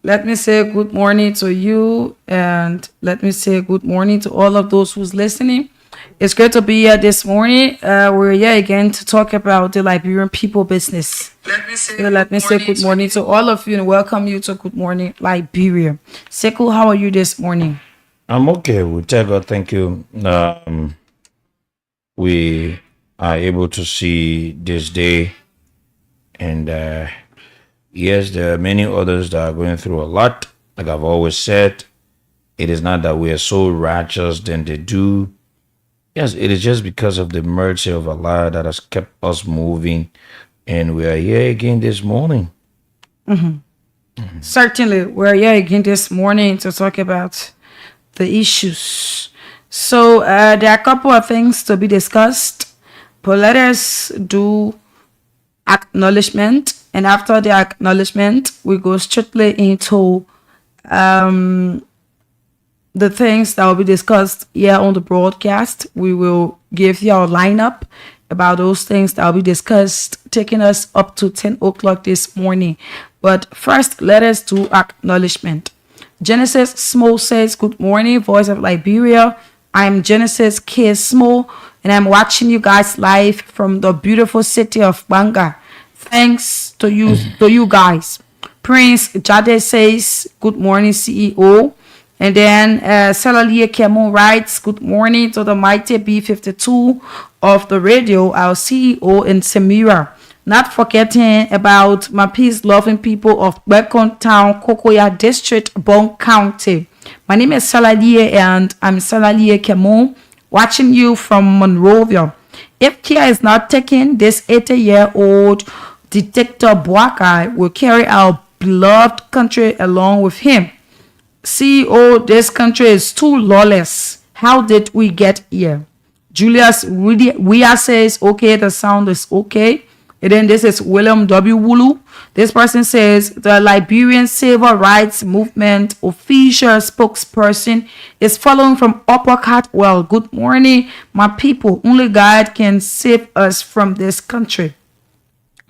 Let me say good morning to you, and let me say good morning to all of those who's listening. It's great to be here this morning. We're here again to talk about the Liberian people business. Let me say good morning to all of you and welcome you to Good Morning Liberia. Sekou, how are you this morning? I'm okay. We tell God thank you. We are able to see this day, and yes, there are many others that are going through a lot. Like I've always said, it is not that we are so righteous than they do. Yes, it is just because of the mercy of Allah that has kept us moving, and we are here again this morning. Certainly, we're here again this morning to talk about the issues. So there are a couple of things to be discussed, but let us do acknowledgement, and after the acknowledgement, we go strictly into the things that will be discussed here on the broadcast. We will give you our lineup about those things that will be discussed, taking us up to 10 o'clock this morning. But first, let us do acknowledgement. Genesis Small says, good morning, Voice of Liberia. I'm Genesis K. Small, and I'm watching you guys live from the beautiful city of Banga. Thanks to you guys. Prince Jade says, good morning, CEO. And then Salalia Kemo writes, good morning to the mighty B52 of the radio, our CEO in Samira. Not forgetting about my peace-loving people of Bekon Town, Kokoya District, Bon County. My name is Salalia and I'm Salalia Kemo, watching you from Monrovia. If care is not taken, this 80-year-old Detector Boakai will carry our beloved country along with him. CEO, this country is too lawless. How did we get here? Julius Wea says, okay, the sound is okay. And then this is William W. Wulu. This person says, the Liberian Civil Rights Movement official spokesperson is following from Upper Catwell. Good morning, my people. Only God can save us from this country.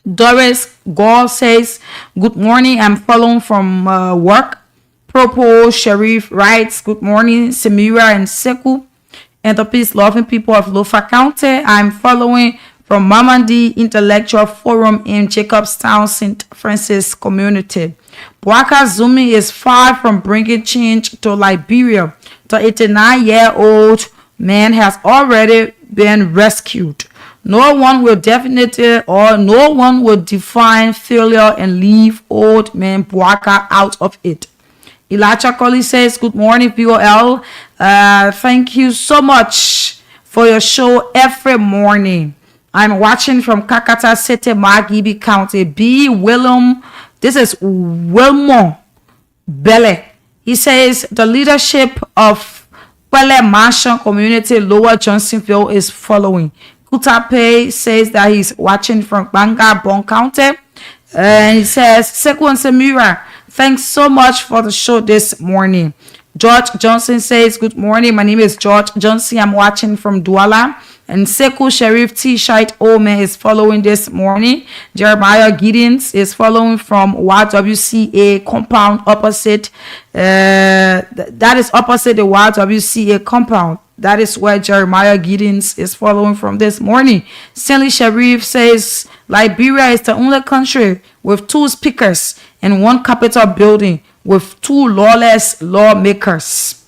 Doris Gall says, good morning. I'm following from work. Propo Sharif writes, good morning, Samira and Sekou, and the peace-loving people of Lofa County. I'm following from Mamandi Intellectual Forum in Jacobstown, St. Francis community. Boaka Zumi is far from bringing change to Liberia. The 89-year-old man has already been rescued. No one will define failure and leave old man Boaka out of it. Elijah Colley says, good morning, VOL. Thank you so much for your show every morning. I'm watching from Kakata City, Magibi County. B. Willem, this is Wilmon Bele. He says, the leadership of Pele Marshall Community, Lower Johnsonville, is following. Kutape says that he's watching from Banga, Bon County. And he says, Sekou and Samira, thanks so much for the show this morning. George Johnson says, good morning. My name is George Johnson. I'm watching from Douala. And Sekou Sharif T-Shite Omen is following this morning. Jeremiah Giddens is following from YWCA compound opposite. That is opposite the YWCA compound. That is where Jeremiah Giddens is following from this morning. Stanley Sharif says, Liberia is the only country with 2 speakers and 1 Capitol building with 2 lawless lawmakers.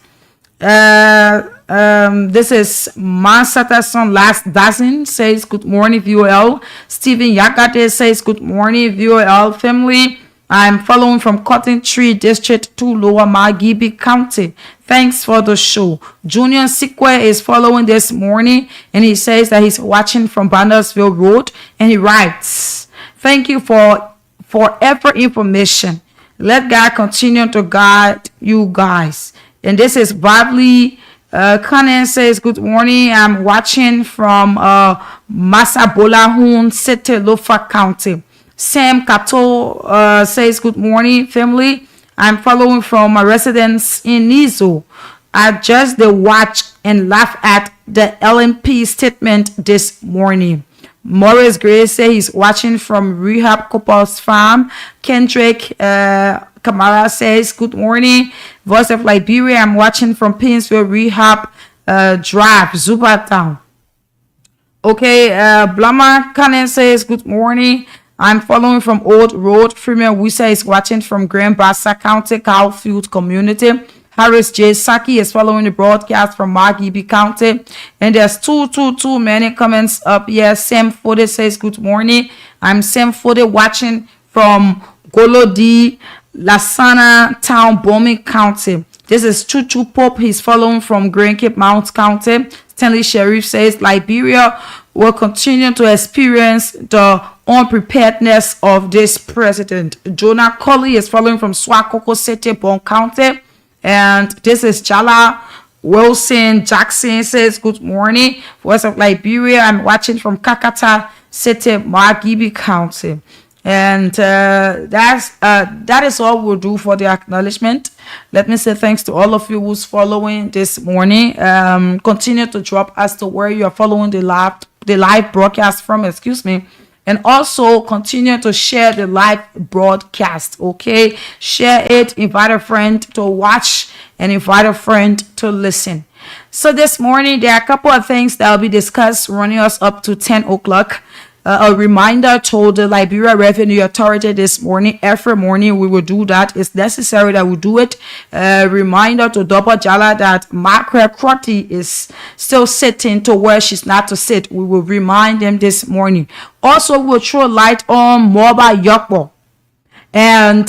This is Mansatason Last Dozen says, good morning, VOL. Stephen Yakate says, good morning, VOL family. I'm following from Cotton Tree District to Lower Magibi County. Thanks for the show. Junior Sikwe is following this morning, and he says that he's watching from Bandersville Road, and he writes, thank you for every information. Let God continue to guide you guys. And this is Bradley Kanen says, good morning. I'm watching from Masabolahun City, Lofa County. Sam Kato says, good morning, family. I'm following from my residence in Nizo. I just watch and laugh at the LMP statement this morning. Morris Gray says he's watching from Rehab Couples Farm. Kendrick Kamara says, good morning. Voice of Liberia, I'm watching from Painesville Rehab Drive, Zubatown. Okay, Blama Cannon says, good morning. I'm following from Old Road. Freeman Wisa is watching from Grand Bassa County, Cowfield Community. Harris J. Saki is following the broadcast from Margibi County. And there's too many comments up here. Sam Fode says, good morning. I'm Sam Fode watching from Golodi, Lasana Town, Bombing County. This is Chuchu Pope. He's following from Grand Cape Mount County. Stanley Sheriff says, Liberia will continue to experience the unpreparedness of this president. Jonah Colley is following from Swakoko City, Bon County. And this is Jala Wilson Jackson says, good morning. Voice of Liberia, I'm watching from Kakata City, Margibi County. And that is all we'll do for the acknowledgement. Let me say thanks to all of you who's following this morning. Continue to drop as to where you are following the live broadcast from, and also continue to share the live broadcast. Okay, share it, invite a friend to watch, and invite a friend to listen. So this morning there are a couple of things that will be discussed, running us up to 10 o'clock. A reminder to the Liberia Revenue Authority this morning. Every morning we will do that. It's necessary that we do it. Reminder to Double Jala that Margaret Crotty is still sitting to where she's not to sit. We will remind them this morning. Also, we'll throw light on Moba Yokbo. And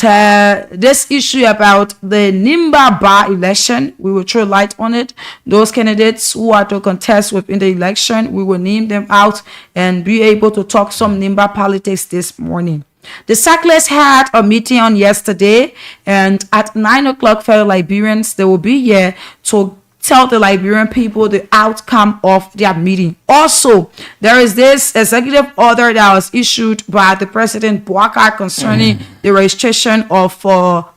this issue about the Nimba Bar election, we will throw light on it. Those candidates who are to contest within the election, we will name them out and be able to talk some Nimba politics this morning. The SACLES had a meeting on yesterday, and at 9 o'clock, fellow Liberians, they will be here to tell the Liberian people the outcome of their meeting. Also, there is this executive order that was issued by the President Bouaka concerning the registration of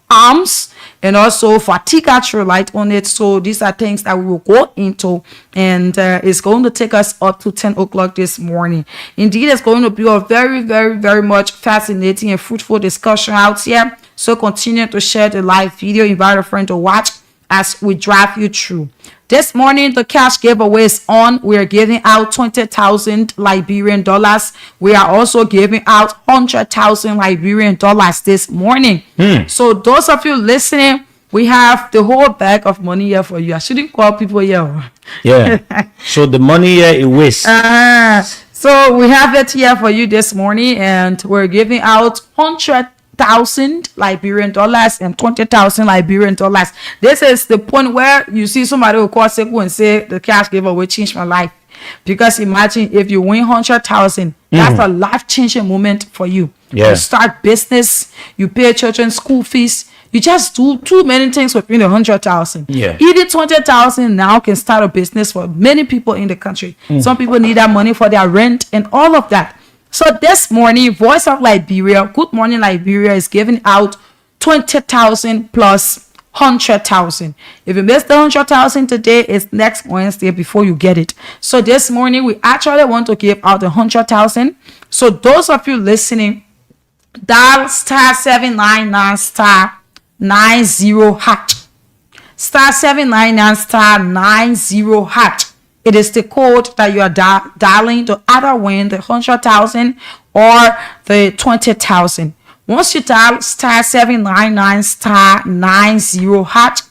arms, and also Fatika threw light on it. So these are things that we will go into, and it's going to take us up to 10 o'clock this morning. Indeed, it's going to be a very much fascinating and fruitful discussion out here. So continue to share the live video, invite a friend to watch as we drive you through. This morning, the cash giveaway is on. We are giving out 20,000 Liberian dollars. We are also giving out 100,000 Liberian dollars this morning. So those of you listening, we have the whole bag of money here for you. I shouldn't call people here. Yeah. So the money here it wastes. So we have it here for you this morning, and we're giving out 100,000 Liberian dollars and 20,000 Liberian dollars. This is the point where you see somebody will call Seku and say the cash giveaway changed my life. Because imagine if you win 100,000, that's a life-changing moment for you. Yeah. You start business, you pay children's school fees, you just do too many things within 100,000. Yeah. Even 20,000 now can start a business for many people in the country. Some people need that money for their rent and all of that. So this morning, Voice of Liberia, Good Morning Liberia, is giving out 20,000 plus 100,000. If you miss the 100,000 today, it's next Wednesday before you get it. So this morning, we actually want to give out 100,000. So those of you listening, dial *799 *90#. *799 *90#. It is the code that you are dialing to either win the 100,000 or the 20,000. Once you dial *799 *90#,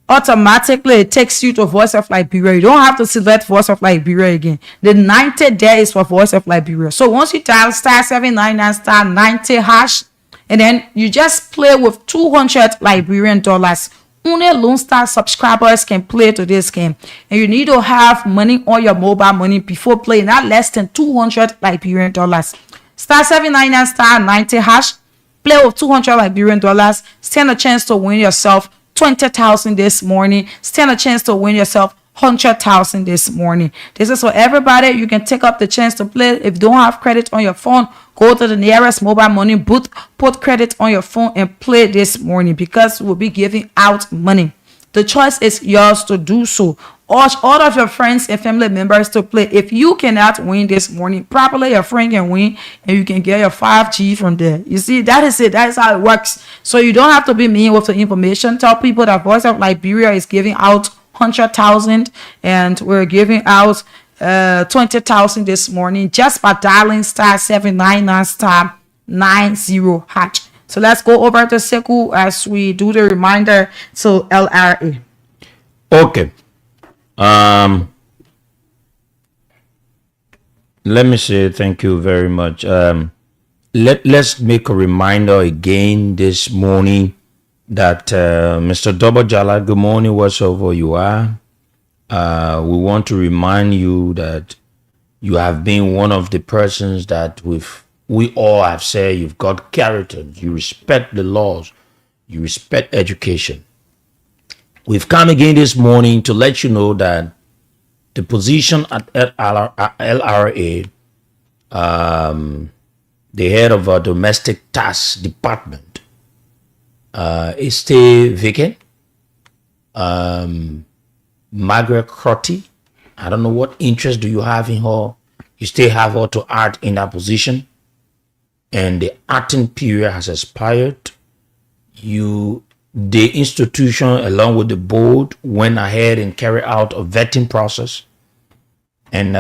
automatically it takes you to Voice of Liberia. You don't have to select Voice of Liberia again. The 90 there is for Voice of Liberia. So once you dial *799 *90#, and then you just play with 200 Liberian dollars. Only Lone Star subscribers can play to this game, and you need to have money on your mobile money before playing, not less than 200 Liberian dollars. *799 *90#. Play with 200 Liberian dollars. Stand a chance to win yourself 20,000 this morning. Stand a chance to win yourself 100,000 this morning. This is for everybody. You can take up the chance to play. If you don't have credit on your phone, go to the nearest mobile money booth, put credit on your phone, and play this morning, because we'll be giving out money. The choice is yours to do so. urge all of your friends and family members to play. If you cannot win this morning, probably your friend can win and you can get your 5G from there. You see, that is it. That is how it works. So you don't have to be mean with the information. Tell people that Voice of Liberia is giving out 100,000 and we're giving out 20,000 this morning just by dialing *799 *90#. So let's go over to Sekou as we do the reminder to LRA. Okay. Let me say thank you very much. Let's make a reminder again this morning that Mr. Double Jala, good morning, whatsoever you are. We want to remind you that you have been one of the persons that we all have said you've got character, you respect the laws, you respect education. We've come again this morning to let you know that the position at LRA, the head of our domestic tax department, is still vacant. Margaret Crotty, I don't know what interest do you have in her. You still have her to act in that position, and the acting period has expired. The institution, along with the board, went ahead and carried out a vetting process. And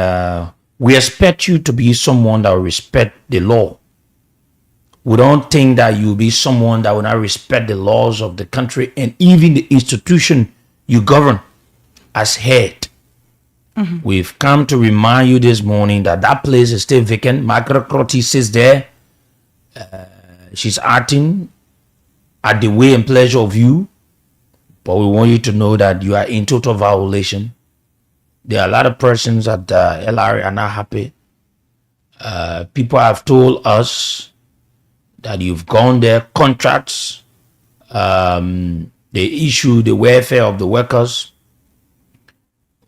we expect you to be someone that will respect the law. We don't think that you'll be someone that will not respect the laws of the country and even the institution you govern as head. Mm-hmm. We've come to remind you this morning that that place is still vacant. Margaret Crotty sits there. She's acting at the way and pleasure of you, but we want you to know that you are in total violation. There are a lot of persons at LRA are not happy. People have told us that you've gone there, contracts, they issue the welfare of the workers,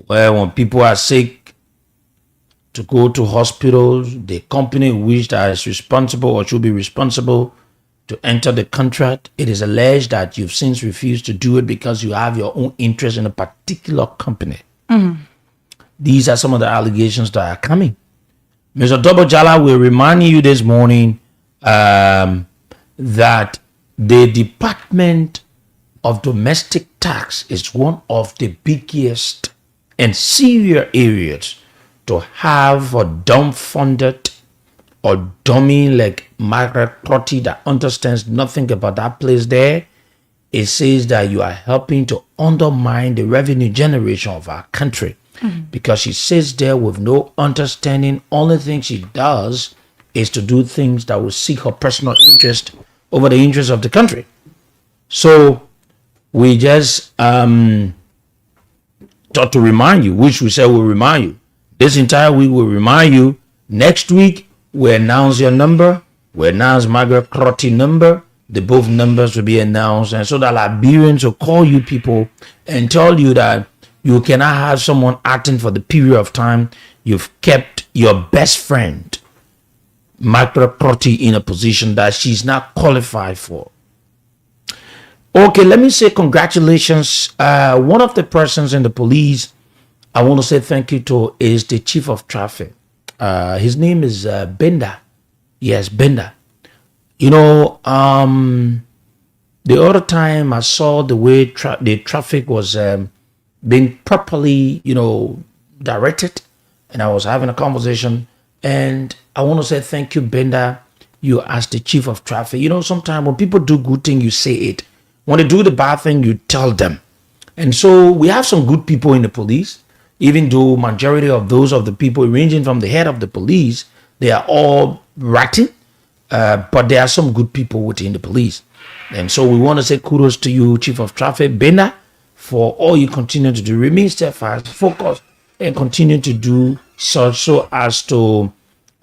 where when people are sick to go to hospitals, the company which that is responsible or should be responsible to enter the contract, it is alleged that you've since refused to do it because you have your own interest in a particular company. Mm-hmm. These are some of the allegations that are coming. Mr. Double Jala will remind you this morning that the Department of Domestic Tax is one of the biggest and serious areas to have a dumbfounded or dummy like Margaret Crotty that understands nothing about that place there. It says that you are helping to undermine the revenue generation of our country. Mm-hmm. Because she sits there with no understanding. Only thing she does is to do things that will seek her personal interest over the interest of the country. So we just thought to remind you, which we said we'll remind you. This entire week we'll remind you. Next week we announce your number. We announce Margaret Crotty number. The both numbers will be announced, and so that Liberians will call you people and tell you that you cannot have someone acting for the period of time you've kept your best friend, Margaret Crotty, in a position that she's not qualified for. Okay, let me say congratulations. One of the persons in the police I want to say thank you to is the chief of traffic. His name is Bender. Yes, Bender. You know, the other time I saw the way the traffic was being properly, directed, and I was having a conversation, and I want to say thank you, Bender. You as the chief of traffic. You know, sometimes when people do good thing, you say it. When they do the bad thing, you tell them. And so we have some good people in the police, even though majority of those of the people ranging from the head of the police, they are all ratting. But there are some good people within the police. And so we want to say kudos to you, Chief of Traffic, Bender, for all you continue to do. Remain steadfast, focus, and continue to do such so as to,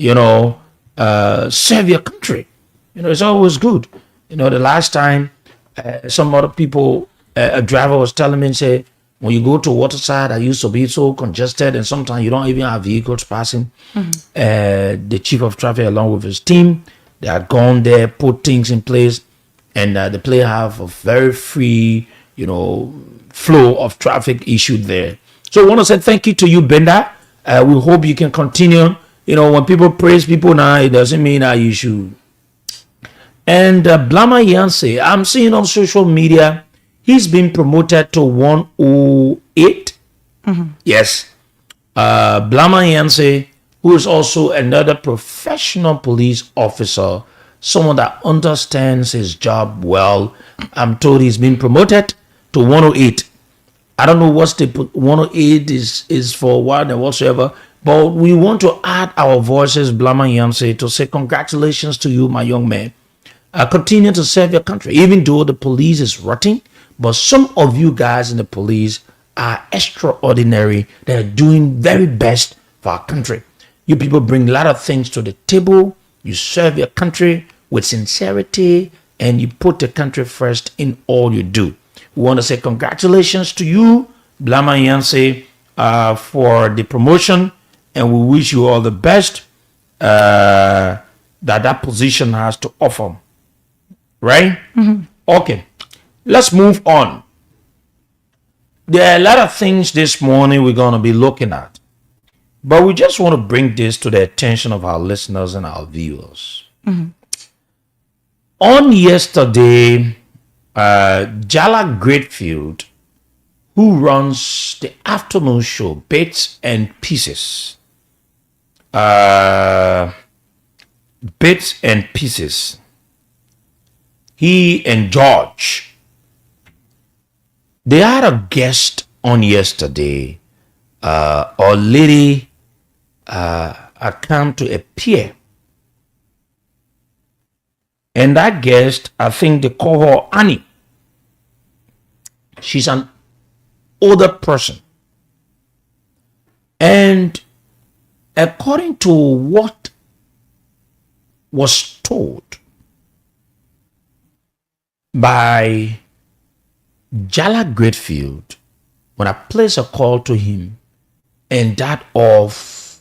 serve your country. It's always good. The last time some other people, a driver was telling me and say, when you go to Waterside, I used to be so congested and sometimes you don't even have vehicles passing. Mm-hmm. The Chief of Traffic along with his team, they had gone there, put things in place, and the place have a very free, flow of traffic issued there. So I want to say thank you to you, Benda. We hope you can continue. You know, when people praise people now, it doesn't mean that you should. And Blama Yanse, I'm seeing on social media, he's been promoted to 108. Yes. Blama Yanse, who is also another professional police officer, someone that understands his job well. I'm told he's been promoted to 108. I don't know what's the 108 is for what and whatsoever, but we want to add our voices, Blama Yanse, to say congratulations to you, my young man. Continue to serve your country, even though the police is rotting. But some of you guys in the police are extraordinary. They're doing very best for our country. You people bring a lot of things to the table. You serve your country with sincerity, and you put the country first in all you do. We want to say congratulations to you, Blama Yanse, for the promotion, and we wish you all the best that position has to offer. Right? Okay. Let's move on. There are a lot of things this morning we're going to be looking at, but we just want to bring this to the attention of our listeners and our viewers. On yesterday, Jala Greatfield, who runs the afternoon show Bits and Pieces, he and George, they had a guest on yesterday, a lady had come to appear. And that guest, I think they call her Annie. She's an older person. And according to what was told by Jala Greatfield, when I placed a call to him, and that of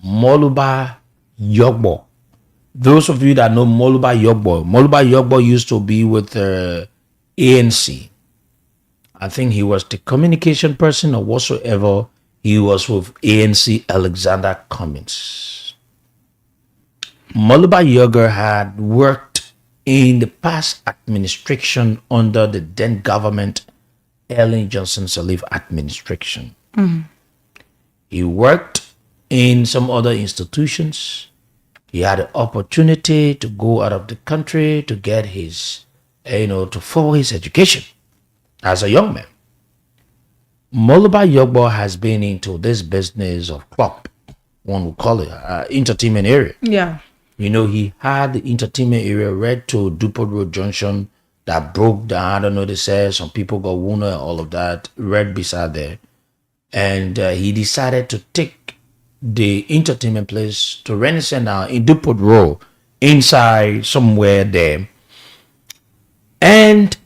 Moluba Yogbo. Those of you that know Moluba Yogbo used to be with ANC. I think he was the communication person or whatsoever. He was with ANC Alexander Cummings. Moluba Yogbo had worked in the past administration under the then government Ellen Johnson Sirleaf administration. He worked in some other institutions. He had the opportunity to go out of the country to get his, to follow his education as a young man. Moluba Yogbo has been into this business of club, one would call it, entertainment area. Yeah. He had the entertainment area right to Dupont Road Junction that broke down. I don't know, they said some people got wounded and all of that, right beside there. And he decided to take the entertainment place to Renaissance now in Dupont Road, inside somewhere there. And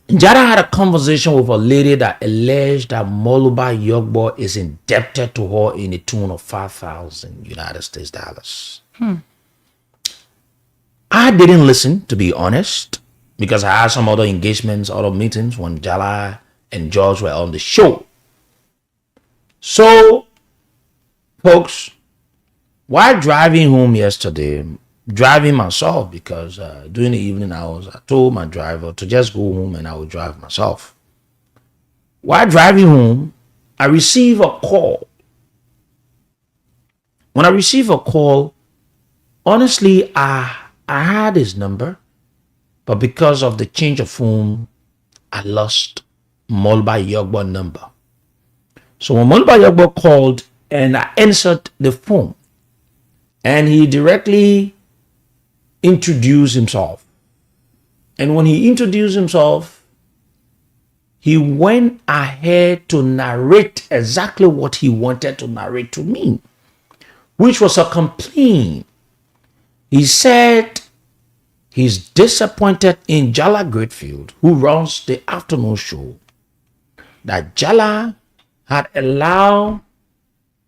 Jada had a conversation with a lady that alleged that Moluba Yogbo is indebted to her in the tune of 5,000 United States dollars. I didn't listen, to be honest, because I had some other engagements, other meetings when Jala and George were on the show. So, folks, while driving home yesterday, driving myself, because during the evening hours, I told my driver to just go home and I would drive myself. While driving home, I received a call. When I received a call, honestly, I had his number, but because of the change of phone, I lost Moluba Yogbo number. So when Moluba Yogbo called and I answered the phone, and he directly introduced himself. And when he introduced himself, he went ahead to narrate exactly what he wanted to narrate to me, which was a complaint. He said he's disappointed in Jala Greatfield, who runs the afternoon show, that Jala had allowed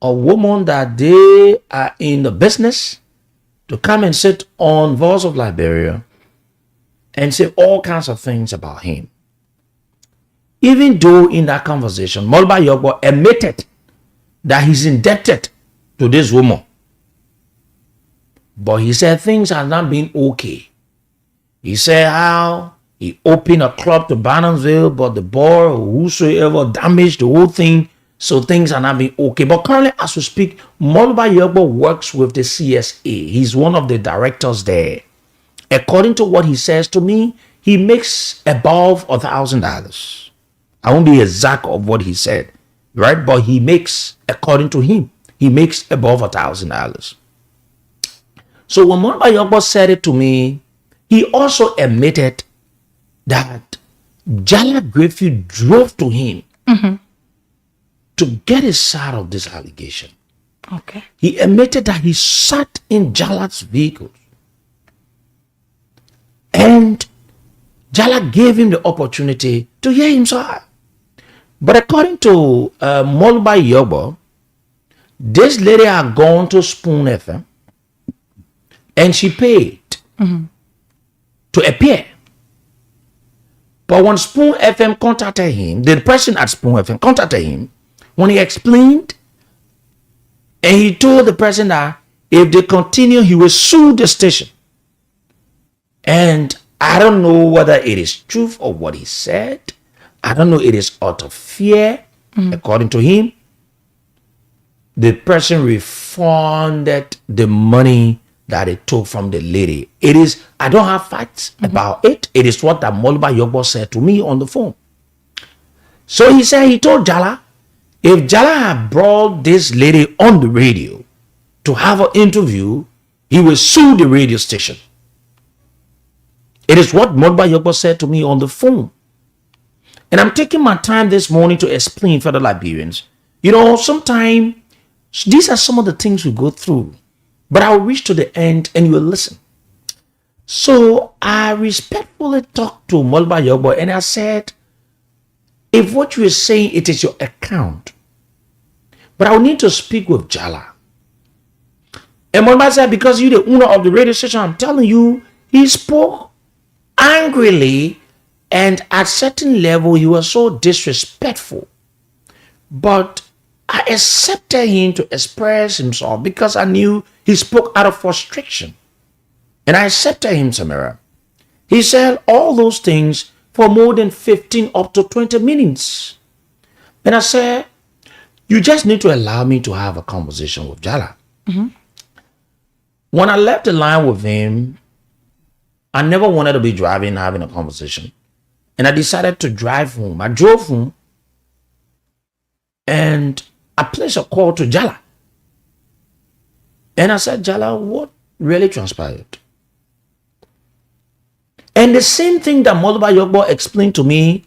a woman that they are in the business to come and sit on Voice of Liberia and say all kinds of things about him. even though in that conversation, Molba Yogbo admitted that he's indebted to this woman. But he said things have not been okay. He said how he opened a club to Barnumsville, but the boy or whosoever damaged the whole thing, so things are not being okay. But currently, as we speak, Molba Yogbo works with the CSA. He's one of the directors there. According to what he says to me, he makes above $1,000. I won't be exact of what he said, right? But he makes, according to him, he makes above $1,000. So when Molba Yogbo said it to me, he also admitted that Jala Griffith drove to him to get his side of this allegation. Okay. He admitted that he sat in Jala's vehicle and Jala gave him the opportunity to hear him side. But according to Molba Yogbo, this lady had gone to Spoon FM and she paid to appear. But when Spoon FM contacted him, the person at Spoon FM contacted him, when he explained, and he told the person that if they continue, he will sue the station. And I don't know whether it is truth or what he said. I don't know, it is out of fear. According to him, the person refunded the money that it took from the lady. It is, I don't have facts about it. It is what that Molba Yogbo said to me on the phone. So he said, he told Jala, if Jala had brought this lady on the radio to have an interview, he will sue the radio station. It is what Molba Yogbo said to me on the phone. And I'm taking my time this morning to explain for the Liberians. You know, sometimes these are some of the things we go through. But I'll reach to the end and you will listen. So I respectfully talked to Molba Yogbo and I said, if what you are saying, it is your account, but I will need to speak with Jala. And Molba said, because you're the owner of the radio station, I'm telling you, he spoke angrily and at certain level, he was so disrespectful. But I accepted him to express himself because I knew he spoke out of frustration. And I accepted him, Samira. He said all those things for more than 15 up to 20 minutes. And I said, you just need to allow me to have a conversation with Jala. When I left the line with him, I never wanted to be driving, having a conversation. And I decided to drive home. I drove home and I placed a call to Jala. And I said, Jala, what really transpired? And the same thing that Molba Yogbo explained to me,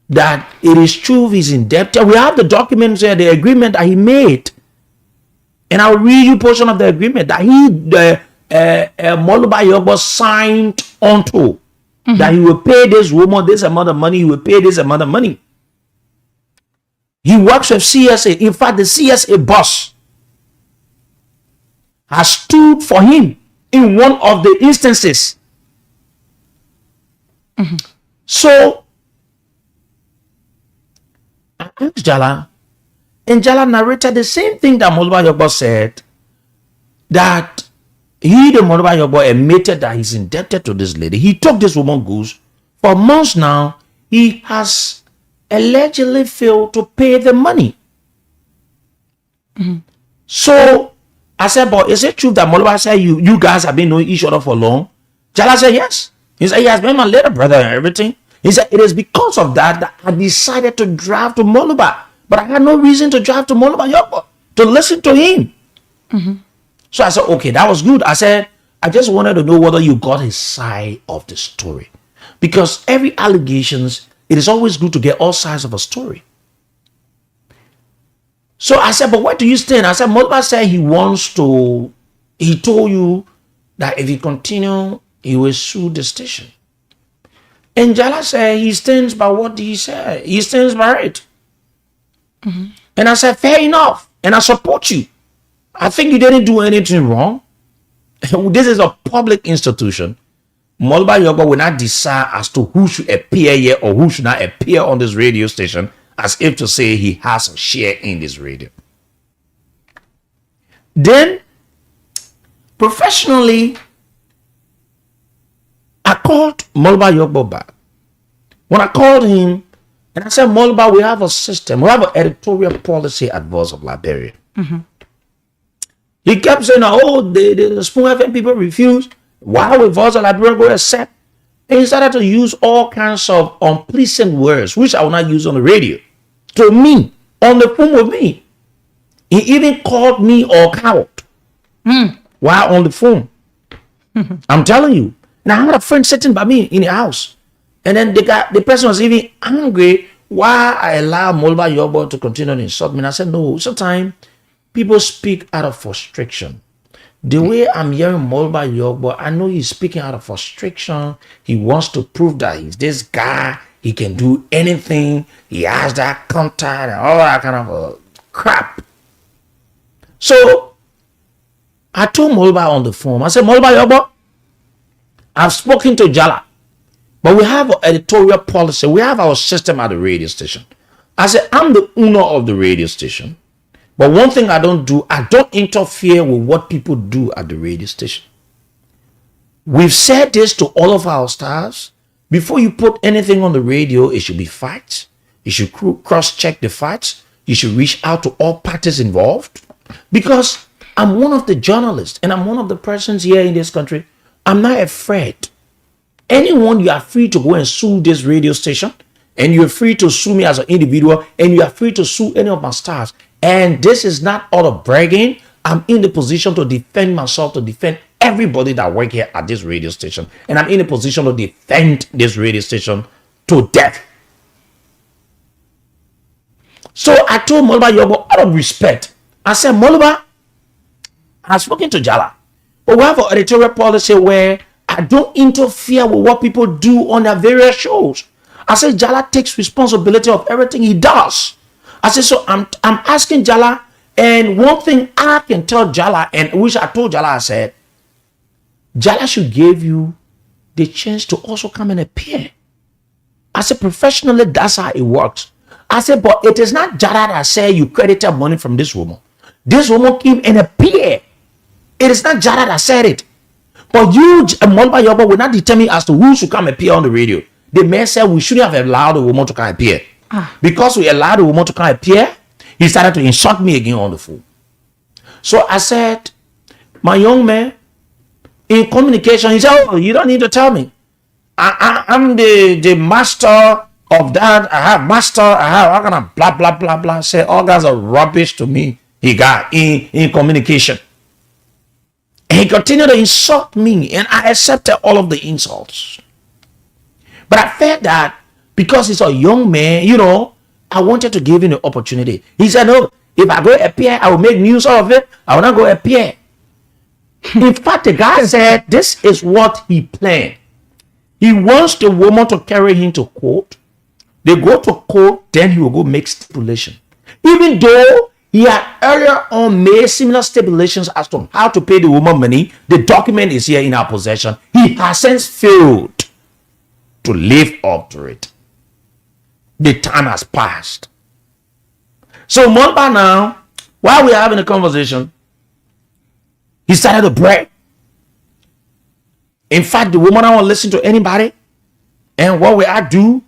that it is true he's in debt. We have the documents here, the agreement that he made. And I'll read you a portion of the agreement that Molba Yogbo signed onto. That he will pay this woman this amount of money, he will pay this amount of money. He works with CSA. In fact, the CSA boss has stood for him in one of the instances. So I asked Jala, and Jala narrated the same thing that Molba Yogbo said, that he, the Molba Yogbo, admitted that he's indebted to this lady. He took this woman goods. For months now, he has allegedly failed to pay the money. So I said, but is it true that Molba said you guys have been knowing each other for long? Jala said, yes. He said, he has been my little brother and everything. He said, it is because of that I decided to drive to Molba. But I had no reason to drive to Molba Yogbo to listen to him. So I said, okay, that was good. I said, I just wanted to know whether you got his side of the story. Because every allegations, it is always good to get all sides of a story. So I said, but where do you stand? I said, Molba said he told you that if he continue, he will sue the station. And Jala said he stands by what he said. He stands by it. And I said, fair enough. And I support you. I think you didn't do anything wrong. This is a public institution. Molba Yoba will not decide as to who should appear here or who should not appear on this radio station, as if to say he has a share in this radio. Then, professionally, I called Molba Yoba back. When I called him, and I said, Molba, we have a system, we have an editorial policy at Voice of Liberia. He kept saying, oh, the Spoon FM people refuse. Why would Voice of Liberia go accept? And he started to use all kinds of unpleasant words, which I will not use on the radio, to me, on the phone with me. He even called me a coward while on the phone. I'm telling you. Now, I had a friend sitting by me in the house. And then the person was even angry why I allowed Molba Yobo to continue to insult me. And I said, no, sometimes people speak out of frustration. The way I'm hearing Molba Yobo, I know he's speaking out of frustration. He wants to prove that he's this guy. He can do anything. He has that contact and all that kind of crap. So I told Molba on the phone, I said, Molba Yobo, I've spoken to Jala, but we have an editorial policy. We have our system at the radio station. I said, I'm the owner of the radio station. But one thing I don't do, I don't interfere with what people do at the radio station. We've said this to all of our stars. Before you put anything on the radio, it should be facts. You should cross-check the facts. You should reach out to all parties involved. Because I'm one of the journalists and I'm one of the persons here in this country. I'm not afraid. Anyone, you are free to go and sue this radio station, and you're free to sue me as an individual, and you are free to sue any of my stars. And this is not out of bragging. I'm in the position to defend myself, to defend everybody that work here at this radio station. And I'm in a position to defend this radio station to death. So I told Molba Yobo, out of respect, I said, Molba, I've spoken to Jala, but we have an editorial policy where I don't interfere with what people do on their various shows. I said, Jala takes responsibility of everything he does. I said, so I'm asking Jala, and one thing I can tell Jala, and which I told Jala, I said, Jala should give you the chance to also come and appear. I said, professionally, that's how it works. I said, but it is not Jala that said you credited money from this woman. This woman came and appeared. It is not Jala that said it. But you, Molba Yobo, will not determine as to who should come appear on the radio. The man said we shouldn't have allowed the woman to come appear. Because we allowed the woman to come appear, he started to insult me again on the phone. So I said, my young man, in communication, he said, oh, you don't need to tell me. I'm the master of that. I have master. I have all kind of blah, blah, blah, blah. Say all guys are rubbish to me. He got in communication. And he continued to insult me, and I accepted all of the insults. But I felt that because he's a young man, I wanted to give him the opportunity. He said, no, if I go appear, I will make news out of it. I will not go appear. In fact, the guy said this is what he planned. He wants the woman to carry him to court. They go to court, then he will go make stipulation. Even though he had earlier on made similar stipulations as to how to pay the woman money, the document is here in our possession. He has since failed to live up to it. The time has passed. So Molba now, while we're having a conversation, he started to brag. In fact, the woman don't want to listen to anybody. And what will I do?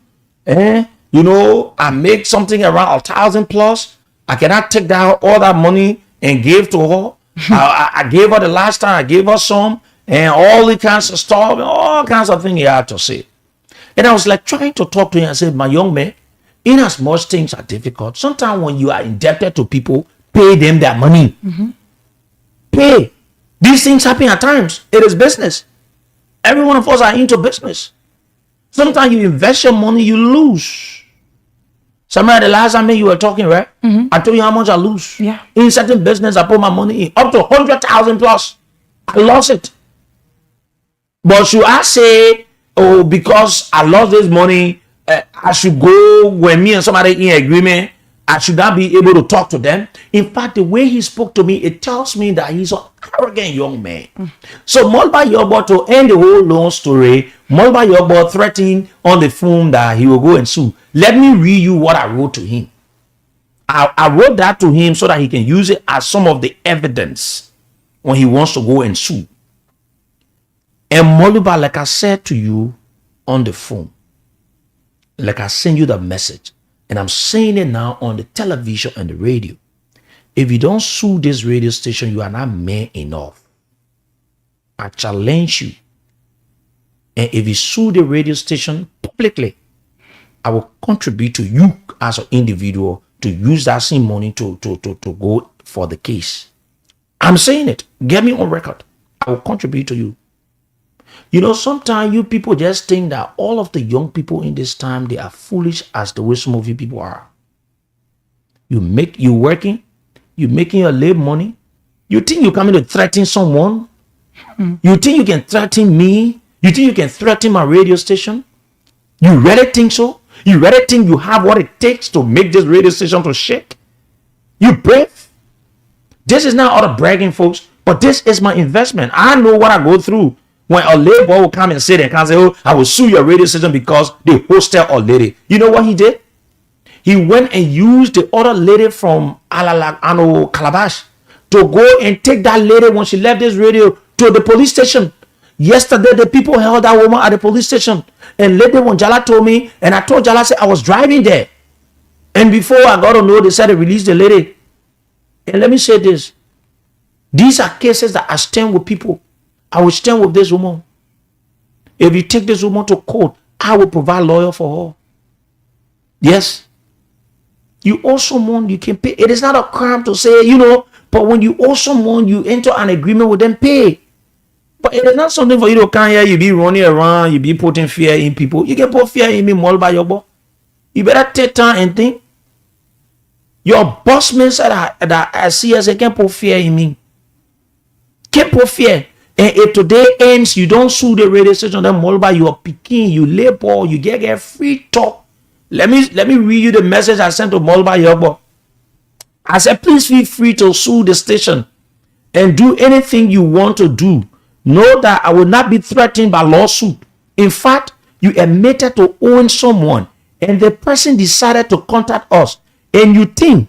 I make something around 1,000 plus. I cannot take down all that money and give to her. I gave her the last time. I gave her some. And all the kinds of stuff. And all kinds of things he had to say. And I was like trying to talk to him. I said, my young man, in as much things are difficult, sometimes when you are indebted to people, pay them their money. Pay. These things happen at times. It is business. Every one of us are into business. Sometimes you invest your money, you lose. Somebody, the last time you were talking, right? I told you how much I lose. Yeah. In certain business, I put my money in up to 100,000 plus. I lost it. But should I say, oh, because I lost this money, I should go when me and somebody in agreement I should not be able to talk to them. In fact, the way he spoke to me, it tells me that he's an arrogant young man. So Molba Yobo, to end the whole long story, Molba Yobo threatened on the phone that he will go and sue. Let me read you what I wrote to him. I wrote that to him so that he can use it as some of the evidence when he wants to go and sue. And Moluba, like I said to you on the phone, like I send you the message, and I'm saying it now on the television and the radio. If you don't sue this radio station, you are not man enough. I challenge you. And if you sue the radio station publicly, I will contribute to you as an individual to use that same money to go for the case. I'm saying it. Get me on record. I will contribute to you. You know, sometimes you people just think that all of the young people in this time, they are foolish as the way some of you people are. You working, you making your live money. You think you're coming to threaten someone? You think you can threaten me? You think you can threaten my radio station? You really think so? You really think you have what it takes to make this radio station to shake? You brave? This is not all the bragging, folks, but this is my investment. I know what I go through. When a label will come and say, they can say, oh, I will sue your radio station because they hosted a lady. You know what he did? He went and used the other lady from Calabash to go and take that lady when she left this radio to the police station. Yesterday, the people held that woman at the police station. And later when Jala told me, and I told Jala, I was driving there. And before I got to know, they said they released the lady. And let me say this. These are cases that I stand with people. I will stand with this woman. If you take this woman to court, I will provide lawyer for her. Yes. You owe someone, you can pay. It is not a crime to say, you know, but when you owe someone, you enter an agreement with them, pay. But it is not something for you to come here, you be running around, you be putting fear in people. You can put fear in me, more by your boy. You better take time and think. Your boss man said that I see as I can put fear in me. Can't put fear. And if today ends, you don't sue the radio station, then Molba, you are picking, you labor, you get free talk. Let me read you the message I sent to Molba Yobo. I said, please feel free to sue the station and do anything you want to do. Know that I will not be threatened by lawsuit. In fact, you admitted to owing someone and the person decided to contact us. And you think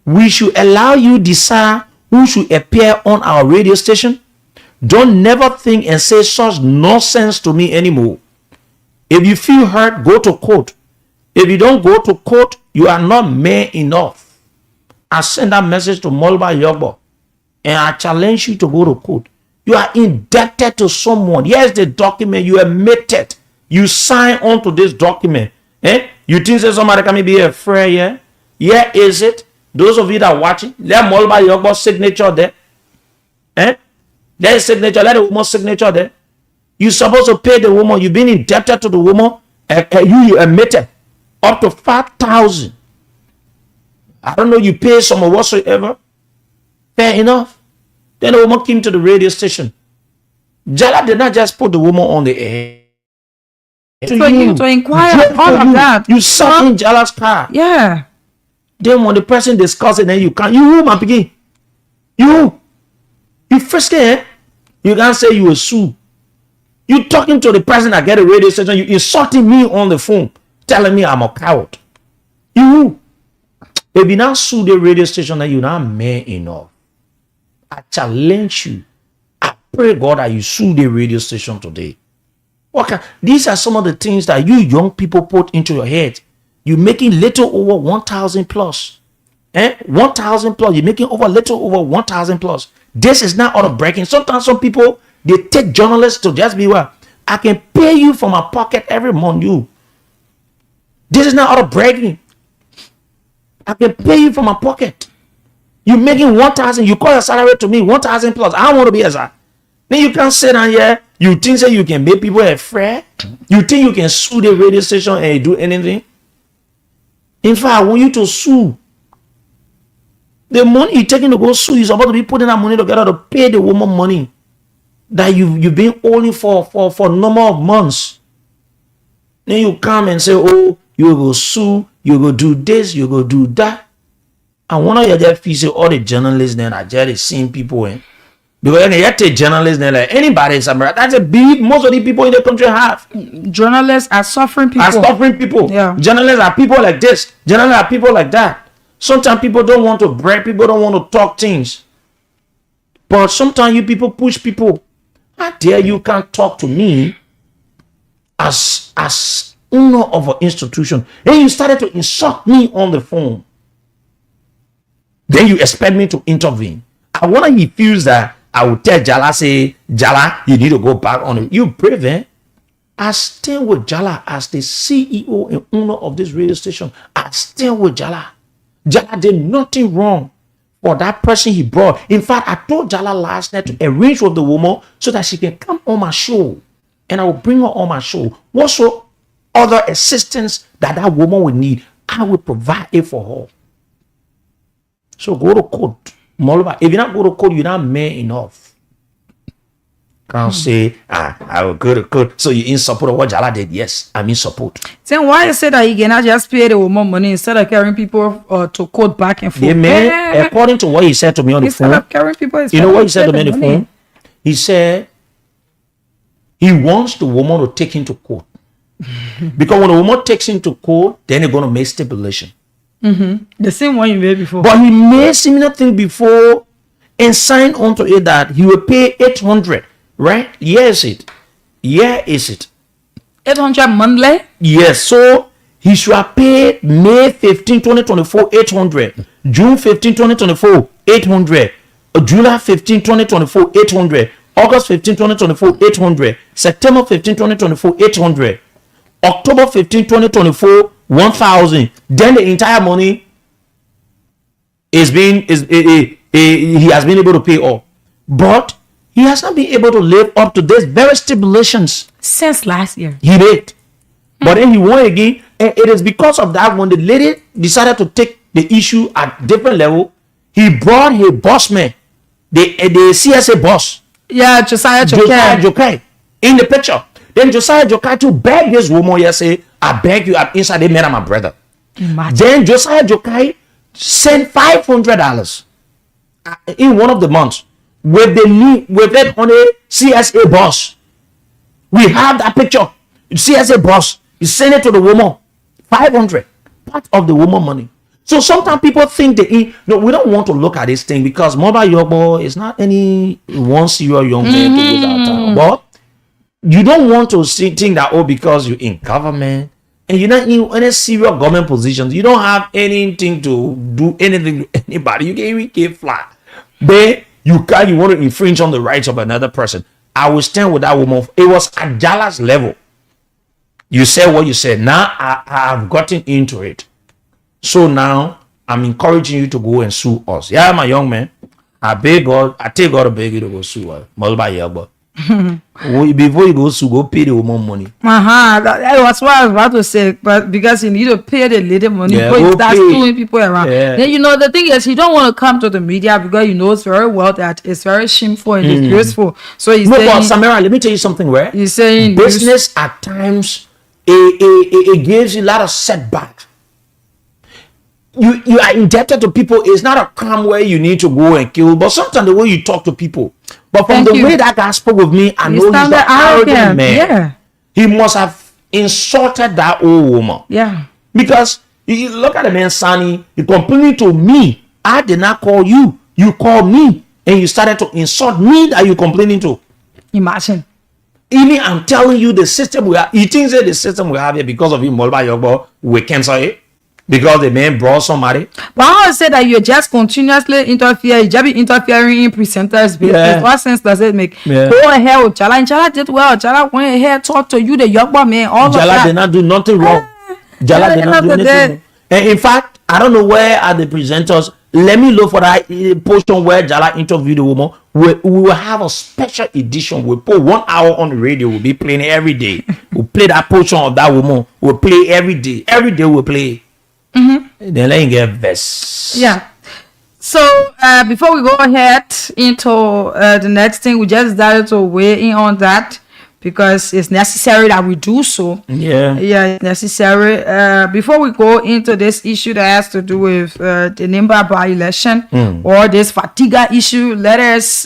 we should allow you decide who should appear on our radio station? Don't never think and say such nonsense to me anymore. If you feel hurt, go to court. If you don't go to court, you are not man enough. I send that message to Molba Yobo and I challenge you to go to court. You are indebted to someone. Here's the document. You admitted. You sign on to this document. You think that somebody can be a friend? Yeah? Here is it. Those of you that are watching, let Molba Yobo's signature there. There's signature. Let the woman's signature there. You're supposed to pay the woman. You've been indebted to the woman. You admitted up to 5,000. I don't know. You pay some or whatsoever. Fair enough. Then the woman came to the radio station. Jala did not just put the woman on the air. To inquire all of that. You sat in Jala's car. Yeah. Then when the person discusses it, then you can't. You, my piggy. You first get. You can't say you will sue. You talking to the person that get a radio station. You insulting me on the phone, telling me I'm a coward. You, if you not sue the radio station, then you're not man enough. I challenge you. I pray God that you sue the radio station today. Okay, these are some of the things that you young people put into your head. You're making little over 1,000 plus. 1,000 plus. You're making over little over 1,000 plus. This is not auto breaking. Sometimes some people, they take journalists to just be well. I can pay you from my pocket every month. This is not auto breaking. I can pay you from my pocket. You're making 1,000. You call your salary to me 1,000 plus. I don't want to be as that. Then you can't sit down here. You think that you can make people afraid? You think you can sue the radio station and do anything? In fact, I want you to sue. The money you're taking to go sue, you're supposed to be putting that money together to pay the woman money that you've been owing for a number of months. Then you come and say, oh, you go sue, you go do this, you go do that. I want to just feel all the journalists then are just seeing people in. Because you take journalists then like anybody in America, that's a big, most of the people in the country have. Journalists are suffering people. Yeah. Journalists are people like this. Journalists are people like that. Sometimes people don't want to brag, people don't want to talk things. But sometimes you people push people. How dare you can't talk to me as owner of an institution, and you started to insult me on the phone. Then you expect me to intervene. I want to refuse that. I will tell Jala, say, Jala, you need to go back on it. You brave, eh? I stand with Jala as the CEO and owner of this radio station. I stand with Jala. Jala did nothing wrong for that person he brought. In fact, I told Jala last night to arrange with the woman so that she can come on my show. And I will bring her on my show. What's other assistance that woman will need, I will provide it for her. So go to court. If you not go to court, you're not man enough. Can't say, I will go to court. So you in support of what Jala did? Yes, I'm in support. Then why you say that you cannot just pay the woman money instead of carrying people to court back and forth? Yeah, man, according to what he said to me on the phone, instead of carrying people, you know what he said to me on the phone? He said he wants the woman to take him to court. Because when a woman takes him to court, then they're going to make stipulation. The same one you made before. But he made similar thing before and signed onto it that he will pay 800, right? Yes, it. Yeah, is it? 800 monthly? Yes, so he should have paid May 15, 2024, 800. June 15, 2024, 800. July 15, 2024, 800. August 15, 2024, 800. September 15, 2024, 800. October 15, 2024, 1,000. Then the entire money he has been able to pay all. But he has not been able to live up to these very stipulations since last year. He did. But then he won again. And it is because of that when the lady decided to take the issue at different level, he brought his boss man, the CSA boss. Yeah, Josiah Jokai in the picture. Then Josiah Jokai to beg this woman here, say, I beg you, I'm inside the man of my brother. Imagine. Then Josiah Jokai sent $500 in one of the months with that on a CSA boss. We have that picture. CSA boss, he sent it to the woman. 500, part of the woman money. So sometimes people think we don't want to look at this thing because mobile yobo is not any one serious young man to lose our time. But you don't want to think that because you're in government and you're not in any serious government positions, you don't have anything to do anything to anybody. You can't even get flat. But you want to infringe on the rights of another person. I will stand with that woman. It was at Jala's level. You said what you said. Now I have gotten into it. So now I'm encouraging you to go and sue us. Yeah, my young man. I take God to beg you to go sue us. Before you go sue, go pay the woman money. That was what I was about to say. But because you need to pay the lady money, before you start suing people around. Yeah. Then the thing is, you don't want to come to the media because you know it's very well that it's very shameful and disgraceful. So he's saying, but Samira, let me tell you something. Where he's saying business at times it gives you a lot of setbacks. You are indebted to people. It's not a crime where you need to go and kill, but sometimes the way you talk to people. But from way that guy spoke with me, I know he's an arrogant man. Yeah. He must have insulted that old woman. Yeah. Because you look at the man, Sani, he complained to me. I did not call you. You called me. And you started to insult me that you complaining to. Imagine. Even I'm telling you the system we have. He thinks that the system we have here because of him, Molba Yogbo, we cancel it. Because the man brought somebody. But I want to say that you just continuously interfere. You just be interfering in presenters' business. Yeah. What sense does it make? Yeah. Go ahead with Jala. And Jala did well. Jala went ahead, talk to you, the young man. All Jala of that. did not do nothing wrong. Jala did not do anything wrong. And in fact, I don't know where are the presenters. Let me look for that portion where Jala interviewed the woman. We will have a special edition. We'll put 1 hour on the radio. We'll be playing it every day. We'll play that portion of that woman. We'll play every day. Every day we'll play. Then let me get vest. Yeah. So before we go ahead into the next thing, we just started to weigh in on that. because it's necessary that we do so. Yeah. Yeah, it's necessary. Before we go into this issue that has to do with the Nimba by-election or this Fatiga issue, let us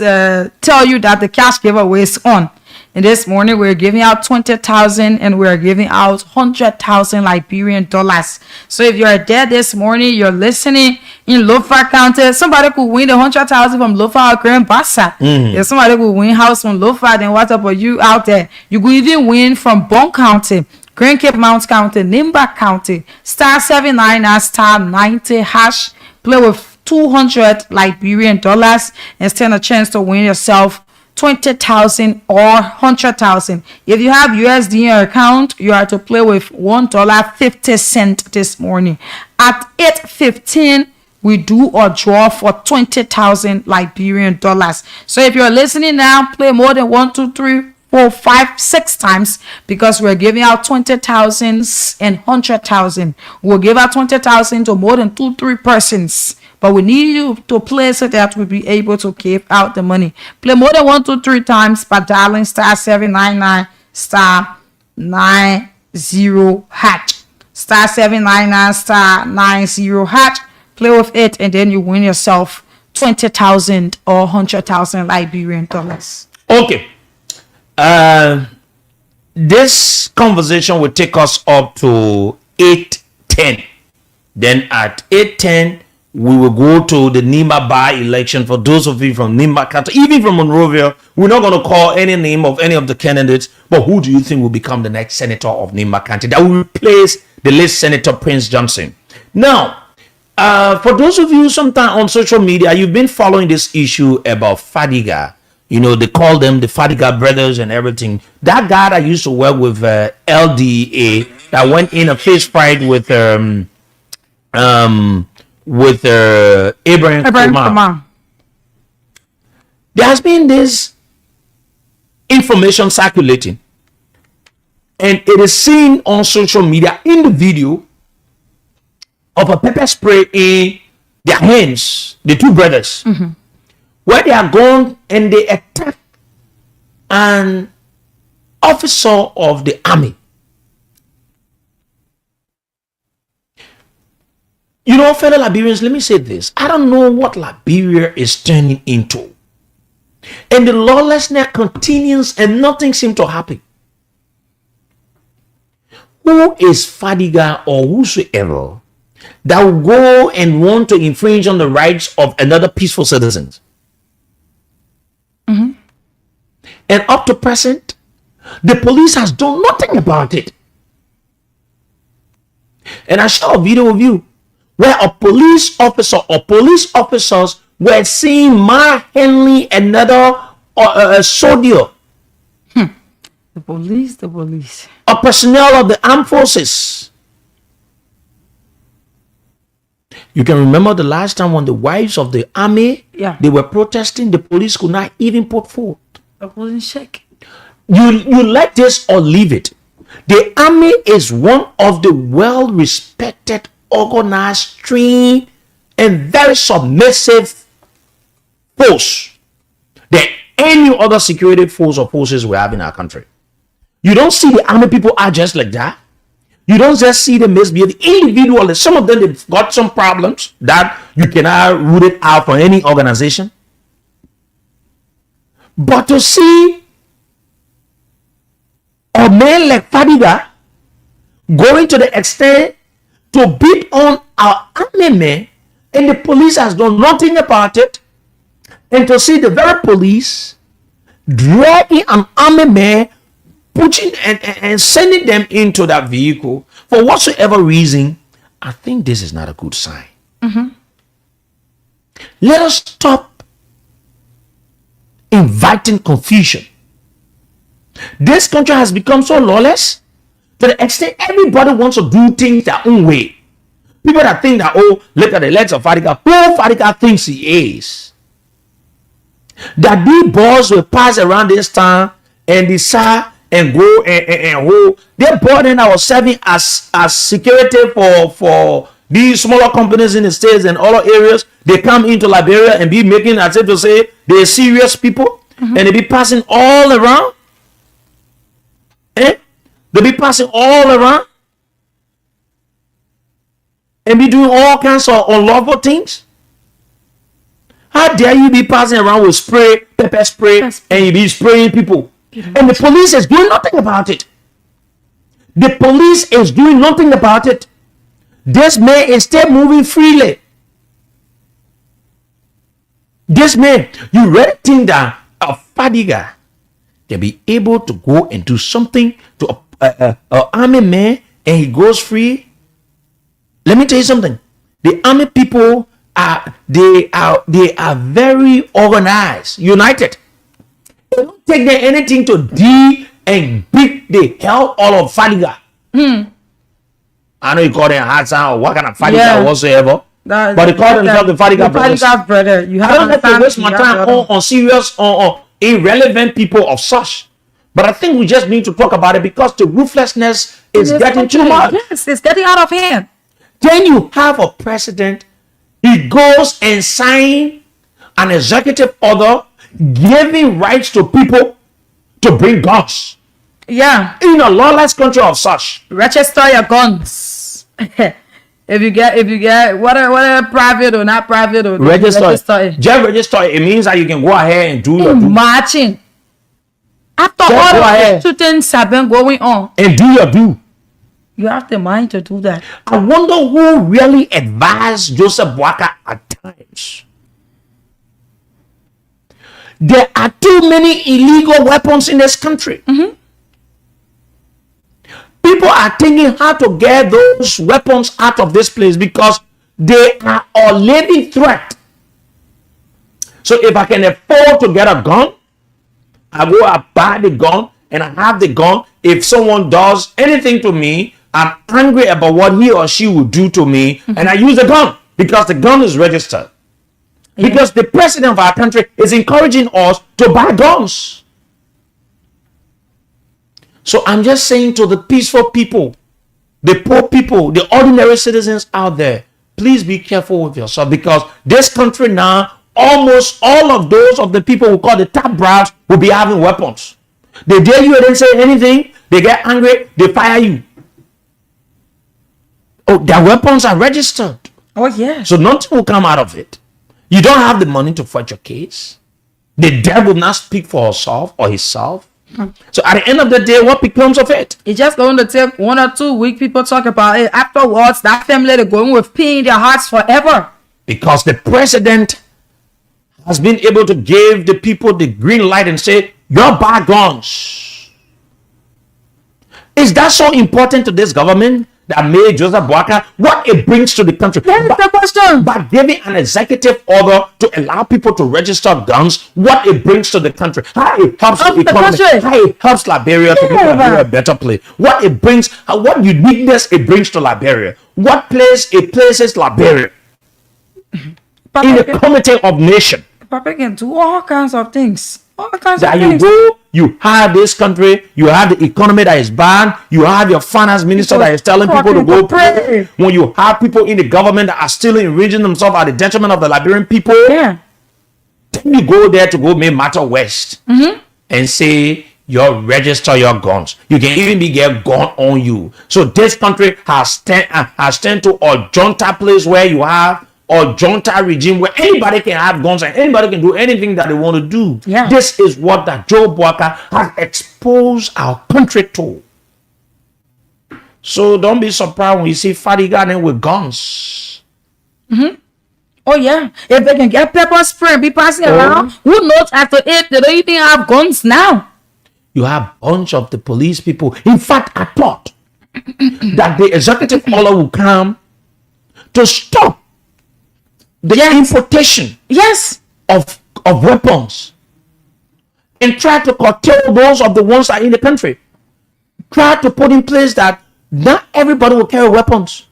tell you that the cash giveaway is on. And this morning we're giving out 20,000 and we're giving out 100,000 Liberian dollars. So if you're there this morning, you're listening in Lofa County, somebody could win the 100,000 from Lofa or Grand Bassa. If somebody could win house from Lofa, then what about you out there? You could even win from Bon County, Grand Cape Mount County, Nimba County, star 79 star 90 hash. Play with 200 Liberian dollars and stand a chance to win yourself 20,000 or 100,000. If you have USD in your account, you are to play with $1.50 this morning. At 8:15, we do a draw for 20,000 Liberian dollars. So if you're listening now, play more than 1, 2, 3, 4, 5, 6 times, because we're giving out 20,000 and 100,000. We'll give out 20,000 to more than 2, 3 persons. But we need you to play so that we'll be able to give out the money. Play more than 1, 2, 3 times by dialing star 799 star 90 hatch. Star 799 star 90 hatch. Play with it and then you win yourself 20,000 or 100,000 Liberian dollars. Okay. This conversation will take us up to 8:10. Then at 8:10, we will go to the Nimba by-election. For those of you from Nimba County, even from Monrovia, we're not going to call any name of any of the candidates, but who do you think will become the next senator of Nimba County that will replace the late Senator Prince Johnson? Now, for those of you sometime on social media, you've been following this issue about Fadiga. You know, they call them the Fadiga brothers and everything. That guy that used to work with LDA that went in a fist fight with Abraham Kumar. There has been this information circulating, and it is seen on social media in the video of a pepper spray in their hands, the two brothers, where they are gone and they attack an officer of the army. You know, fellow Liberians, let me say this. I don't know what Liberia is turning into. And the lawlessness continues and nothing seems to happen. Who is Fadiga or whosoever that will go and want to infringe on the rights of another peaceful citizen? And up to present, the police has done nothing about it. And I saw a video of you where a police officer or police officers were seeing Henley, another soldier. The police. A personnel of the armed forces. You can remember the last time when the wives of the army, they were protesting, the police could not even put forth. I wasn't check. You like this or leave it. The army is one of the well-respected, organized, trained, and very submissive force than any other security force or forces we have in our country. You don't see the army people are just like that. You don't just see them misbehave individually. Some of them, they've got some problems that you cannot root it out for any organization. But to see a man like Fadiga going to the extent to beat on our army men, and the police has done nothing about it, and to see the very police dragging an army man, pushing and sending them into that vehicle for whatsoever reason, I think this is not a good sign. Let us stop inviting confusion. This country has become so lawless to the extent everybody wants to do things their own way. People that think that, oh, look at the legs of Fadiga. Who Fadiga thinks he is? That these boys will pass around this town and decide and go and hold. They brought in our serving as security for these smaller companies in the states and other areas. They come into Liberia and be making as if to say they're serious people, and they be passing all around. They be passing all around and be doing all kinds of unlawful things. How dare you be passing around with pepper spray, and you be spraying people? And the police is doing nothing about it. The police is doing nothing about it. This man is still moving freely. This man, you really think that a fadiga can be able to go and do something to an army man and he goes free? Let me tell you something. The army people are very organized, united. It don't take them anything to deal and beat the hell out of fadiga. I know you call them Hassan or what kind of fadiga whatsoever. But they call themselves the Fadiga brothers. Brother. I don't have to waste my time on serious or irrelevant people of such. But I think we just need to talk about it because the ruthlessness is getting too much. Yes, it's getting out of hand. Then you have a president, he goes and signs an executive order giving rights to people to bring guns. Yeah. In a lawless country of such. Register your guns. If you get whatever private or not private or register it. Just register it. It means that you can go ahead and do your due. Marching. After all the shootings have been going on. And do your due. You have the mind to do that. I wonder who really advised Joseph Boakai at times. There are too many illegal weapons in this country. People are thinking how to get those weapons out of this place because they are a living threat. So if I can afford to get a gun, I go and buy the gun and I have the gun. If someone does anything to me, I'm angry about what he or she will do to me and I use the gun because the gun is registered. Yeah. Because the president of our country is encouraging us to buy guns. So I'm just saying to the peaceful people, the poor people, the ordinary citizens out there, please be careful with yourself because this country now, almost all of those of the people who call the top brass will be having weapons. They dare you and then say anything, they get angry, they fire you. Oh, their weapons are registered. Oh, yeah. So nothing will come out of it. You don't have the money to fight your case. The devil will not speak for herself or himself. So at the end of the day, what becomes of it? It's just going to take 1 or 2 weeks. People talk about it. Afterwards, that family, they're going with pain in their hearts forever. Because the president has been able to give the people the green light and say, you're buy guns. Is that so important to this government that made Joseph Boakai? What it brings to the country? That's the question. By giving an executive order to allow people to register guns, what it brings to the country, how it helps the economy, how it helps Liberia to make Liberia a better place, what it brings, what uniqueness it brings to Liberia, what place it places Liberia in the committee of nation. Papa can do all kinds of things. All kinds that of you things. go, you have this country, you have the economy that is bad, you have your finance minister that is telling people to go pray. When you have people in the government that are still enriching themselves at the detriment of the Liberian people, Yeah. then you go there to go make matter west and say you register your guns. You can even be get gun on you. So this country has turned to a junta place where you have or junta regime where anybody can have guns and anybody can do anything that they want to do. Yeah. This is what that Joe Boakai has exposed our country to. So don't be surprised when you see Fadiga with guns. Oh yeah. If they can get pepper spray and be passing around, who knows after it they don't even have guns now. You have a bunch of the police people. In fact, I thought that the executive order will come to stop the importation of weapons and try to curtail those of the ones that are in the country. Try to put in place that not everybody will carry weapons.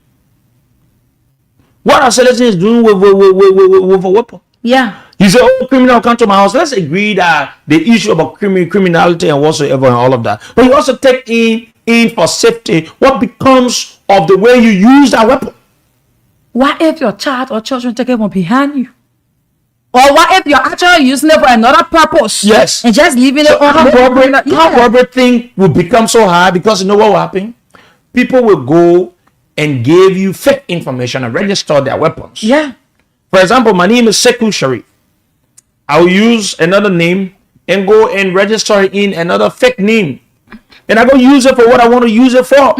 What our citizen is doing with a weapon. Yeah. He said, oh, criminal come to my house. Let's agree that the issue about criminality and whatsoever and all of that. But you also take in for safety what becomes of the way you use that weapon. What if your child or children take it from behind you? Or what if you're actually using it for another purpose? Yes. And just leaving So it on armed robbery thing will become so high because you know what will happen? People will go and give you fake information and register their weapons. Yeah. For example, my name is Sekou Sharif. I'll use another name and go and register in another fake name. And I go use it for what I want to use it for.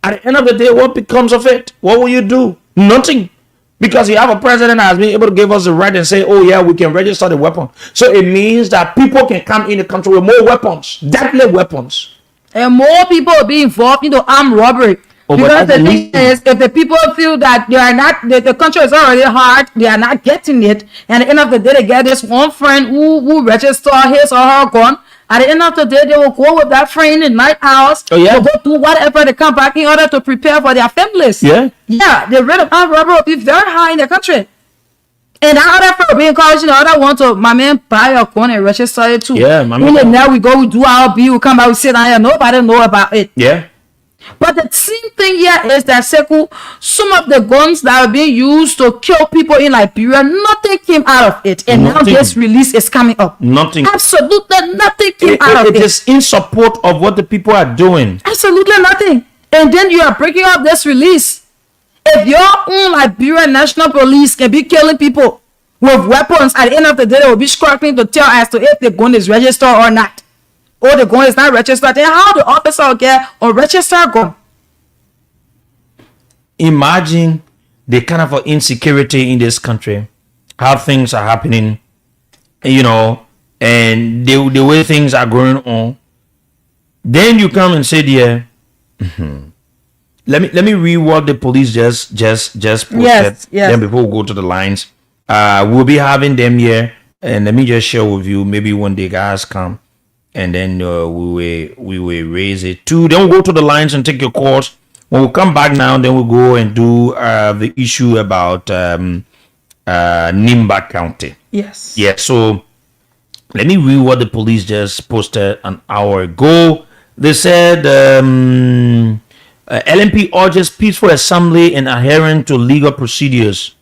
At the end of the day, what becomes of it? What will you do? Nothing. Because you have a president that has been able to give us the right and say, oh yeah, we can register the weapon. So it means that people can come in the country with more weapons, deadly weapons. And more people will be involved in the armed robbery. Oh, because the thing is, if the people feel that they are not, the country is already hard, they are not getting it, and at the end of the day, they get this one friend who register his or her gun. At the end of the day, they will go with that friend in night hours. Oh, yeah. To go do whatever they come back in order to prepare for their families. Yeah. Yeah, the rate of armed robbery will be very high in the country. And the other friend will be encouraging the other one to, my man, buy your gun and register it too. Yeah, my man. And now we go, we do our bill, we come back, we sit down here, nobody know about it. Yeah. But the same thing here is that Sekou, some of the guns that are being used to kill people in Liberia, nothing came out of it. And Nothing. now this release is coming up. Nothing. Absolutely nothing came out of It it. is in support of what the people are doing. Absolutely nothing. And then you are breaking up this release. If your own Liberian National Police can be killing people with weapons, at the end of the day, they will be struggling to tell as to if the gun is registered or not. Or the gun is not registered, then how the officer will get a registered gun? Imagine the kind of insecurity in this country, how things are happening, you know, and the way things are going on. Then you come and say, "Dear, let me read what the police just posted." Yes. Then before we go to the lines, we'll be having them here, and let me just share with you. Maybe when the guys come, and then we will raise it too. Then we'll go to the lines and take your calls. When we come back now, then we'll go and do the issue about Nimba County. Yes. Yeah, so let me read what the police just posted an hour ago. They said LNP urges peaceful assembly and adherence to legal procedures.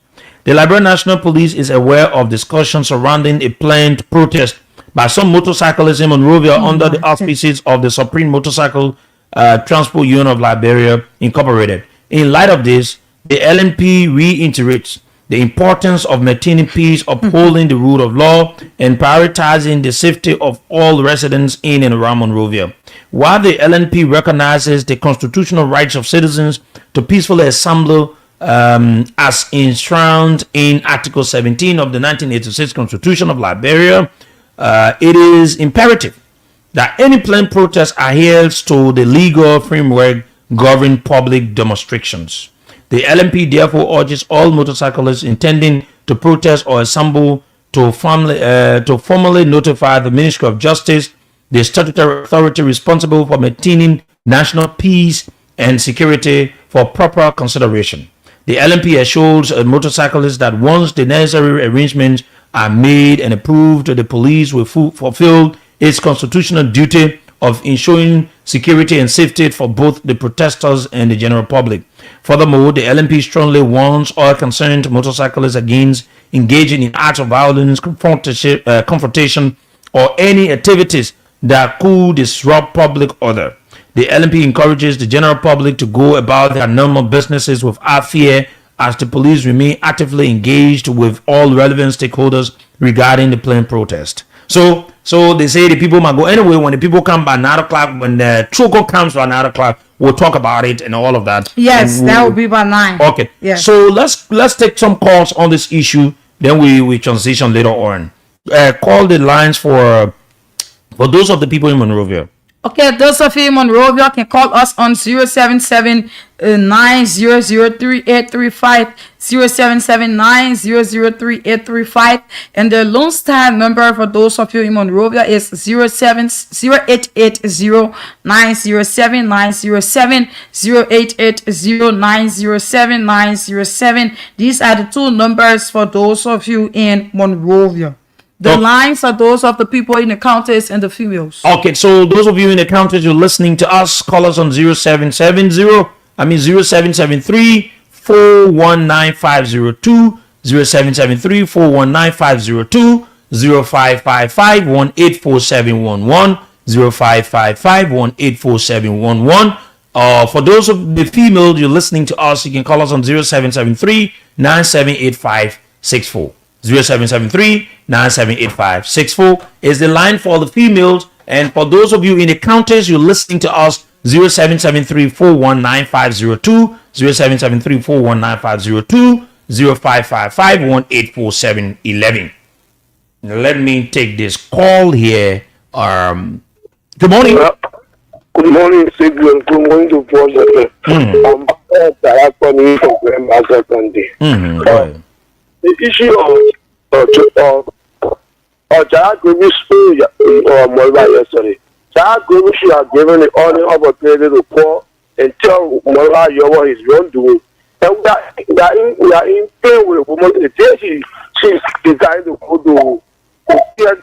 The Liberia National Police is aware of discussions surrounding a planned protest by some motorcyclists in Monrovia under the auspices of the Supreme Motorcycle Transport Union of Liberia Incorporated. In light of this, the LNP reiterates the importance of maintaining peace, upholding the rule of law, and prioritizing the safety of all residents in and around Monrovia. While the LNP recognizes the constitutional rights of citizens to peacefully assemble as enshrined in Article 17 of the 1986 Constitution of Liberia, it is imperative that any planned protest adheres to the legal framework governing public demonstrations. The LNP therefore urges all motorcyclists intending to protest or assemble to formally notify the Ministry of Justice, the statutory authority responsible for maintaining national peace and security, for proper consideration. The LNP assures motorcyclists that once the necessary arrangements are made and approved, the police will fulfill its constitutional duty of ensuring security and safety for both the protesters and the general public. Furthermore, the LNP strongly warns all concerned motorcyclists against engaging in acts of violence, confrontation, or any activities that could disrupt public order. The LNP encourages the general public to go about their normal businesses without fear, as the police remain actively engaged with all relevant stakeholders regarding the planned protest. So they say the people might go anyway. When the people come by 9 o'clock, when the truco comes by 9 o'clock, we'll talk about it and all of that. Yes, that will be by 9. Okay. Yes. So let's take some calls on this issue. Then we transition later on. Call the lines for those of the people in Monrovia. Okay, those of you in Monrovia can call us on 077-900-3835, 077-900-3835, and the Lone Star number for those of you in Monrovia is 0880-907-907, 0880-907-907. These are the two numbers for those of you in Monrovia. The lines are those of the people in the counties and the females. Okay, so those of you in the counties who are listening to us, call us on 0773-419-502, 0773-419-502, 0555-184-711, 0555-184-711. For those of the female you're listening to us, you can call us on 0773-9785-64. 0773-9785-64 is the line for the females. And for those of you in the counters, you're listening to us, 0773-419-502, 0773-419-502, 0555-184-711. Let me take this call here. Good morning. Good morning, Sigrid. Good morning to President. I'm Director for Grand Master Sunday. The issue of Jack Grimm's school or Molba yesterday. Jack Grimm should have given the honor opportunity to call and tell Molba what he's wrongdoing. And we are in play with a woman. The day she's designed to go to that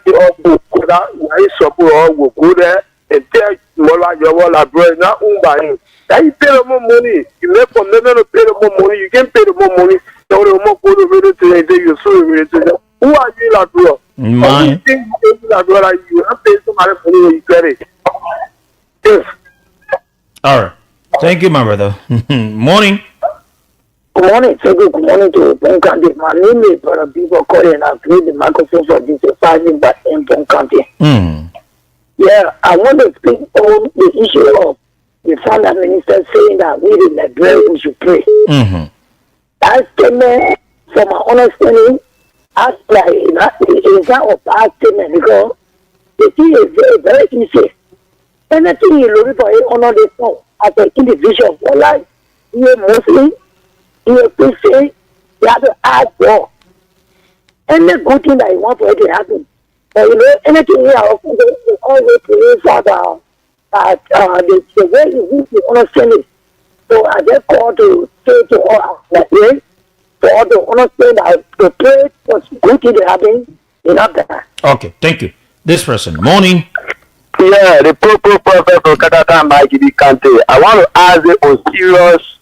nice support will go there and tell Molba la bread not owned by him. That you pay them more money. You make for them to pay them more money. You can pay them more money. So they more go to the you so who are you like bro? Mine. You have paid somebody for you get it. Yes. All right. Thank you, my brother. Morning. Good morning, so good morning to Bon County. My name is Brother People calling. I create the microphone for this advising by in Bon County. Yeah, I want to speak on the issue of the Father Minister saying that we in Liberia we should pray. That statement, from my understanding, as like it's not a bad statement because the thing is very, very easy. Anything you look for it on this phone as an individual for life, you're Muslim, you're Christian, you have to ask for any good thing that you want for it to happen. But you know, anything here, you always pray for the way you need to understand it. So I just call to say to all that way, for all to understand that the pray for good thing to happen, you know that. Okay, thank you. This person, morning. Yeah, the prophet for Katata Magidi Kante. I want to ask you on serious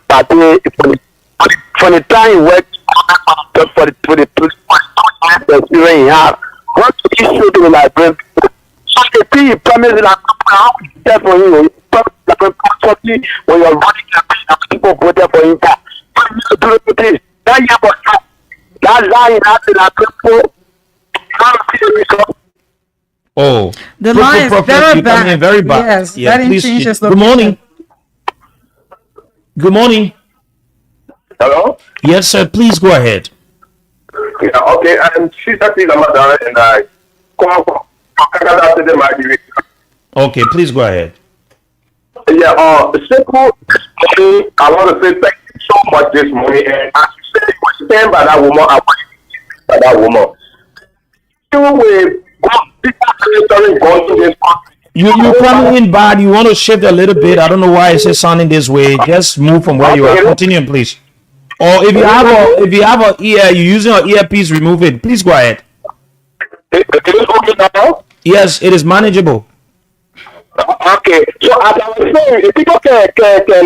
party for the time you work for the experience you have. What issue do I bring? So the thing you promise that I'm for you, you promise that when you're running campaign, people go there for you. That line has been a people. Oh, The line is very bad. Very bad. Yes, yeah, that please. changes Good morning. Good morning. Hello? Yes, sir. Please go ahead. Yeah, okay. I'm Sister Ramadan and I come from Canada to the Magiri. Okay, please go ahead. Yeah, simple. I want to say thank you so much this morning. And as you said, you were stand by that woman. I by that woman. You will go to this country. You coming in bad. You want to shift a little bit. I don't know why it's sounding this way. Just move from where you are. Continue, please. Or if you have a ear, you're using an earpiece, remove it. Please go ahead. It is okay now? Yes, it is manageable. Okay, so as I was saying, if people can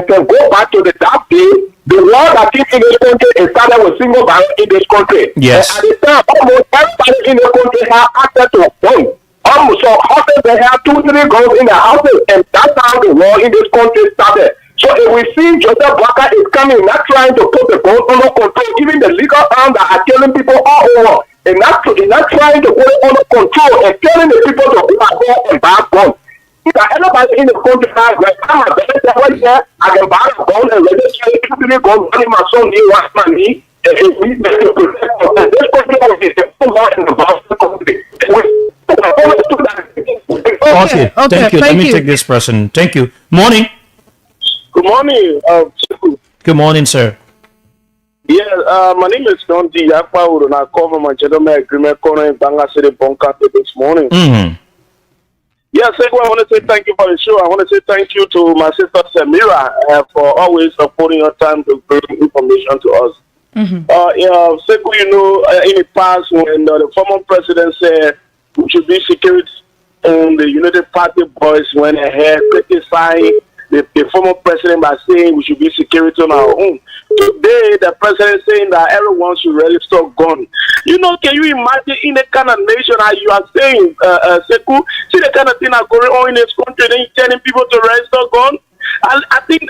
go back to the that day, the war that came in this country is started with single barrel in this country. Yes. And at the time, almost everybody in the country have access to a gun. Almost so houses they have 2-3 guns in their houses, and that's how the war in this country started. So if we see Joseph Blacker is coming, not trying to put the gun under control, even the legal arms that are killing people all over, and not trying to put it under control and telling the people to go and buy guns. If anybody in the country has like I'm a better right there, I can buy a gun and register it to the gun, running my son need what's my knee, and if we make it protect us, this country is the full law in the Boston country. Okay, thank you. Let me take this person. Thank you. Morning. Good morning. Good morning, sir. Yeah, my name is Don D. Yakpa, and I call from my gentleman agreement corner in Banga City, Bonka this morning. Yes, I want to say thank you for the show. I want to say thank you to my sister Samira for always supporting your time to bring information to us. Sekou, you know, in the past when the former president said we should be security, and the United Party boys went ahead criticizing the former president by saying we should be security on our own. Today, the president is saying that everyone should really stop gun. You know, can you imagine in the kind of nation as you are saying, Sekou, see the kind of thing that's going on in this country, then you're telling people to register gun? And I think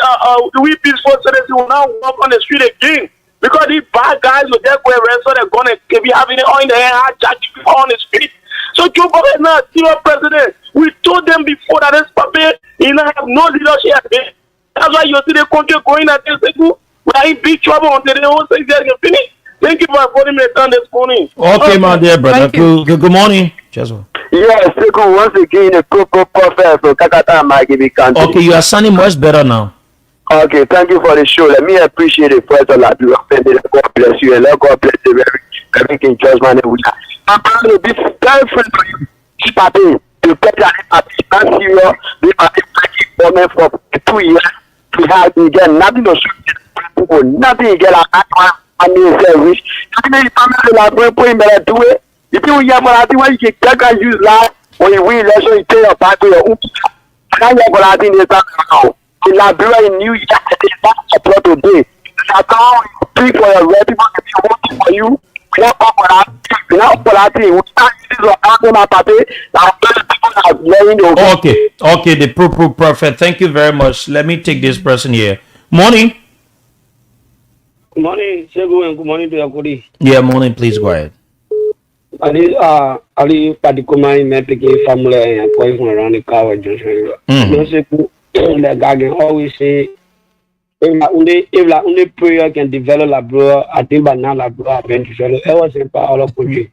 we peaceful citizens will now walk on the street again. Because these bad guys will just go and register their gun and be having it on the hand, hijacking people on the street. So Joe Biden is not a serious president. We told them before that this puppet, he not have no leadership. That's why you see the country going at this. We are in big trouble until the whole thing gets finished. Thank you for putting me down this morning. Okay, my dear brother. Good morning. Yes, once again, a cocoa prophet for Kakata Magibi country. Okay, you are sounding much better now. Okay, thank you for the show. Let me appreciate it first of all. God bless you and let God bless the very King Judgment. I'm going to be very friendly for you. Keep at it. To get that party serious, they are fighting government for 2 years. We have to get nothing to shoot people, nothing to get I mean, say rich. I mean, if I'm not going to put him better do it. If you have a thing where you can use life when you win election, you tell your party your own. I have a thing is that now. In Liberia, in New York, that's support today. That's how you speak for your ready people to be working for you. We have Okay, the prophet. Thank you very much. Let me take this person here. Morning. Good morning, Segu, and good morning to your colleague. Yeah, morning. Please go ahead. Ali Padikuma in Mepic family and going from around the car with Joshua. The Gagan always say, if la only prayer can develop la bro, I think by now la bro eventually. I was in all of country.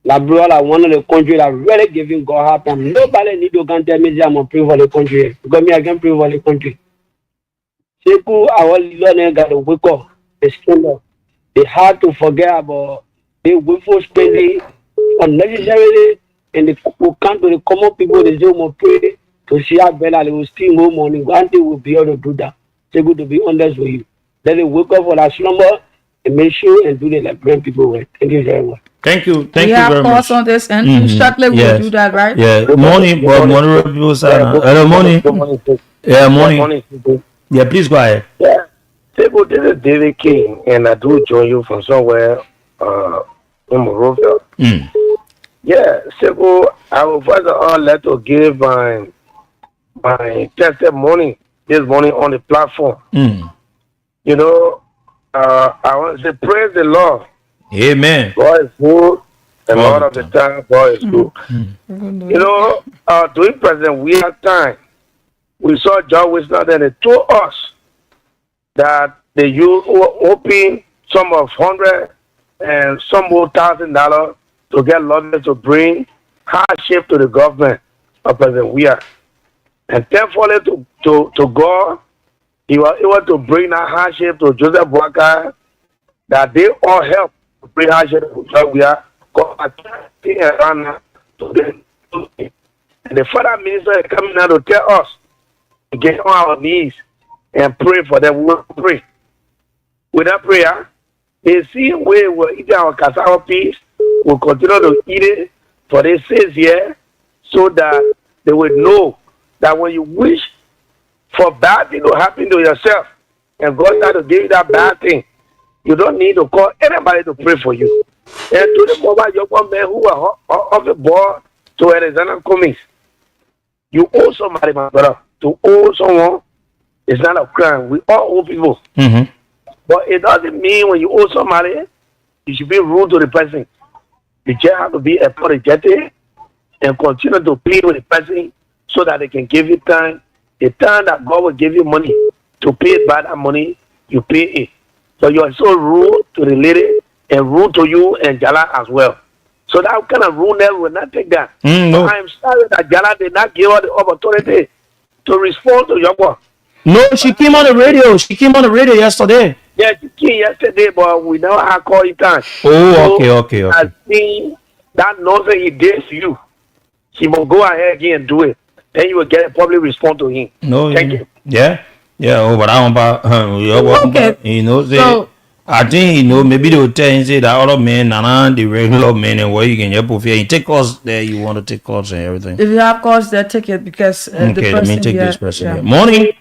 La bro, la one of the country that really giving God happen. Nobody need to come tell me I'm a pray for the country because me I can pray for the country. Seku, our leader got to wake up. They hard to forget about the willful spending unnecessarily, and they will come to the common people. They say more pray. To see how better they will still more morning. Granted, will be able to do that. It's good to be honest with you. Let it wake up for that slumber and make sure and do the like brand people well. Thank you very much. Thank you. Thank you you very much. On this and shortly we'll do that, right? Yeah. Morning. Morning. Hello, morning. Yeah, morning. Yeah, please go ahead. Yeah. This is David King, and I do join you from somewhere in Monrovia. Yeah, so I will first of all let to give my testimony this morning on the platform. You know, I want to say praise the Lord. Amen. God is good, and a lot of the time God is good. You know, during President we had time, we saw John Wisner, and they told us that the youth were open some of $100 and some more $1,000 to get lawyers to bring hardship to the government of President Weah. And thankfully to God, he was able to bring that hardship to Joseph Boakai, that they all helped to bring hardship to Joseph Weah. And the further minister is coming now to tell us to get on our knees and pray for them. We will pray. With that prayer, the same way we're eating our cassava peas, we'll continue to eat it for this 6 years so that they will know that when you wish for bad thing to happen to yourself and God try to give you that bad thing, you don't need to call anybody to pray for you. And to the mobile young men who are off the board to Arizona Cummings, you owe somebody, my brother. To owe someone is not a crime. We all owe people. But it doesn't mean when you owe somebody, you should be rude to the person. You just have to be apologetic and continue to plead with the person so that they can give you time. The time that God will give you money to pay back that money, you pay it. So you are so rude to the lady and rude to you and Jala as well. So that kind of rudeness will not take that. No. I am sorry that Jala did not give her the opportunity to respond to your work. No, she came on the radio. She came on the radio yesterday. Yeah, she came yesterday, but we never had call in time. Oh, so okay. I think that nonsense he did to you, he will go ahead again and do it. Then you will get a public response to him. No, thank you. Yeah. Oh, but I don't about Okay. you know, so I think maybe they will tell you say that other men and the regular men and what you can help with. You take calls there. You want to take calls and everything. If you have calls there, take it because Okay, the person let me take here, this person yeah. here. Morning.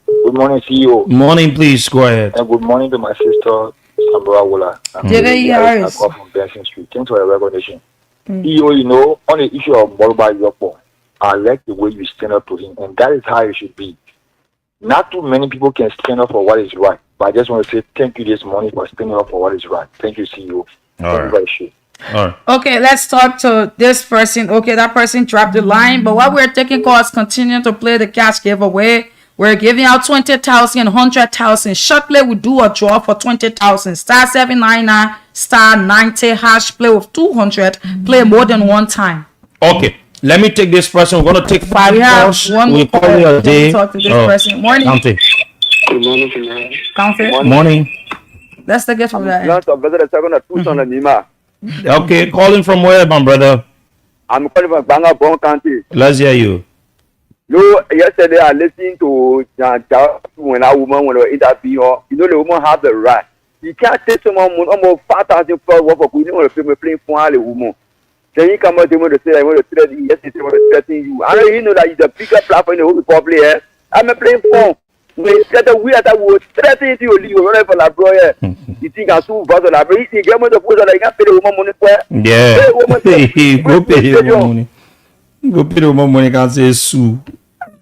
Good morning, CEO. Morning, please go ahead. And good morning to my sister, Sambra Wola. Jerry Harris. I call from Benson Street. Thanks for your recognition. CEO, on the issue of Moluba Yopo, I like the way you stand up to him, and that is how it should be. Not too many people can stand up for what is right, but I just want to say thank you this morning for standing up for what is right. Thank you, CEO. All right. All right. Okay, let's talk to this person. Okay, that person dropped the line, but while we're taking calls, continue to play the cash giveaway. We're giving out 20,000, 100,000. Shortly, we do a draw for 20,000. Star 799, star 90 hash. Play with 200. Play more than one time. Okay. Let me take this person. We're gonna take 5 We have calls. one We more call call. you a Let me day. talk to this person. Morning. Count it. Good morning, good morning. Count it. Morning. Let's take it from that. Lot of brother second at Nima. Okay, calling from where, my brother? I'm calling from Banga Bon County. Let's hear you. Yesterday I listened to when a woman when interview her. The woman have the right. You can't take someone almost 5,000 for work for you know the playing for a woman. Then you come out to say I want to threaten you. Yes, I want to threaten you. I know you know that it's a bigger platform in the whole republic. I'm a playing phone. We said that we are that would threaten you leave whatever la bro. You think I sue for the library? You get me the food that I can't pay the woman money for. Yeah. Go pay the woman money. Go pay the woman money. Can't say sue.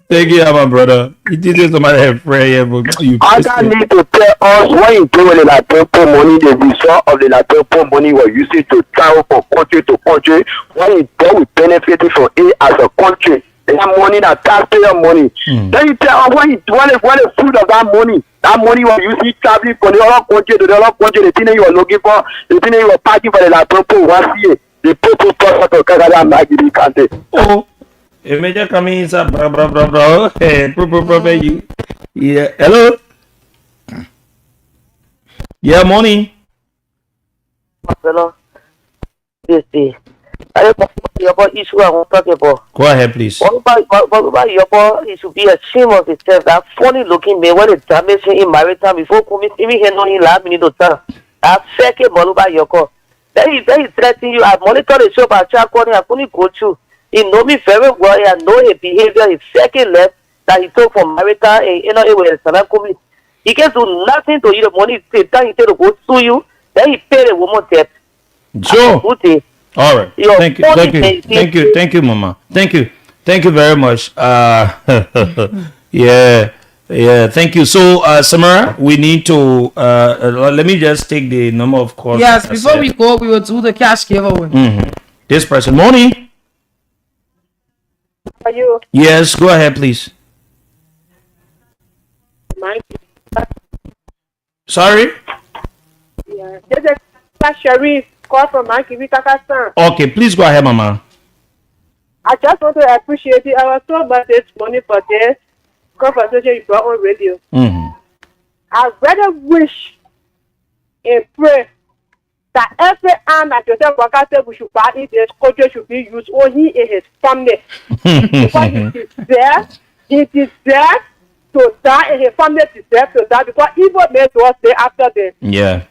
Thank you, my brother. You did this to my head prayer, but you. I don't need to tell us when you pay with the Latempo money, the result of the Latempo money was used to travel from country to country. When you go, we benefited from it as a country. That money, that taxpayer money. Then you tell us when the fruit of that money was used traveling from the other country to the other country, the thing you were looking for, the thing you were packing for the Latempo once year, the people thought to Canada and Maggie Kante. Oh. A major coming inside, bro. Hey, bro, you. Yeah, hello. Yeah, morning. Hello. Yes, I about issue I want to talk about. Go ahead, please. What about your boy? It should be a shame of itself. That funny looking man when it's damaged in maritime before coming, even here no in lab minute of time. I fake it, Moluba Yoko. Then he threatening you. I monitor the show by Chakoni. I couldn't go through. He know me very well. I know his behavior. His second left that he took from America and he can do nothing to you. The money he take to go sue you. Then he pay the woman debt. Sure. All right. Thank you, Mama. Thank you very much. Yeah. Thank you. So, Samara, we need to let me just take the number of calls. Yes, before we go, we will do the cash giveaway. This person, morning. Are you? Yes, go ahead, please. Sorry? Yeah. There's a Sharif call from Mankiwi Kakasan. Okay, please go ahead, Mama. I just want to appreciate it. I was so much this morning for this conversation you brought on radio. I rather wish and pray that every hand that Joseph Wakate we should buy in this culture should be used only in his family. Because he deserves to die and his family deserves to die because evil men to us stay after them. Yeah.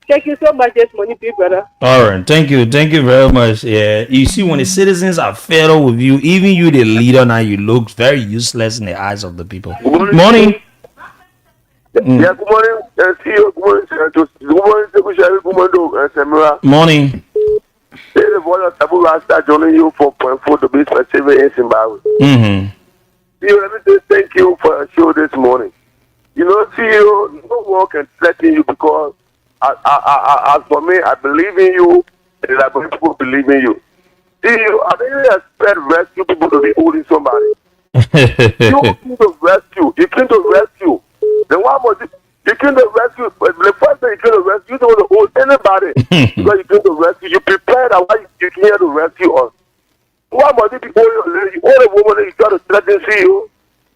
Thank you so much this morning, big brother. All right, thank you very much. Yeah, you see, when the citizens are fed up with you, even you, the leader, now you look very useless in the eyes of the people. Good morning. Yeah, good morning. See you. Good morning, Morning. The voice of Tabu Rasta joining you for the base festival in Zimbabwe. See, let me say thank you for your show this morning. You know, see you, no one can threaten you because as for me, I believe in you, and I believe people believe in you. See you, I didn't expect rescue people to be holding somebody. You came to rescue. You came to rescue. Then why was it? You came to rescue. The first time you came to rescue, you don't want to hold anybody because you came to rescue. You prepared that why you came here to rescue us. Why must it be all your lady, all the woman that you try to threaten see you?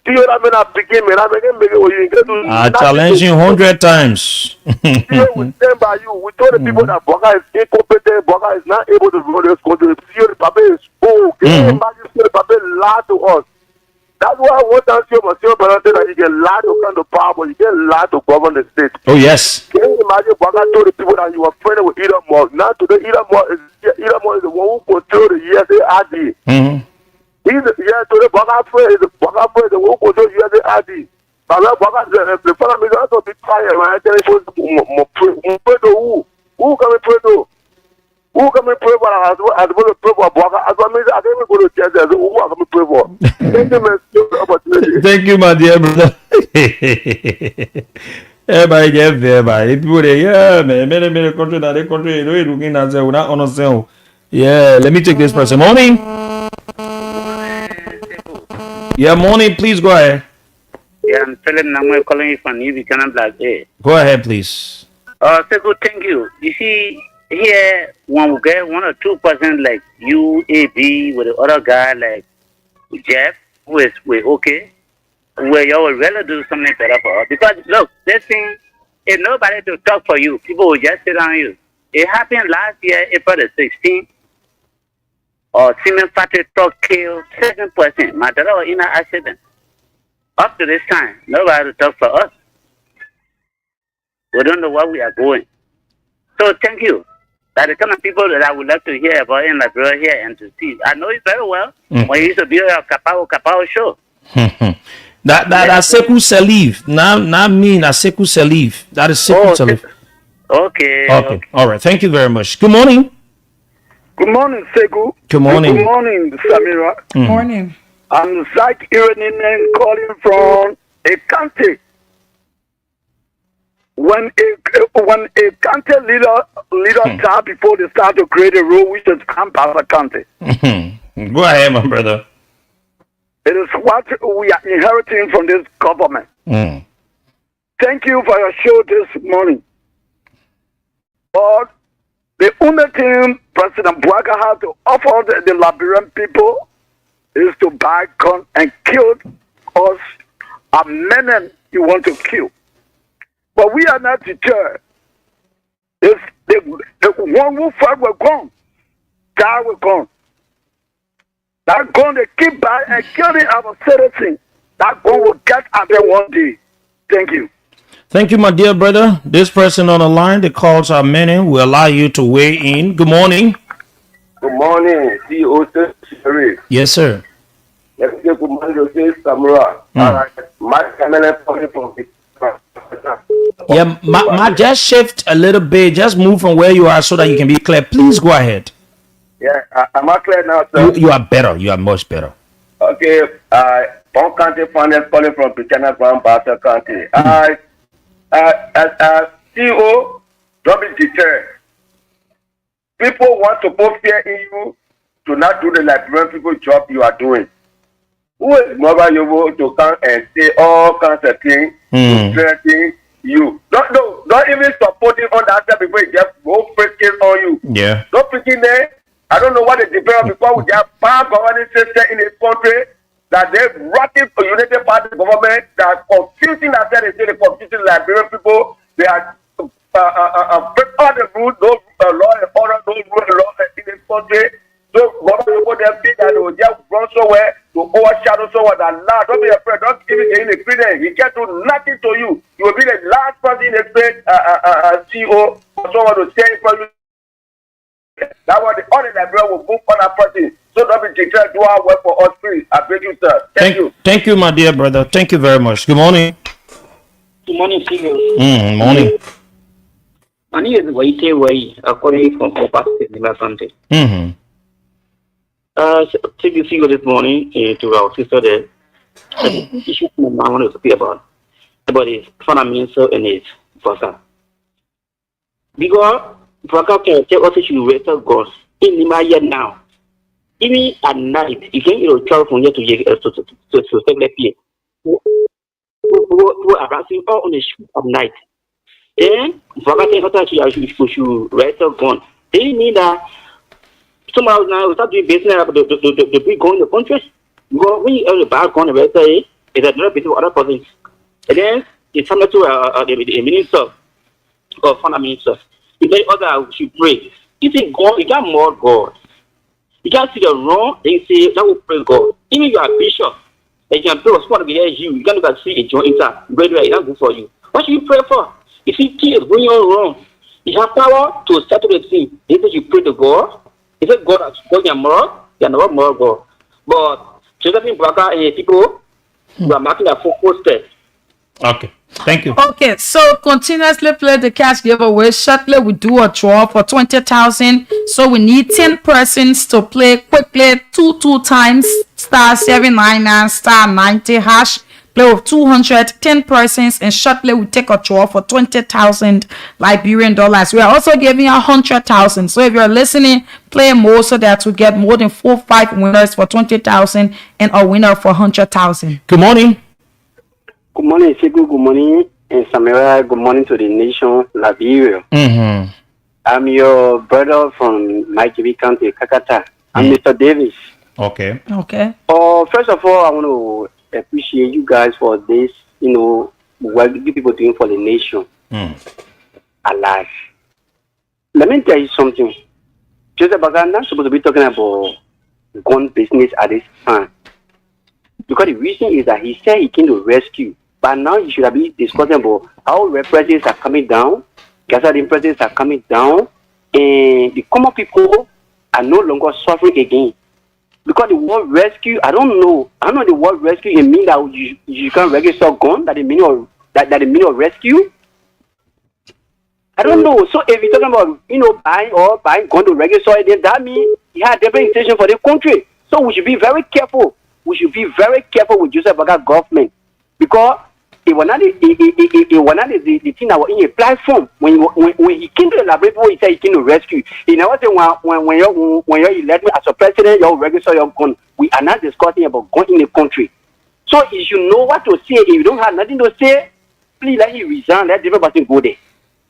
See you that man up begin, man. I challenge you 100 times. See, we stand by you. We told the people that Boga is incompetent. Boga is not able to run this country. See, the Papa is old. Can you imagine the Papa lie to us? That's why I want to say that you get allowed to come to power, but you get allowed to govern the state. Oh, yes. Can you imagine what I told the people that you were friendly with Elon Musk? Now today, Elon Musk is the one who controls the USAID. Mm-hmm. Today, Baka is the one who controls USAID. But the family is also be tired, right? Pray to who? Who can we pray to? Who can we pray for? As well as pray for Baka. As well as I can't go to church. Who can we pray for? Thank you, man. Thank you, my dear brother. Everybody get there, man. People there, yeah, man. Many country that they country, you know, looking at them, not understand. Yeah, let me take this person. Morning. Yeah, morning. Please go ahead. Yeah, I'm Philip Namoy calling you from New Buchanan Black Day. Go ahead, please. Seko, thank you. You see, here, when we get 1 or 2% like UAB with the other guy like Jeff, who is okay, where you will really do something better for us. Because, look, this thing, if nobody to talk for you, people will just sit on you. It happened last year, April the 16th. Or cement factory truck killed 7%. My daughter was in an accident. Up to this time, nobody to talk for us. We don't know where we are going. So thank you. That the kind of people that I would love to hear about in Liberia here and to see. I know it very well. When you used to be on a Kapao show. That's Sekou Salif. Not me, that's Sekou Salif. That is Sekou Salif. Okay. All right. Thank you very much. Good morning. Good morning, Sekou. Good morning. Good morning, Samira. Good morning. I'm Zach Iraninen calling from a county. When a county leader start before they start to create a role, which is Kampala County. Go ahead, my brother. It is what we are inheriting from this government. Thank you for your show this morning. But the only thing President Bouaga has to offer the Liberian people is to buy guns and kill us and men you want to kill. But we are not deterred. If the one who fight will come, die will come. That gun they keep by and killing our citizens. That gun will get at them one day. Thank you. Thank you, my dear brother. This person on the line, the calls are many. We allow you to weigh in. Good morning. Good morning, CEO Sherry. Yes, sir. Let's get good morning to Samura. My camera from Yeah, just shift a little bit. Just move from where you are so that you can be clear. Please go ahead. Yeah, am I clear now, sir? You are better. You are much better. Okay, Bon County Finance calling from Buchanan Grand Bassa County. CEO, don't be deterred. People want to put fear in you to not do the Liberian people job you are doing. Who is mobile you to come and say all kinds of things to threaten you? Don't even support it on that side before it just go freaking on you. Yeah. Don't freaking there. I don't know what they depend on because we have power governing system in this country that they've rotted for United Party government that are confusing themselves. They say they're confusing Liberian people. They are break all the rules, no law and order, no rule and law in this country. So government people them think that they will just run somewhere to overshadow someone that nah, don't be afraid, don't even get in the credit. He can't do nothing to you. You will be the last person in the state CEO for someone to say for you. That was the only Liberia will move on that person. So don't be declared do our work for us free. I beg you, sir. Thank you. Thank you, my dear brother. Thank you very much. Good morning. Good morning, CEO. Morning. My name is Waite Wai, according from Opa State, Liberia County. Take the CEO this morning to our sister there. The issue I want to speak about is fundamental and its first. Because Bouaga can tell us you wrestle God in Limaya now. Even at night, you can travel from here to Seglet Pier. Who are harassing all on the street at night. Then Bouaga can tell you should wrestle God. They need that somehow now we start doing business about the big gun in the country. Because when you have a bad gun, it's another bit of other persons. And then it's something to the minister or fund minister. You tell other should pray. You say God, you got more God. You can't see the wrong, then you say that will pray God. Even you are bishop, And you pray for you can't look see a joint inside. Brother, it's not good for you. What should you pray for? You see tears going on wrong. You have power to settle the thing. He said you pray to God. He said God has got your moral, you're not moral God. But Josephine Braga and people who are marking their focus step. Okay. Thank you. Okay, so continuously play the cash giveaway. Shortly, we do a draw for 20,000. So we need 10 persons to play quickly two times *799 *90 hash. Play with 210 persons, and shortly we take a draw for 20,000 Liberian dollars. We are also giving 100,000. So if you're listening, play more so that we get more than 4 or 5 winners for 20,000 and a winner for 100,000. Good morning. Good morning, Sekou. Good morning, and Samira. Good morning to the nation, Liberia. Mm-hmm. I'm your brother from Maikibi County, Kakata. I'm Mr. Davis. Okay. Okay. First of all, I want to appreciate you guys for this, what you people doing for the nation. Alive. Let me tell you something. Joseph Baga not supposed to be talking about gun business at this time. Because the reason is that he said he came to rescue. But now he should have been discussing about how representatives are coming down, gasoline prices are coming down, and the common people are no longer suffering again. Because the word rescue, I don't know the word rescue, it means that you can register gun, that the meaning of rescue. I don't know. So if you're talking about, buying gun to register, then that means you have different intention for the country. So we should be very careful. We should be very careful with Joseph Baga government. Because it was not the thing that was in a platform. When he came to the laboratory, he said he came to rescue. He never said when you elect me as a president, you register your gun. We are not discussing about gun in the country. So if you know what to say, if you don't have nothing to say, please let him resign. Let different person go there.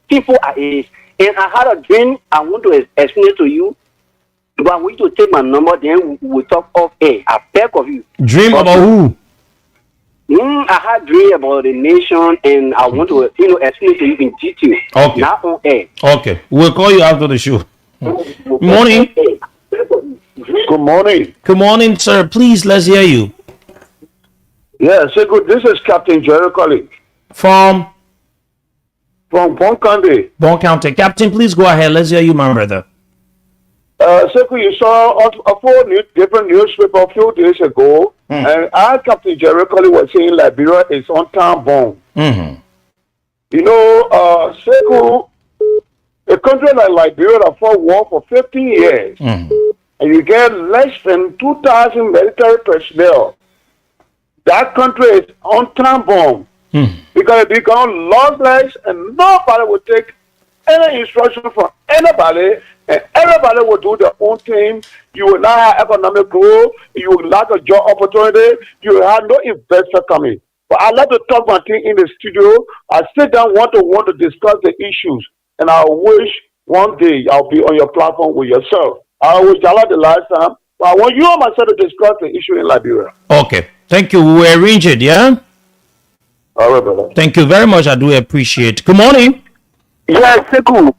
People are is. And I had a dream. I want to explain it to you. But I want you to take my number. Then we'll talk off air. I beg of you. Dream about who? I had dream about the nation, and I want to, explain to you in detail. Okay. Not on air. Okay. We'll call you after the show. Morning. Good morning. Good morning, sir. Please, let's hear you. Yeah, so good. This is Captain Jerry Colley. From Bon County. Bon County. Captain, please go ahead. Let's hear you, my brother. Sekou, you saw a 4 different newspaper a few days ago, and our Captain Jerry Colley was saying Liberia is on time bomb. Mm-hmm. Sekou, a country like Liberia that fought war for 15 years, and you get less than 2,000 military personnel. That country is on time bomb because it become lawless, and nobody will take any instruction from anybody. And everybody will do their own thing. You will not have economic growth. You will lack a job opportunity. You will have no investor coming. But I like to talk my thing in the studio. I sit down one to discuss the issues. And I wish one day I'll be on your platform with yourself. I wish I like the last time. But I want you and myself to discuss the issue in Liberia. Okay. Thank you. We will arrange it, yeah? All right, brother. Thank you very much. I do appreciate. Good morning. Yes, Sekou,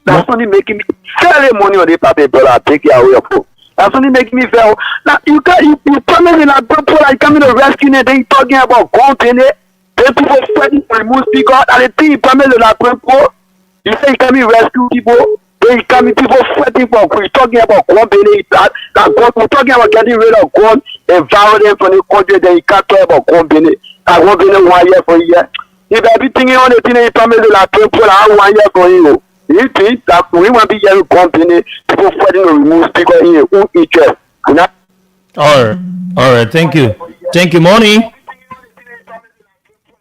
that's only making me fairly money on the paper, brother. I take it away of you. That's only making me fail. Now you promise in a group like coming to rescue and then talking about company, then people fighting for the most speaker, and the thing you promise in a group, you say you coming rescue people, then you coming people fighting for you talking about company, that God, we're talking about getting rid of God, environment from the country, then you can't talk about company. I won't be 1 year for a year. If everything on the thing you promise in a people, I 1 year for you. You think that we want to be here company, people fighting to remove speaker here, who interest. All right. Thank you.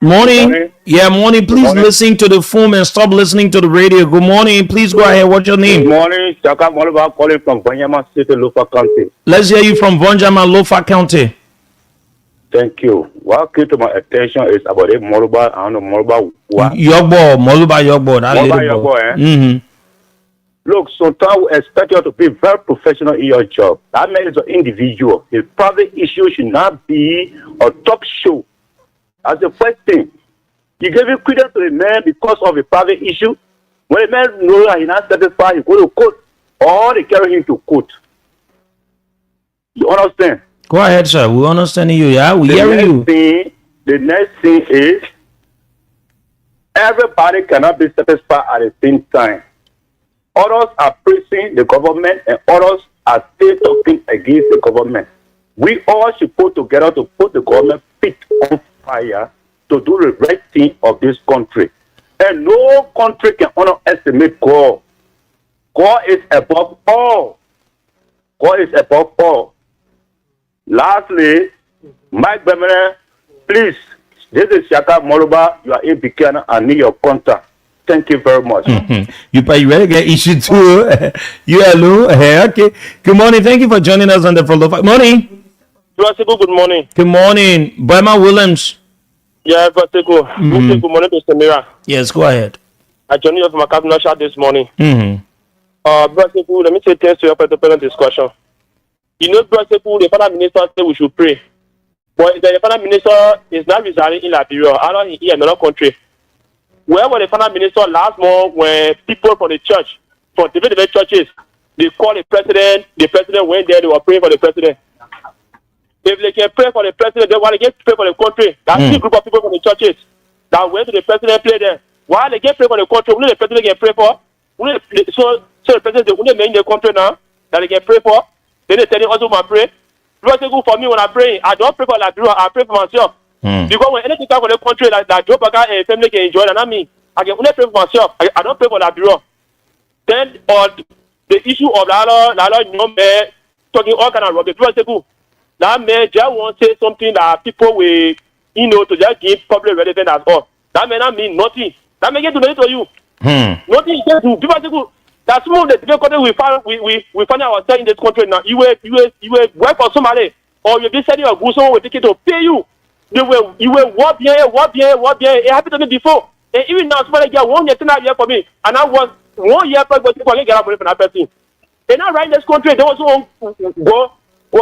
Morning. Yeah, morning. Please listen to the phone and stop listening to the radio. Good morning. Please go ahead. What's your name? Good morning. Chaka Moluba calling from Vanyama City, Lofa County. Let's hear you from Vanyama, Lofa County. Thank you. What came to my attention is about a Moluba. I don't know Moluba. Moluba Yogbo. Mm-hmm. Look, sometimes we expect you to be very professional in your job. That man is an individual. His private issue should not be a talk show. That's the first thing. You give him credit to the man because of a private issue. When the man knows that he's not satisfied, he go to court or they carry him to court. You understand? Go ahead, sir. We're understanding you. Yeah, we hearing you. The next thing is everybody cannot be satisfied at the same time. Others are praising the government and others are still talking against the government. We all should put together to put the government feet on fire to do the right thing of this country. And no country can underestimate God. God is above all. God is above all. Lastly, Mike Bemery, please, this is Shaka Moluba. You are a beginner. I need your contact. Thank you very much. You ready to get issue too? You hello? Okay. Good morning. Thank you for joining us on the follow. Morning. Good morning. Good morning. Burma Williams. Yeah, good morning, Mr. Mira. Yes, go ahead. I joined you from a cabinet chat this morning. Let me say thanks to your participant discussion. You know, the Prime Minister said we should pray. But the Prime Minister is not residing in Liberia, or in another country. Where was the Prime Minister last month when people from the church, from different churches, they called the president went there, they were praying for the president. If they can pray for the president, then why they get pray for the country? That's a group of people from the churches that went to the president play there. Why they get pray for the country? Who the president can pray for? So the president, they only make the country now that they can pray for. Then they tell him also, I pray. Because it's good for me when I pray. I don't pray for Liberia, I pray for myself. Because when anything comes for the country that Joe Baga and family can enjoy, and I mean, I can only pray for myself. I don't pray for Liberia. Then on the issue of Lala, you know, man, talking all kind of rubbish. Because it's good. That man just want to say something that people will, you know, to just give public relevant as all. That may not mean nothing. That may get to nothing to you. Nothing you can do. People say good. That's more the different country we find ourselves in this country now. You will work for somebody, or you'll be sending a good someone will take it to pay you. You will work bien. It happened to me before. And even now, somebody get 1 year, 10 years for me, and I was 1 year plus, but people can get money from that person. And now, right in this country, they also go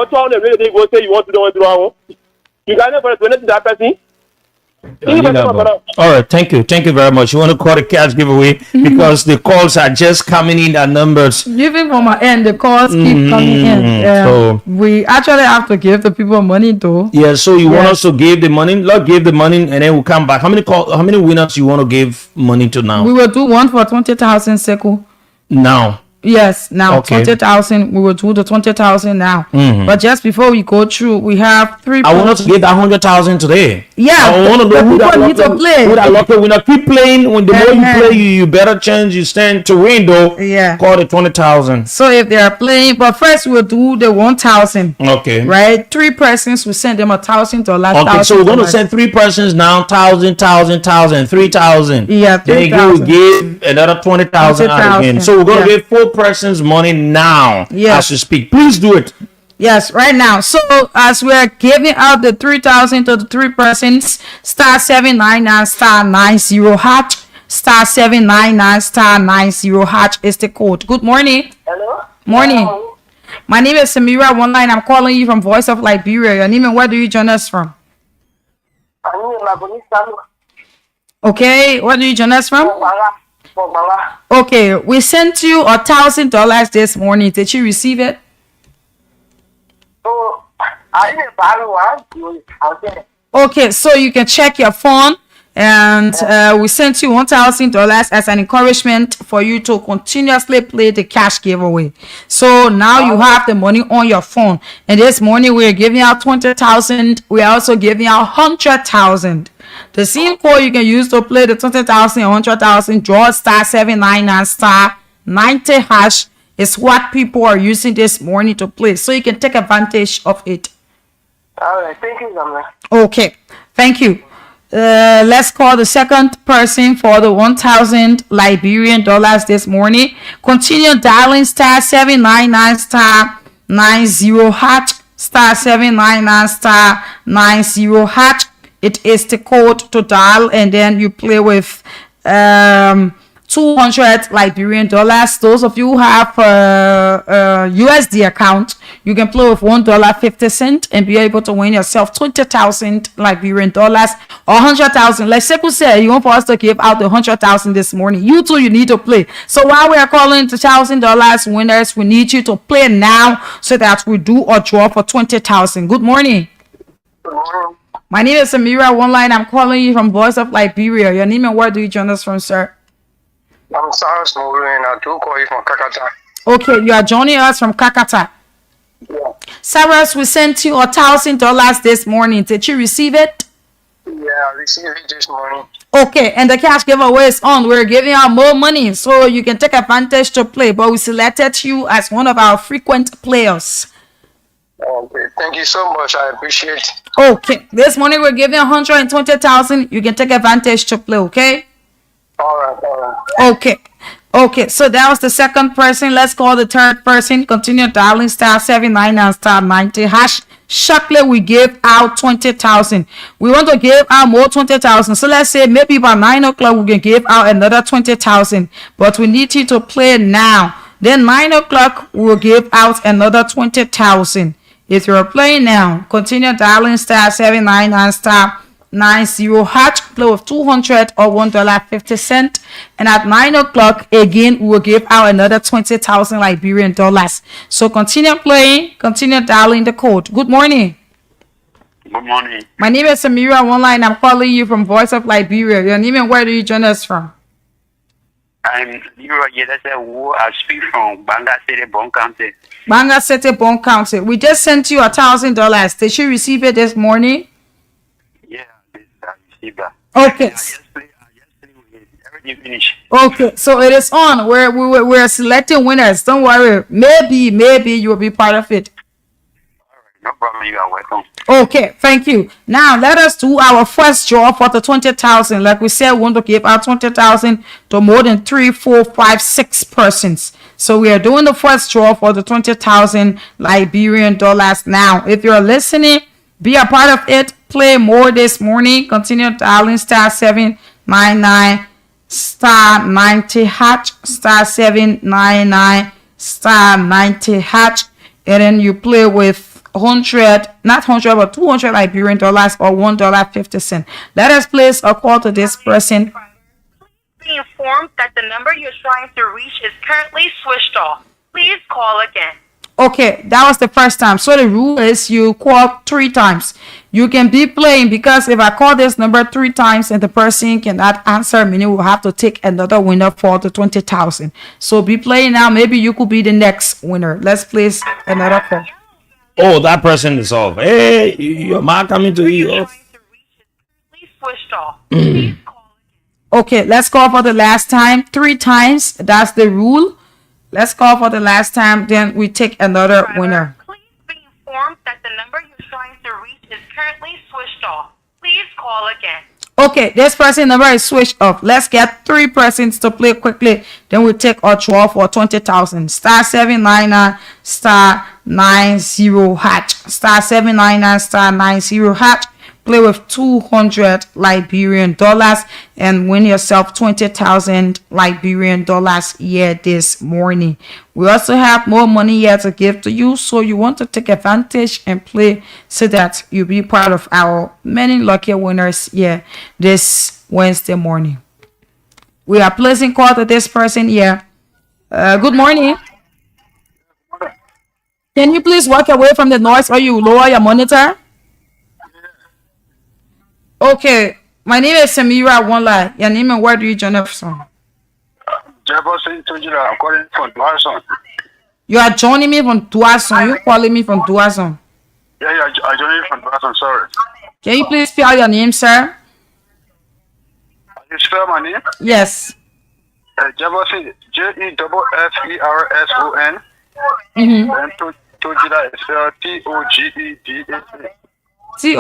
to all the really go say you want to do. You got never to that person. All right, thank you very much. You want to call the cash giveaway because the calls are just coming in at numbers. Even from my end, the calls keep coming in. So we actually have to give the people money though. Yeah, so you want us to give the money? Lord, give the money, and then we'll come back. How many winners you want to give money to now? We will do one for 20,000 shekel. Now. Yes, now Okay. 20,000. We will do the 20,000 now. But just before we go through, we have three. I want us to give that 100,000 today. Yeah, I want to know who that need to play. Who that lucky winner. Keep playing. When the more you play, you better chance you stand to win though. Yeah. Call it 20,000. So if they are playing, but first we'll do the 1,000. Okay. Right, 3 persons. We send them $1,000. Okay, so we're going to send 3 persons now. 1,000, 3,000. Yeah, Then 3,000. you give another 20,000 out again. So we're going to give 4 persons money now as we speak. Please do it. Yes, right now. So as we're giving out the 3,000 to the 3 persons, star 799 star 90 hatch, star 799 star 90 hatch is the code. Good morning. Hello. Morning. My name is Samira Online. I'm calling you from Voice of Liberia. Your name and where do you join us from? Okay, where do you join us from? Okay, we sent you $1,000 this morning. Did you receive it? Okay, so you can check your phone, and we sent you $1,000 as an encouragement for you to continuously play the cash giveaway. So now you have the money on your phone, and this morning we're giving out 20,000. We're also giving out 100,000. The same code you can use to play the 20,000 and 100,000, draw star 799 star 90 hash is what people are using this morning to play. So you can take advantage of it. All right, thank you, Zamla. Okay, thank you. Let's call the second person for the 1,000 Liberian dollars this morning. Continue dialing star 799 star 90 hash, star 799 star 90 hash. It is the code to dial, and then you play with 2 $200 Liberian dollars. Those of you who have USD account, you can play with $1.50 and be able to win yourself 20,000 Liberian dollars or 100,000. Like Sekou said, you want for us to give out the 100,000 this morning. You too, you need to play. So while we are calling $1,000 winners, we need you to play now so that we do a draw for 20,000. Good morning. My name is Amira One Line. I'm calling you from Voice of Liberia. Your name and where do you join us from, sir? I'm Cyrus Mowry and I do call you from Kakata. Okay, you are joining us from Kakata. Yeah. Cyrus, we sent you $1,000 this morning. Did you receive it? Yeah, I received it this morning. Okay, and the cash giveaway is on. We're giving out more money so you can take advantage to play, but we selected you as one of our frequent players. Okay, thank you so much. I appreciate it. Okay, this morning we're giving 120,000. You can take advantage to play, okay? All right. Okay, so that was the second person. Let's call the third person. Continue dialing *79 and *90 hash. Shortly, we give out 20,000. We want to give out more 20,000. So let's say maybe by 9 o'clock we can give out another 20,000. But we need you to play now. Then 9 o'clock we'll give out another 20,000. If you're playing now, continue dialing *79 and *90 hash. Play with 200 or $1.50. And at 9 o'clock again, we will give out another 20,000 Liberian dollars. So continue playing, continue dialing the code. Good morning. Good morning. My name is Amira One Line. I'm calling you from Voice of Liberia. Your name and where do you join us from? I'm I speak from Banga City, Bon County. Banga City, Bon County. We just sent you $1,000. Did you receive it this morning? Yeah, I received that. Okay. Everything finished. Okay, so it is on. We're selecting winners. Don't worry. Maybe you will be part of it. No problem. You are welcome. Okay, thank you. Now let us do our first draw for the 20,000. Like we said, we want to give out 20,000 to more than 3, 4, 5, 6 persons. So we are doing the first draw for the 20,000 Liberian dollars now. If you're listening, be a part of it. Play more this morning. Continue dialing *799 *90 hash *799 *90 hash, and then you play with 100, not 100, but 200 Liberian dollars or $1.50. Let us place a call to this person. Be informed that the number you're trying to reach is currently switched off. Please call again. Okay, that was the first time. So the rule is you call 3 times. You can be playing, because if I call this number 3 times and the person cannot answer, meaning we'll have to take another winner for the 20,000. So be playing now. Maybe you could be the next winner. Let's place another call. Oh, that person is off. Hey, your man coming to you. Please switched off. Okay, let's call for the last time. 3 times. That's the rule. Let's call for the last time. Then we take another winner. Please be informed that the number you're trying to reach is currently switched off. Please call again. Okay, this person number is switched off. Let's get 3 persons to play quickly. Then we take our draw for 20,000. *799 *90 hash *799 *90 hash. Play with 200 Liberian dollars and win yourself 20,000 Liberian dollars here this morning. We also have more money here to give to you, so you want to take advantage and play so that you'll be part of our many lucky winners here this Wednesday morning. We are placing call to this person here. Good morning. Can you please walk away from the noise or you lower your monitor? Okay, my name is Samira One Line. Your name and where do you join us from? Jefferson Tojira, I'm calling from Dwarson. You are joining me from Dwarson. You calling me from Dwarson. Yeah, I joined you from Dwarson, sorry. Can you please spell your name, sir? You spell my name? Yes. Jefferson, Jefferson. Mm-hmm. Then Tojira is spelled Togeda.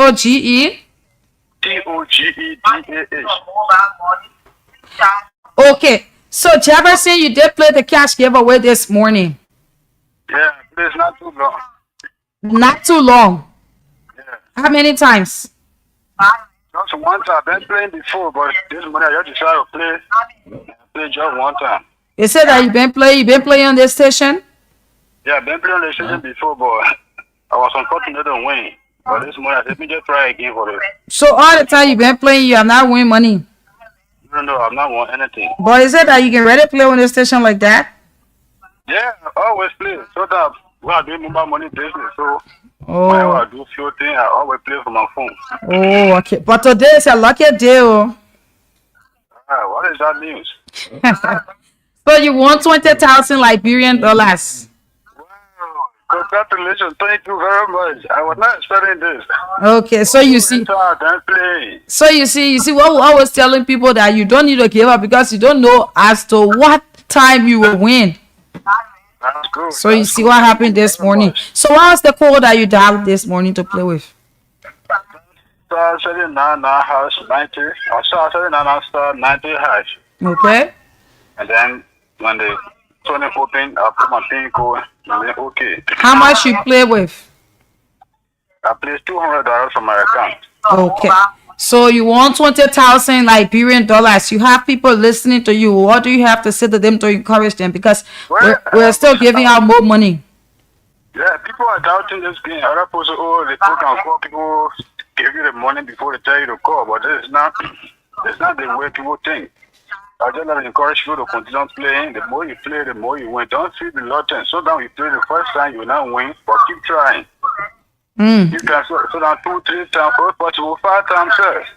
Toge? Togeda. Okay, so Jefferson, you did play the cash giveaway this morning. Yeah, but it's not too long. Not too long. Yeah. How many times? Just once. I've been playing before, but this morning I just decided to play. played just one time. You said that you been playing on this station? Yeah, I've been playing on the station before, but I was unfortunate to win. But this morning, I said, let me just try again for it. So all the time you been playing, you have not win money. No, I've not won anything. But is it that you can really play on the station like that? Yeah, I always play. So that we are doing mobile money business. So Oh. whenever I do few things, I always play for my phone. Oh, okay. But today is a lucky day. Oh. What is that news? So you won 20,000 Liberian dollars. Congratulations, thank you very much. I was not expecting this. Okay, so you see. So you see what we always telling people that you don't need to give up because you don't know as to what time you will win. That's good. So you see what happened this morning. So what was the code that you dialed this morning to play with? Star 799 hash 90. Star 799 star 90 hash. Okay. And then when the 24 pin, I put my pin code and then okay. How much you play with? I placed $200 from my account. Okay. So you won 20,000 Liberian dollars. You have people listening to you. What do you have to say to them to encourage them? Because we're still giving out more money. Yeah, people are doubting this game. Other people say, oh, they can call people, give you the money before they tell you to call. But it's not the way people think. I just want to encourage you to continue playing. The more you play, the more you win. Don't feel reluctant. So down you play the first time, you will not win, but keep trying. You can so down 2, 3 times, 4, 5 times first.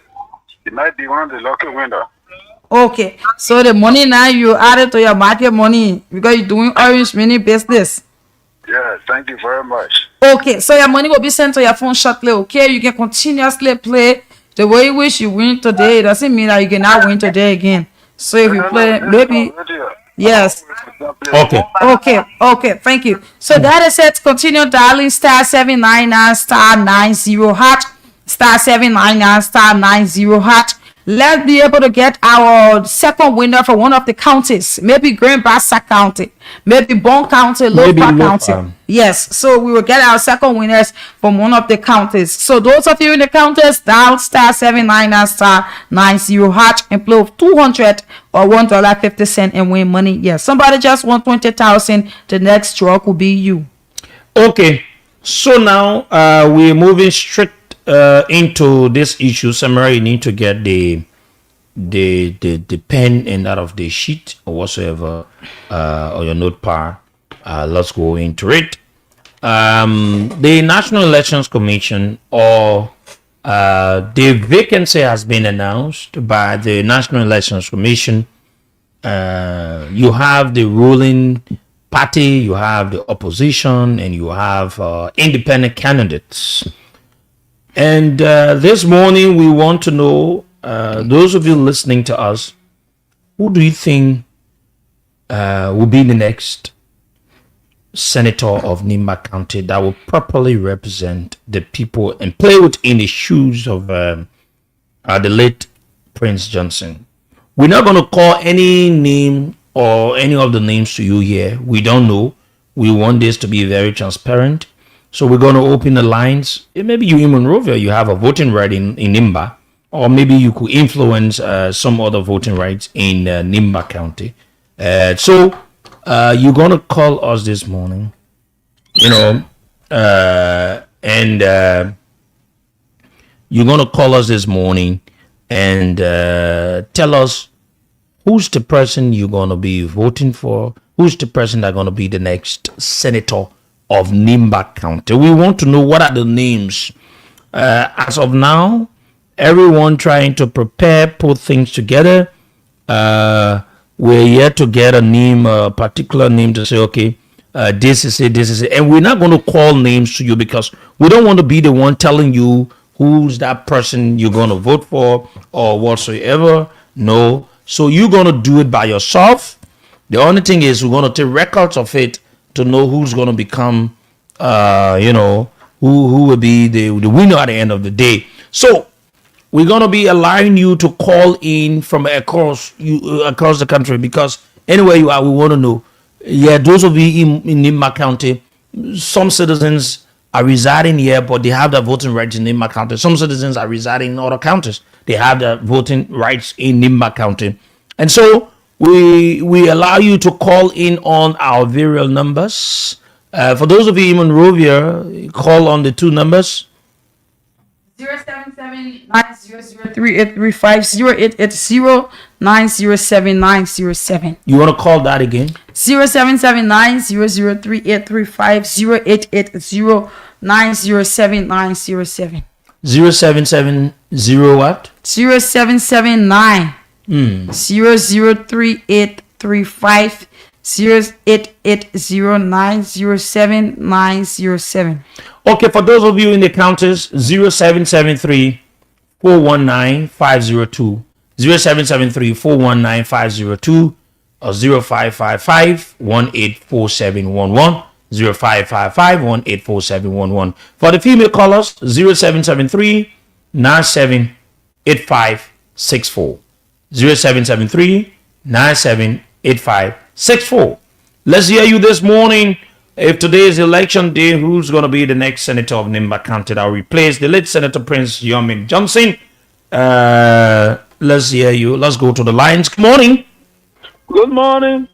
It might be one of the lucky winners. Okay. So the money now you added to your market money because you're doing orange mini business. Yeah, thank you very much. Okay, so your money will be sent to your phone shortly, okay? You can continuously play the way you wish you win today. It doesn't mean that you cannot win today again. So if you play, maybe, yes. Okay, thank you. So that is it. Continue dialing star 799 star 90 hash, star 799 star 90 hash. Let's be able to get our second winner for one of the counties. Maybe Grand Bassa County, maybe Bon County, Lopa County. Yes, so we will get our second winners from one of the counties. So those of you in the counties, dial star 799 star 90 hash and play with 200 or $1.50 and win money. Yes, somebody just won 20,000. The next draw will be you. Okay, so now we're moving straight into this issue. Samara, you need to get the pen and out of the sheet or whatsoever or your notepad. Let's go into it. The National Elections Commission or the vacancy has been announced by the National Elections Commission. You have the ruling party, you have the opposition, and you have independent candidates. And this morning we want to know, those of you listening to us, who do you think will be the next senator of Nimba County that will properly represent the people and play within the shoes of the late Prince Johnson? We're not going to call any name or any of the names to you here. We don't know. We want this to be very transparent. So we're going to open the lines. Maybe you in Monrovia, you have a voting right in Nimba, or maybe you could influence some other voting rights in Nimba County. So you're going to call us this morning, and you're going to call us this morning and tell us who's the person you're going to be voting for, who's the person that's going to be the next senator of Nimba County. We want to know what are the names. As of now, everyone trying to prepare, put things together. We're yet to get a name, a particular name to say, okay, this is it. And we're not going to call names to you because we don't want to be the one telling you who's that person you're going to vote for or whatsoever. No. So you're going to do it by yourself. The only thing is we're going to take records of it to know who's going to become, who will be the winner at the end of the day. So we're going to be allowing you to call in from across the country because anywhere you are, we want to know. Yeah, those of you in Nimba County, some citizens are residing here, but they have their voting rights in Nimba County. Some citizens are residing in other counties. They have their voting rights in Nimba County. And so we allow you to call in on our variable numbers. For those of you in Monrovia, call on the two numbers. 077-903-835-0880-907-907. You want to call that again? 077-903-835-0880-907-907. 0770 what? 0779 003-835 0880-907-907. Okay, for those of you in the counters, 0773 419 502, 0773 419 502, or 0555 184711, 0555 184711. For the female callers, 0773 978564, 0773 978564. Let's hear you this morning. If today is election day, who's going to be the next senator of Nimba County that will replace the late Senator Prince Yomin Johnson? Let's hear you. Let's go to the lines. Good morning. Good morning.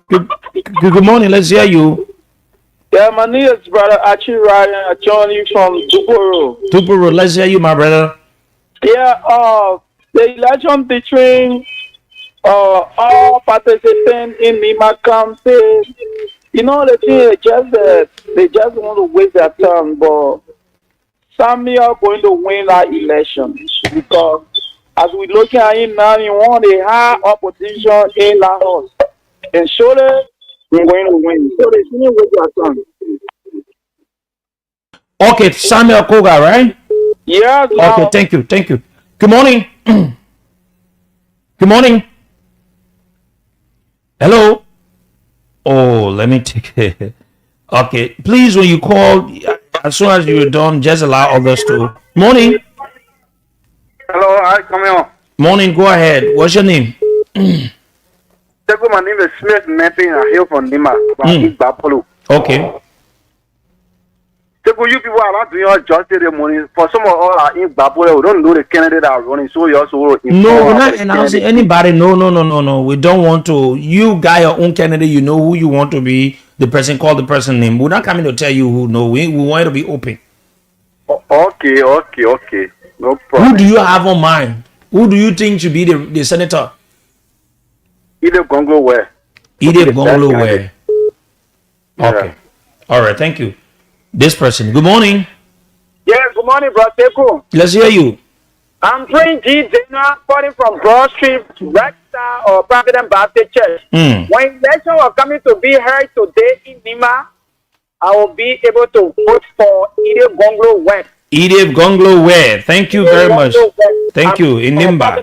Good morning. Let's hear you. Yeah, my name is brother Archie Ryan. I join you from Tuporo. Tuporo, let's hear you, my brother. Yeah, the election between all participants in Nima County, you know, the thing is they just want to waste their time, but Sammy are going to win that election because as we looking at it now, you want a high opposition in that house, and surely we're going to win. So they shouldn't waste their time. Okay, Samuel Koga, right? Yes. Okay, thank you. Good morning. Good morning. Hello. Oh, let me take it. Okay, please, when you call, as soon as you're done, just allow others to. Morning. Hello, hi, come on. Morning, go ahead. What's your name? My name is Smith Mapping. I hail from Nima. Okay. You people are not doing your justice the morning. For some of all are in Bapolo, we don't know the candidate that are running, so you also No, we're not announcing anybody. No. We don't want to. You got your own candidate. You know who you want to be. The person, call the person name. We're not coming to tell you who. No, we want to be open. Okay. No problem. Who do you have on mind? Who do you think should be the senator? Edith Gonglo where? Edith Gonglo where? Okay. All right. Thank you. This person. Good morning. Yes, good morning, Bro Teku. Let's hear you. I'm praying G. Dana, calling from Broad Street, Rector or Providence Baptist Church. When election was coming to be held today in Nima, I will be able to vote for Edith Gonglo West. Edith Gonglo where? Thank you very much. Thank you. In Nimba.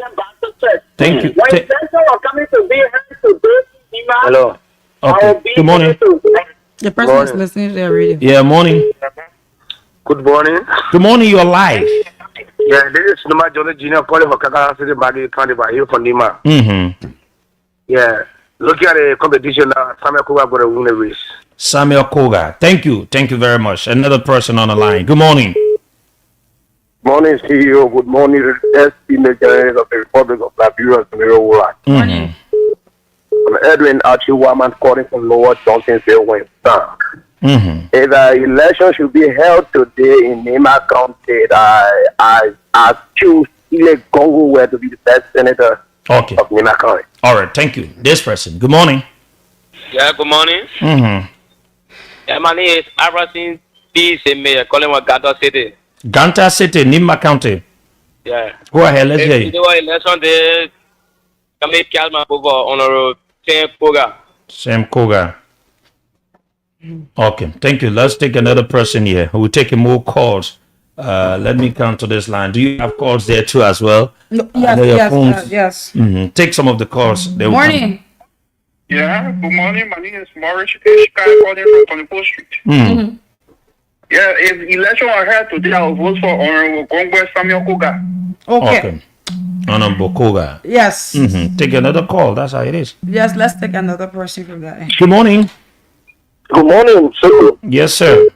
Thank you. When election was coming to be held today in Nima, Hello. Okay. Good morning. The person is listening to their radio. Yeah, morning. Good morning. Good morning, you're live. Yeah, this is Numa Johnny Jr. calling for Kakara City Bagi County by here from Nima. Yeah, looking at the competition now, Samuel Koga going to win the race. Samuel Koga. Thank you very much. Another person on the line. Good morning. Morning, CEO. Good morning, SP Major of the Republic of Liberia, Morning. I'm Edwin Archie Waman calling from Lower Johnsonville, Winston. If the election should be held today in Nima County, I choose Ile Gongo where to be the best senator of Nima County. All right, thank you. This person. Good morning. Yeah, good morning. Yeah, my name is Arasin P. Mayor calling from Ganta City. Ganta City, Nima County. Yeah. Go ahead, let's hear you. Election day, come Kalma Koga, Honorable Sam Koga. Sam Koga. Okay, thank you. Let's take another person here. We're taking more calls. Let me come to this line. Do you have calls there too as well? No, yes. Take some of the calls. Good morning. Yeah, good morning. My name is Morris Ishkai calling from 24th Street. Yeah, if election were held today, I will vote for Honorable Gongwe Samuel Koga. Okay. Honorable Koga. Yes. Take another call. That's how it is. Yes, let's take another person from that. Good morning. Good morning, sir. Yes, sir.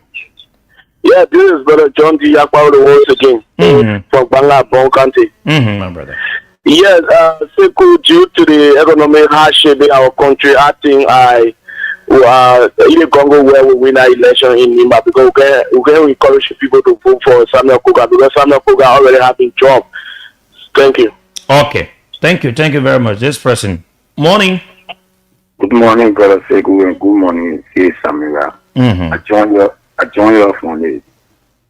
Yeah, this is Brother John D. Yakparo once again from Bangla, Bon County. My brother. Yes, Sekou, due to the economic hardship in our country, I think Ile Congo where we win our election in Nimba because we can encourage people to vote for Samuel Koga because Samuel Koga already have been job. Thank you. Okay. Thank you very much. This person. Morning. Good morning, brother Sekou, and good morning, C. Samuel. Mm-hmm. I join you from the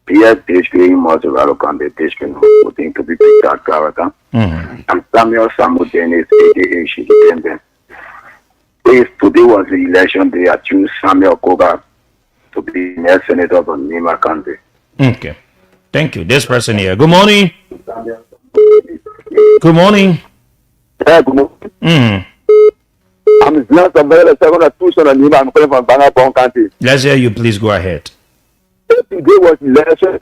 PS district, most of our country district, who think to be picked out character. Mm-hmm. I'm Samuel Samuel, aka Shikembe. If today was the election day, I choose Samuel Koga to be next senator of Nima County. Okay. Thank you. This person here. Good morning. Good morning. Yeah, good morning. Mm-hmm. I'm not a very second or two son of Nima. I'm calling from Bangapong County. Let's hear you. Please go ahead. If today was election,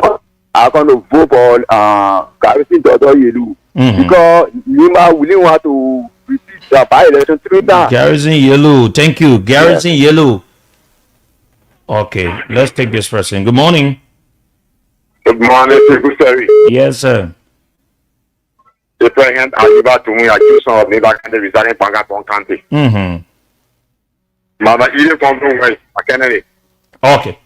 I'm going to vote for Garrison Dodo Yelu. Because Nima willing want to repeat the by-election 3 times. Garrison Yellow. Thank you. Garrison Yellow. Okay. Let's take this person. Good morning. Good morning, Secretary. Yes, sir. The President Aliba to me, I choose some of Neighbor County residing in Bangapong County. Mm-hmm. Mama, Ile Congo way. I can't hear. Okay.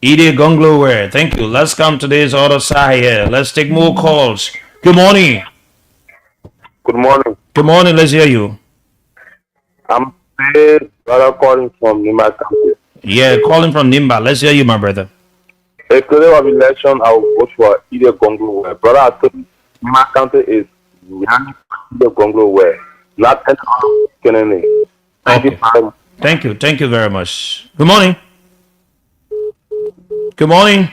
Ide Gongloware. Thank you. Let's come to this other side here. Let's take more calls. Good morning. Good morning. Good morning. Let's hear you. I'm brother calling from Nima County. Yeah, calling from Nimba. Let's hear you, my brother. If today was election, I will vote for Ide Gongloware. Brother, I told you, Nima County is Ide Gongloware. Not any. Okay. Thank you. Thank you very much. Good morning. Good morning.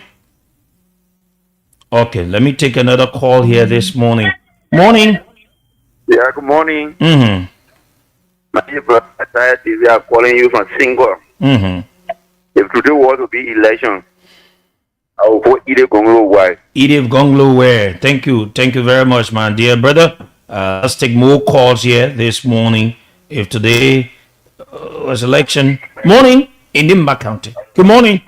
Okay, let me take another call here this morning. Morning. Yeah, good morning. Mm-hmm. My dear brother, we are calling you from Single. Mm-hmm. If today was to be election, I will vote Ide Gongloware. Edith Gongloware. Thank you. Thank you very much, my dear brother. Let's take more calls here this morning. If today was election. Morning in Nimba County. Good morning.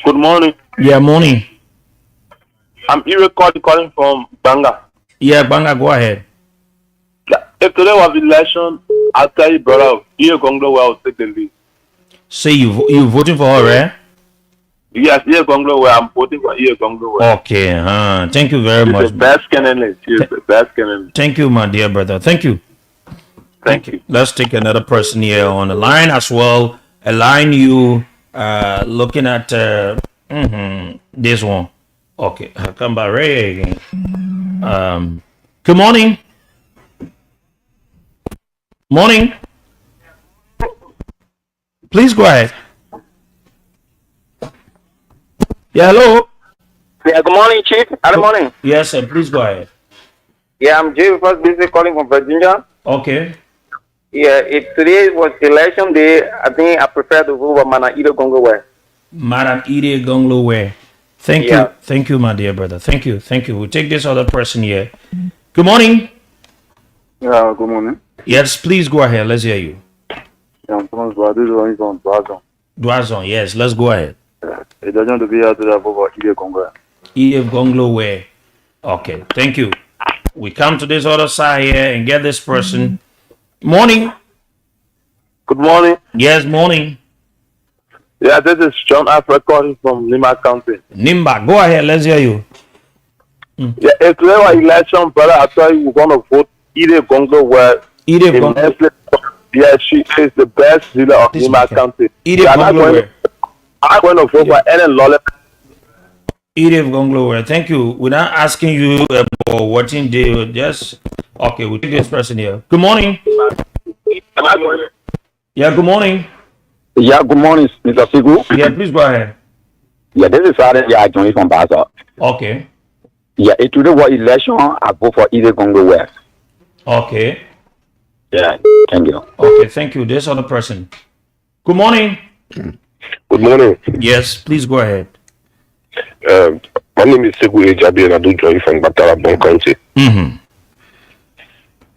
Good morning. Yeah, morning. I'm Ire calling from Banga. Yeah, Banga, go ahead. If today was election, I'll tell you, brother, Ire Gongloware will take the lead. Say you voting for her, right? Yes, Ire Gongloware. I'm voting for Ire Gongloware. Okay, thank you very much. The best candidate. She's the best candidate. Thank you, my dear brother. Thank you. Thank you. Let's take another person here on the line as well. A line you looking at this one. Okay, I'll come back Ray again. Good morning. Morning. Please go ahead. Yeah, hello. Yeah, good morning, Chief. Good morning. Yes, sir. Please go ahead. Yeah, I'm Jay First Business calling from Virginia. Okay. Yeah, if today was election day, I think I prefer to vote for Madam Ide Gongloware. Madam Ide Gongloware. Thank you. Thank you, my dear brother. Thank you. Thank you. We'll take this other person here. Good morning. Yeah, good morning. Yes, please go ahead. Let's hear you. Yeah, I'm from Duazon. Duazon, yes. Let's go ahead. It doesn't to be out to the vote for Ide Gongloware. Ide Gongloware. Okay, thank you. We come to this other side here and get this person. Morning. Good morning. Yes, morning. Yeah, this is John Alfred calling from Nimba County. Nimba, go ahead. Let's hear you. Yeah, if today was election, brother, I tell you, we're going to vote Ide Gongloware. Ide Gongloware. Yeah, she is the best leader of Nimba County. Ide Gongloware. I'm going to vote for Ellen Lawler. Ide Gongloware. Thank you. We're not asking you about watching day. Just okay. We'll take this person here. Good morning. Yeah. Good morning. Yeah. Good morning, Mr. Sigu. Yeah. Please go ahead. Yeah. This is Saturday. Yeah, I joined from Baza. Okay. Yeah. If today was election, I vote for Ide Gongloware. Okay. Yeah. Thank you. Okay. Thank you. This other person. Good morning. Good morning. Yes. Please go ahead. My name is Segu Ejabi and I do join from Batalabon County. Mm-hmm.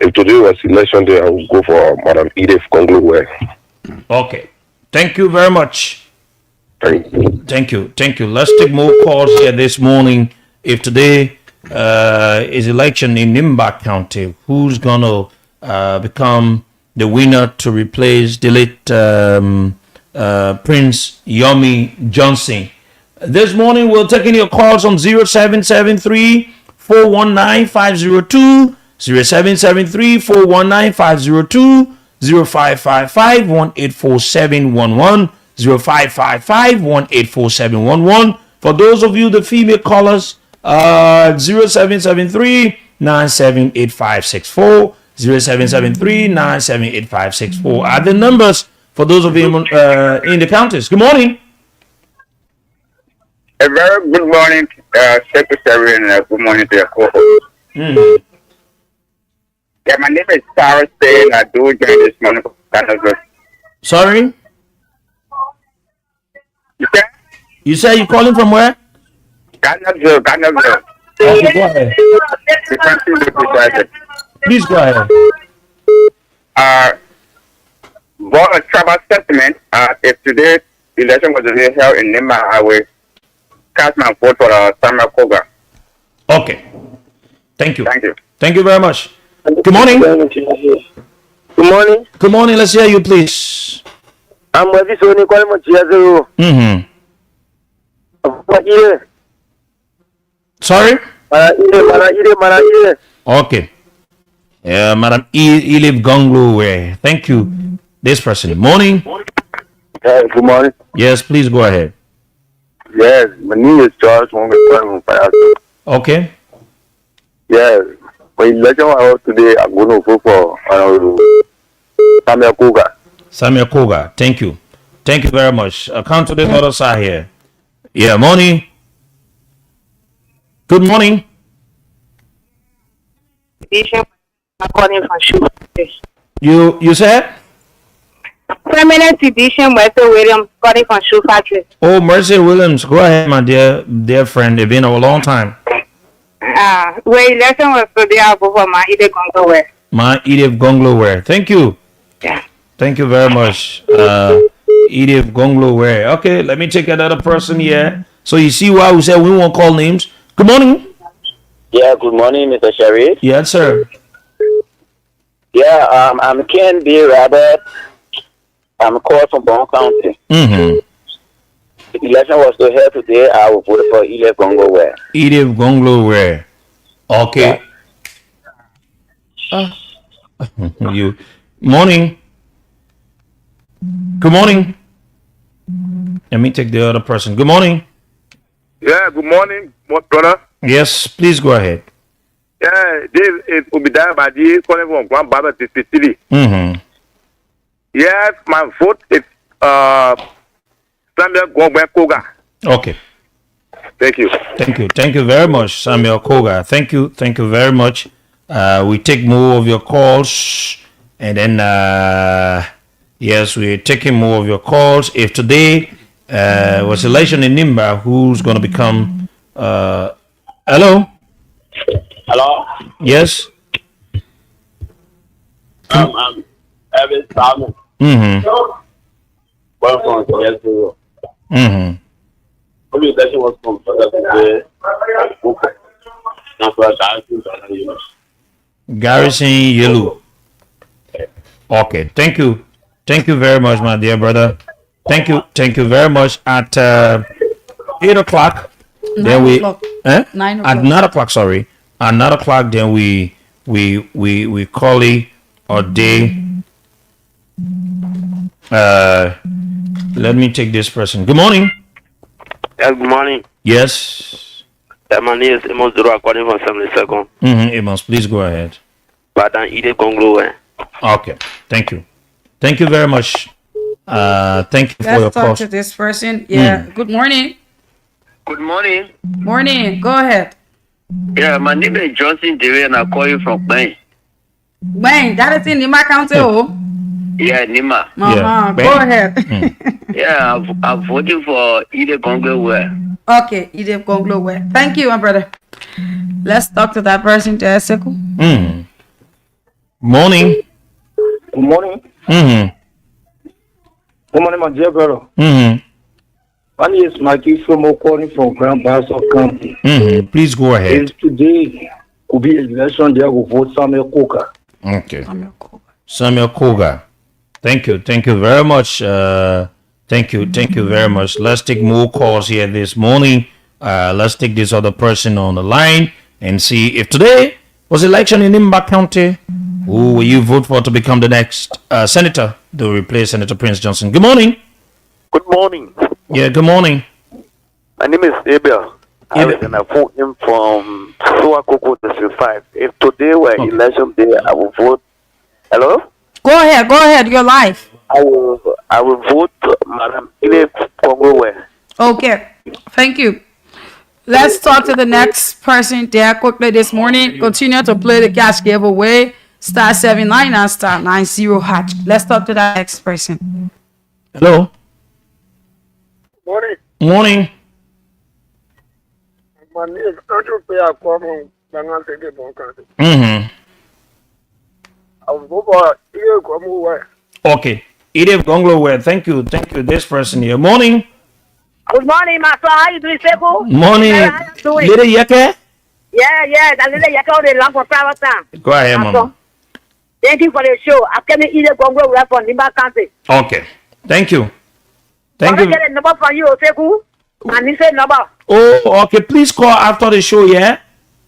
If today was election day, I will go for Madam Edith Gongloware. Okay. Thank you very much. Thank you. Thank you. Thank you. Let's take more calls here this morning. If today is election in Nimba County. Who's gonna become the winner to replace the late Prince Yomi Johnson? This morning we're taking your calls on 0773 419 502, 0773 419 502, 0555 184711, 0555 184711. For those of you, the female callers, 0773 978564, 0773 978564 are the numbers for those of you in the counties. Good morning. A very good morning, Secretary, and good morning to your co-host. Yeah, my name is Sarah Stein. I do join this morning from Canada. Sorry? You say you're calling from where? Canada. Okay, go ahead. Please go ahead. What a travel sentiment. If today's election was to be held in Nima, I will cast my vote for Samuel Koga. Okay. Thank you. Thank you. Thank you very much. Good morning. Good morning. Good morning. Let's hear you, please. I'm Webby Sony calling from Chiazero. Sorry? Mara. Okay. Madam Elif Gonglu. Thank you. This person. Morning. Good morning. Yes, please go ahead. Yes, my name is Charles. Okay. Yes, when election was today, I'm going to vote for Samuel Koga. Samuel Koga. Thank you. Thank you very much. I'll come to the other side here. Yeah, morning. Good morning. You said? Permanent edition, Mercy Williams, calling from Shoe Factory. Oh, Mercy Williams. Go ahead, my dear friend. It's been a long time. Where election was today, I'll go for my Edith Gonglo. My Edith Gonglo. Thank you. Yeah. Thank you very much. Edith Gonglo. Okay, let me take another person here. So you see why we said we won't call names. Good morning. Yeah, good morning, Mr. Sharif. Yes, sir. Yeah, I'm Ken B. Rabbit. I'm called from Bon County. If the election was to held today, I will vote for Edith Gonglo. Edith Gonglo. Okay. You. Morning. Good morning. Let me take the other person. Good morning. Yeah, good morning, brother. Yes, please go ahead. Yeah, this will be done by the calling from Grand Baba City. Yes, my vote is Samuel Koga. Okay. Thank you. Thank you very much, Samuel Koga. Thank you very much. We take more of your calls, and then yes, we're taking more of your calls. If today was election in Nimba, who's going to become? Hello. Hello. Yes. I'm Evan Simon. Welcome to Yesterday. Maybe that was from Garrison Yellow. Okay. Thank you very much, my dear brother. Thank you very much. At 8 o'clock, then we 9 o'clock. At 9 o'clock. Sorry, at 9 o'clock, then we call it a day. Let me take this person. Good morning. Yes, good morning. Yes. My name is Amos Duro, according from 72nd. Amos, please go ahead. But I'm Edith Gonglo. Okay. Thank you very much. Thank you for your Let's talk call. to this person. Yeah. Good morning. Good morning. Morning. Go ahead. Yeah, my name is Johnson Dewey, and I call you from Bain. Bang. That is in Nima County. Yeah, Nima. Go ahead. Yeah, I'm voting for Edith Gonglo. Okay, Edith Gonglo. Thank you, my brother. Let's talk to that person, Jessica. Morning. Good morning. Good morning, my dear brother. My name is Mikey Fomo calling from Grand Bassa County. Please go ahead. Is today could be election there will vote Samuel Coker. Okay. Samuel Koga. Thank you very much. Thank you very much. Let's take more calls here this morning. Let's take this other person on the line and see if today was election in Nimba County. Who will you vote for to become the next senator to replace Senator Prince Johnson? Good morning. Good morning. Yeah, good morning. My name is Abel. I vote him from Suakoko District 5. If today were election day, I will vote. Hello? Go ahead, you're live. I will vote Madam Ile Congo. Okay, thank you. Let's talk to the next person there quickly this morning. Continue to play the cash giveaway. Star 79 and star 90 hatch. Let's talk to that next person. Hello. Morning. Morning. My name is Andrew Paya from Bangan City, Bonkansi. I will go for Ile Congo. Okay. Edith Gonglo, thank you. This person here. Morning. Good morning, my son. How you doing, Seku? Morning. Little Yeke? Yeah. That little Yeke on the lamp for private time. Go ahead, Mama. Thank you for the show. I came in Ile Congo from Nimba County. Okay. Thank you. Can I get a number from you, Seku? And this number. Oh, okay. Please call after the show, yeah?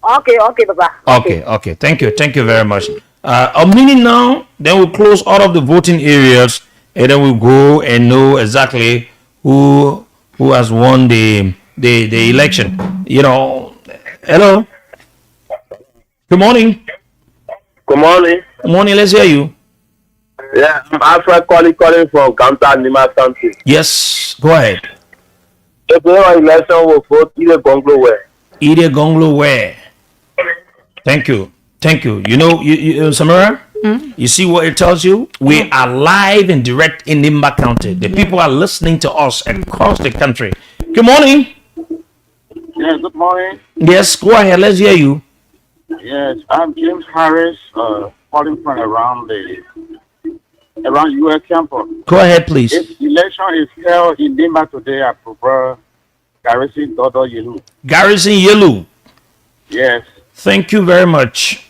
Okay, Baba. Okay. Thank you very much. A minute now, then we'll close all of the voting areas, and then we'll go and know exactly who has won the election. You know, hello. Good morning. Good morning. Good morning. Let's hear you. Yeah, I'm Alfred calling from Ganta, Nima County. Yes, go ahead. If we have election, we'll vote Ide Gonglo where? Thank you. You know, Samara, you see what it tells you? We are live and direct in Nimba County. The people are listening to us across the country. Good morning. Yes, good morning. Yes, go ahead. Let's hear you. Yes, I'm James Harris, calling from around US campus. Go ahead, please. If election is held in Nimba today, I prefer Garrison Dodo Yelu. Garrison Yelu. Yes. Thank you very much.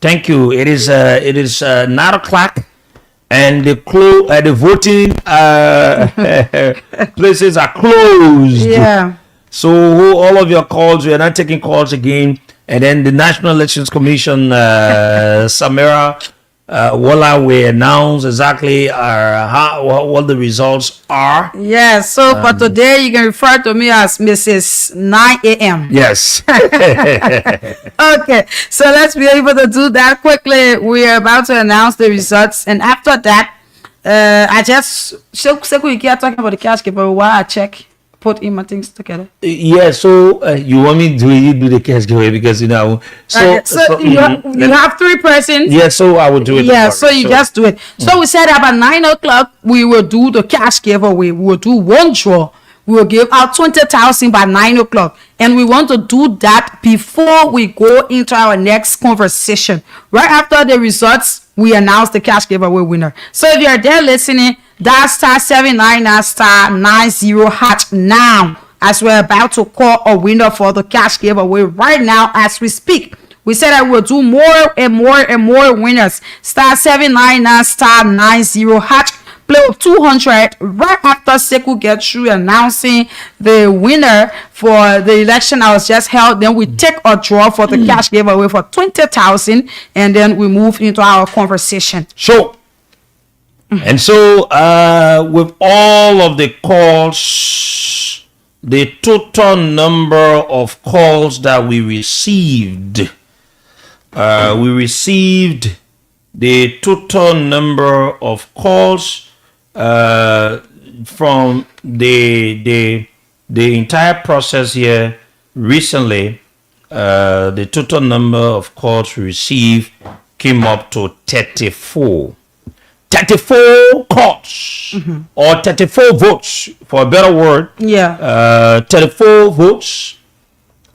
Thank you. It is 9 o'clock, and the voting places are closed. Yeah. So all of your calls, we are not taking calls again. And then the National Elections Commission, Samira Walla, will announce exactly what the results are. Yes. So for today, you can refer to me as Mrs. 9 a.m. Yes. Okay. So let's be able to do that quickly. We are about to announce the results, and after that, I just we keep talking about the cash giveaway while I put in my things together. Yeah, so you want me to do the cash giveaway because you know. So you have 3 persons. Yeah, so I will do it. Yeah, so you just do it. So we said about 9 o'clock we will do the cash giveaway. We will do one draw. We will give out 20,000 by 9 o'clock, and we want to do that before we go into our next conversation. Right after the results, we announce the cash giveaway winner. So if you're there listening, dial star 79 and star 90 hatch now, as we're about to call a winner for the cash giveaway right now as we speak. We said I will do more and more winners. Star 79 and star 90 hatch. Play with 200 right after Seku gets through announcing the winner for the election I was just held. Then we take a draw for the cash giveaway for 20,000, and then we move into our conversation. So, and so with all of the calls, the total number of calls that we received the total number of calls from the entire process here recently. The total number of calls received came up to 34 calls, or 34 votes, for a better word. 34 votes,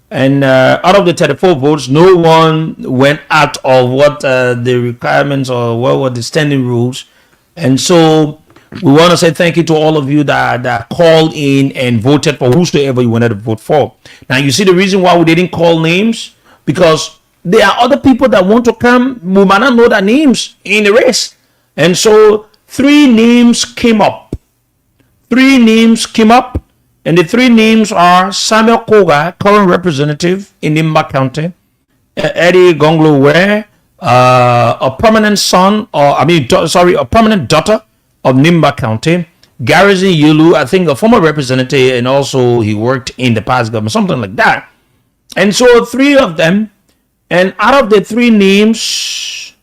and out of the 34 votes, no one went out of what the requirements or what were the standing rules. And so We want to say thank you to all of you that called in and voted for whosoever you wanted to vote for. Now, you see the reason why we didn't call names? Because there are other people that want to come. We might not know their names in the race. And so 3 names came up. 3 names came up. And the 3 names are Samuel Koga, current representative in Nimba County, Eddie Gonglo Ware, a permanent a permanent daughter of Nimba County, Garrison Yulu, I think a former representative, and also he worked in the past government, something like that. And so 3 of them, and out of the 3 names,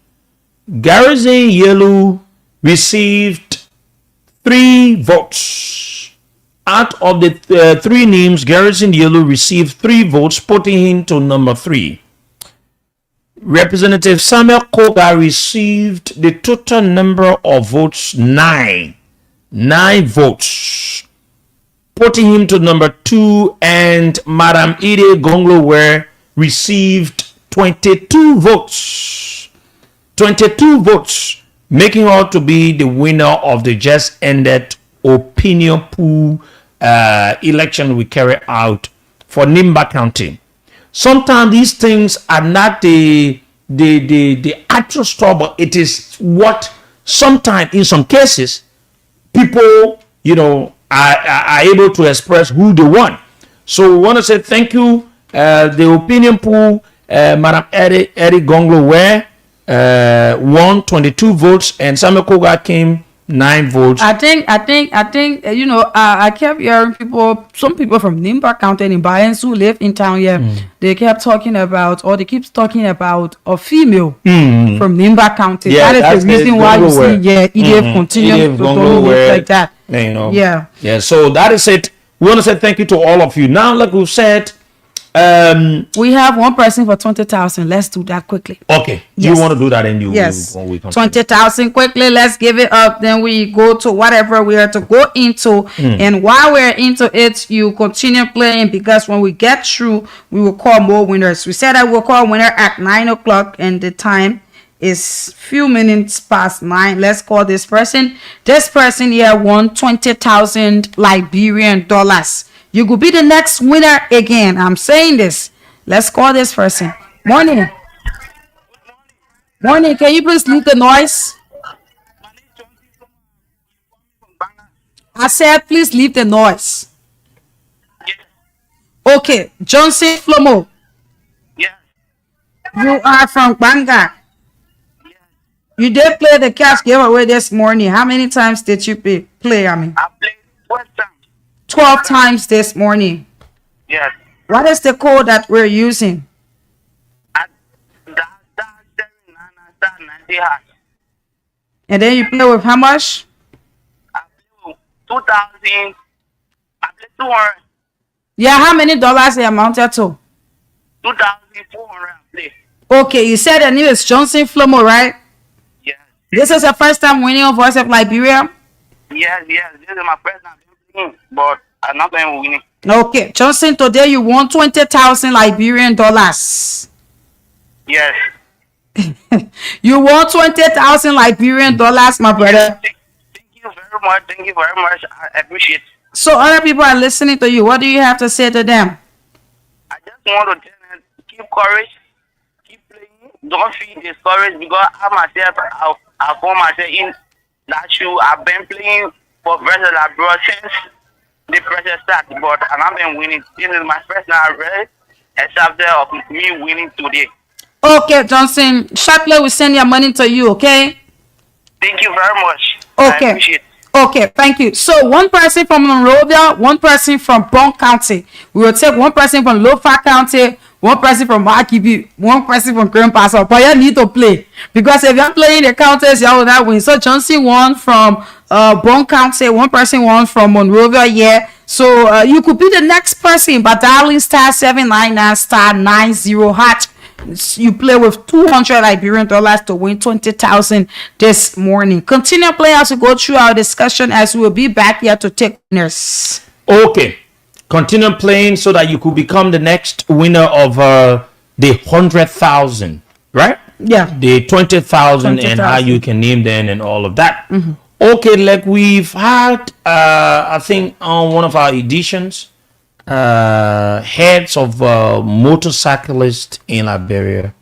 Garrison Yulu received 3 votes. Out of the 3 names, Garrison Yellow received 3 votes, putting him to number 3. Representative Samuel Koga received the total number of votes 9. 9 votes, putting him to number 2. And Madam Ide Gonglo received 22 votes. 22 votes, making her to be the winner of the just ended opinion poll election we carry out for Nimba County. Sometimes these things are not the actual straw, but it is what sometimes in some cases people are able to express who they want. So we want to say thank you. The opinion poll, Madam Eddie Gonglo won 22 votes, and Samuel Koga came 9 votes. I think I kept hearing some people from Nimba County and Bayans who live in town here. They kept talking about, or they keep talking about a female from Nimba County. Yeah, that is the reason why you see, EDF continue to dominate like that. Yeah. So that is it. We want to say thank you to all of you. Now, like we've said, we have one person for 20,000. Let's do that quickly. Okay. Yes. You want to do that, and yes, we 20,000 quickly. Let's give it up. Then we go to whatever we are to go into. And while we're into it, you continue playing, because when we get through, we will call more winners. We said I will call winner at 9 o'clock, and the time is few minutes past 9. Let's call this person. This person here won 20,000 Liberian dollars. You could be the next winner again. I'm saying this. Let's call this person. Morning. Morning. Can you please leave the noise? I said please leave the noise. Okay. Johnson Flomo. You are from Banga. You did play the cash giveaway this morning. How many times did you play? I played 12 times. 12 times this morning. Yes. What is the code that we're using? And then you play with how much? 2,000. I played 200. Yeah, how many dollars it amounted to? 2,400 I played. Okay, you said the name is Johnson Flomo, right? Yes. This is your first time winning on Voice of Liberia? Yes. This is my first time playing, but I'm not going to win. Okay, Johnson, today you won 20,000 Liberian dollars. Yes. You won 20,000 Liberian dollars, my brother. Thank you very much. Thank you very much. I appreciate it. So other people are listening to you. What do you have to say to them? I just want to tell them, keep courage, keep playing. Don't feel discouraged, because I myself, I found myself in that shoe. I've been playing for versus abroad since the pressure started, but I've been winning. This is my first time really except of me winning today. Okay, Johnson. Shortly we send your money to you, okay? Thank you very much. Okay. I appreciate it. Okay, thank you. So one person from Monrovia, one person from Bon County. We will take one person from Lofa County, one person from Akibi, one person from Grand Paso. But you need to play, because if you're playing the counties, you will not win. So Johnson won from Bon County, one person won from Monrovia. Yeah. So you could be the next person by dialing *799*90#. You play with 200 Liberian dollars to win 20,000 this morning. Continue playing as we go through our discussion, as we will be back here to take winners. Okay. Continue playing so that you could become the next winner of the 100,000, right? Yeah. The 20,000 and how you can name them and all of that. Okay, like we've had, I think on one of our editions, heads of motorcyclists in Liberia,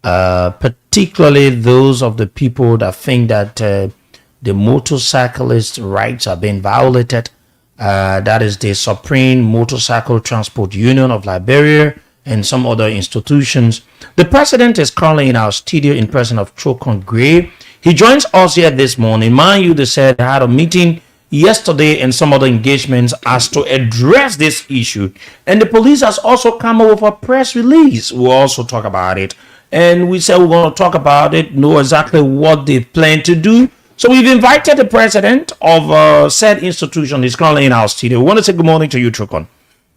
particularly those of the people that think that the motorcyclist rights are being violated. That is the Supreme Motorcycle Transport Union of Liberia and some other institutions. The president is currently in our studio in person of Chokon Gray. He joins us here this morning. Mind you, they said they had a meeting yesterday and some other engagements as to address this issue. And the police has also come up with a press release. We'll also talk about it. And we said we're going to talk about it, know exactly what they plan to do. So we've invited the president of said institution. He's currently in our studio. We want to say good morning to you, Chokon.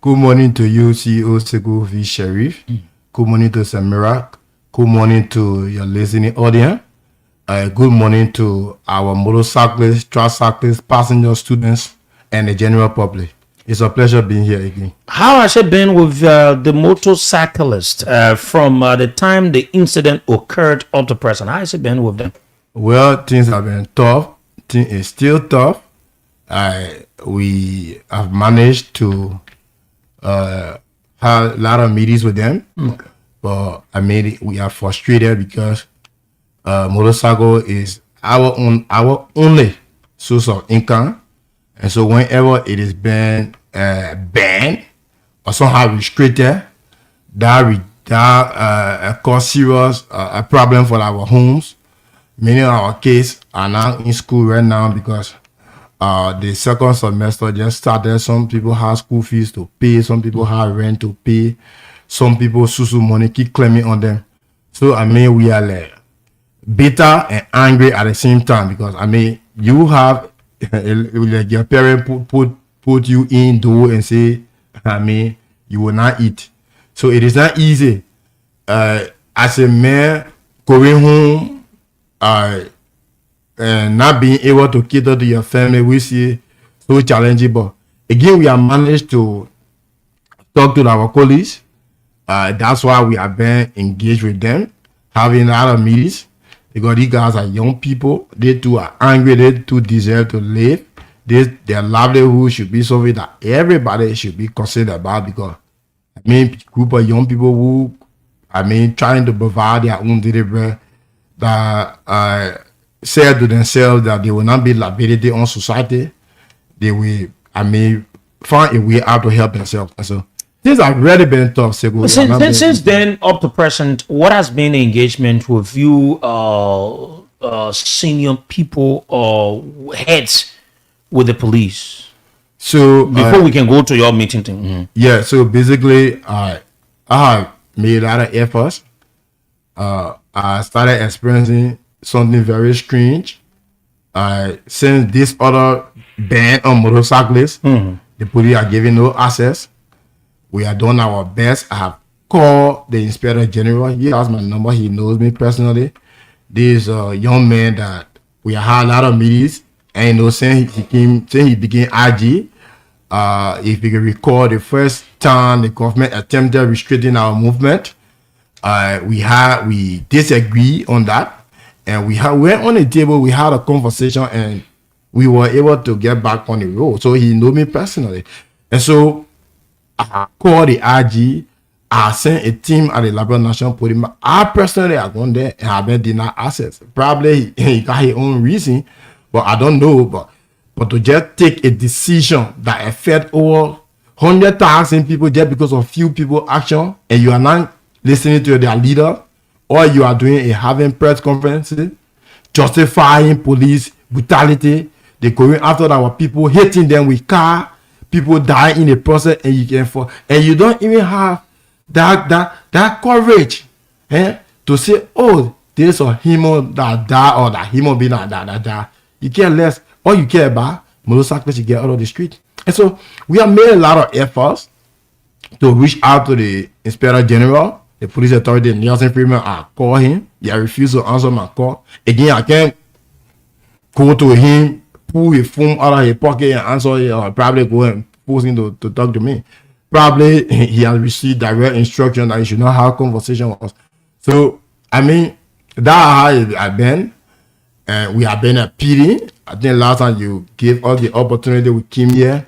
Good morning to you, CEO Segu V. Sheriff. Good morning to Samira. Good morning to your listening audience. Good morning to our motorcyclists, tricyclists, passenger students, and the general public. It's a pleasure being here again. How has it been with the motorcyclists from the time the incident occurred up to present? How has it been with them? Well, things have been tough. Things is still tough. We have managed to have a lot of meetings with them. But we are frustrated because motorcycle is our only source of income, and so whenever it is banned or somehow restricted, that cause serious a problem for our homes. Many of our kids are now in school right now because the second semester just started. Some people have school fees to pay, some people have rent to pay, some people susu money keep claiming on them. So we are like bitter and angry at the same time because you have like your parent put you indoor and say you will not eat. So it is not easy as a man going home and not being able to cater to your family. We see so challenging, but again we have managed to talk to our colleagues. That's why we have been engaged with them, having a lot of meetings. Because these guys are young people, they too are angry, they too deserve to live. Their livelihood should be something that everybody should be concerned about, because group of young people who trying to provide their own daily bread, that said to themselves that they will not be liability on society. They will find a way out to help themselves. And so things have really been tough. Since then up to present, what has been the engagement with you senior people or heads with the police? So before we can go to your meeting thing. Yeah, so basically I have made a lot of efforts. I started experiencing something very strange. Since this other ban on motorcyclists, the police are giving no access. We are doing our best. I have called the Inspector General. He has my number. He knows me personally. This young man that we had a lot of meetings, and since he became IG, if you can recall, the first time the government attempted restricting our movement, we disagree on that, and we went on the table. We had a conversation, and we were able to get back on the road. So he knew me personally, and so I called the IG. I sent a team at the Liberia National Police. I personally have gone there and have been denied access. Probably he got his own reason, but I don't know. But to just take a decision that affect over 100,000 people just because of few people action, and you are not listening to their leader, or you are doing having press conferences justifying police brutality, they going after our people, hitting them with car, people die in the process, and you don't even have that courage to say, oh, there's a human that die, or that human being that die. You care less. All you care about motorcyclists, you get out of the street. And so we have made a lot of efforts to reach out to the Inspector General, the police authority, Nelson Freeman. I call him. He refused to answer my call. Again, I can't go to him, pull his phone out of his pocket and answer it, or probably go and force him to talk to me. Probably he has received direct instruction that he should not have conversation with us. So, that's how I've been. and we have been appealing. I think last time you gave us the opportunity, we came here.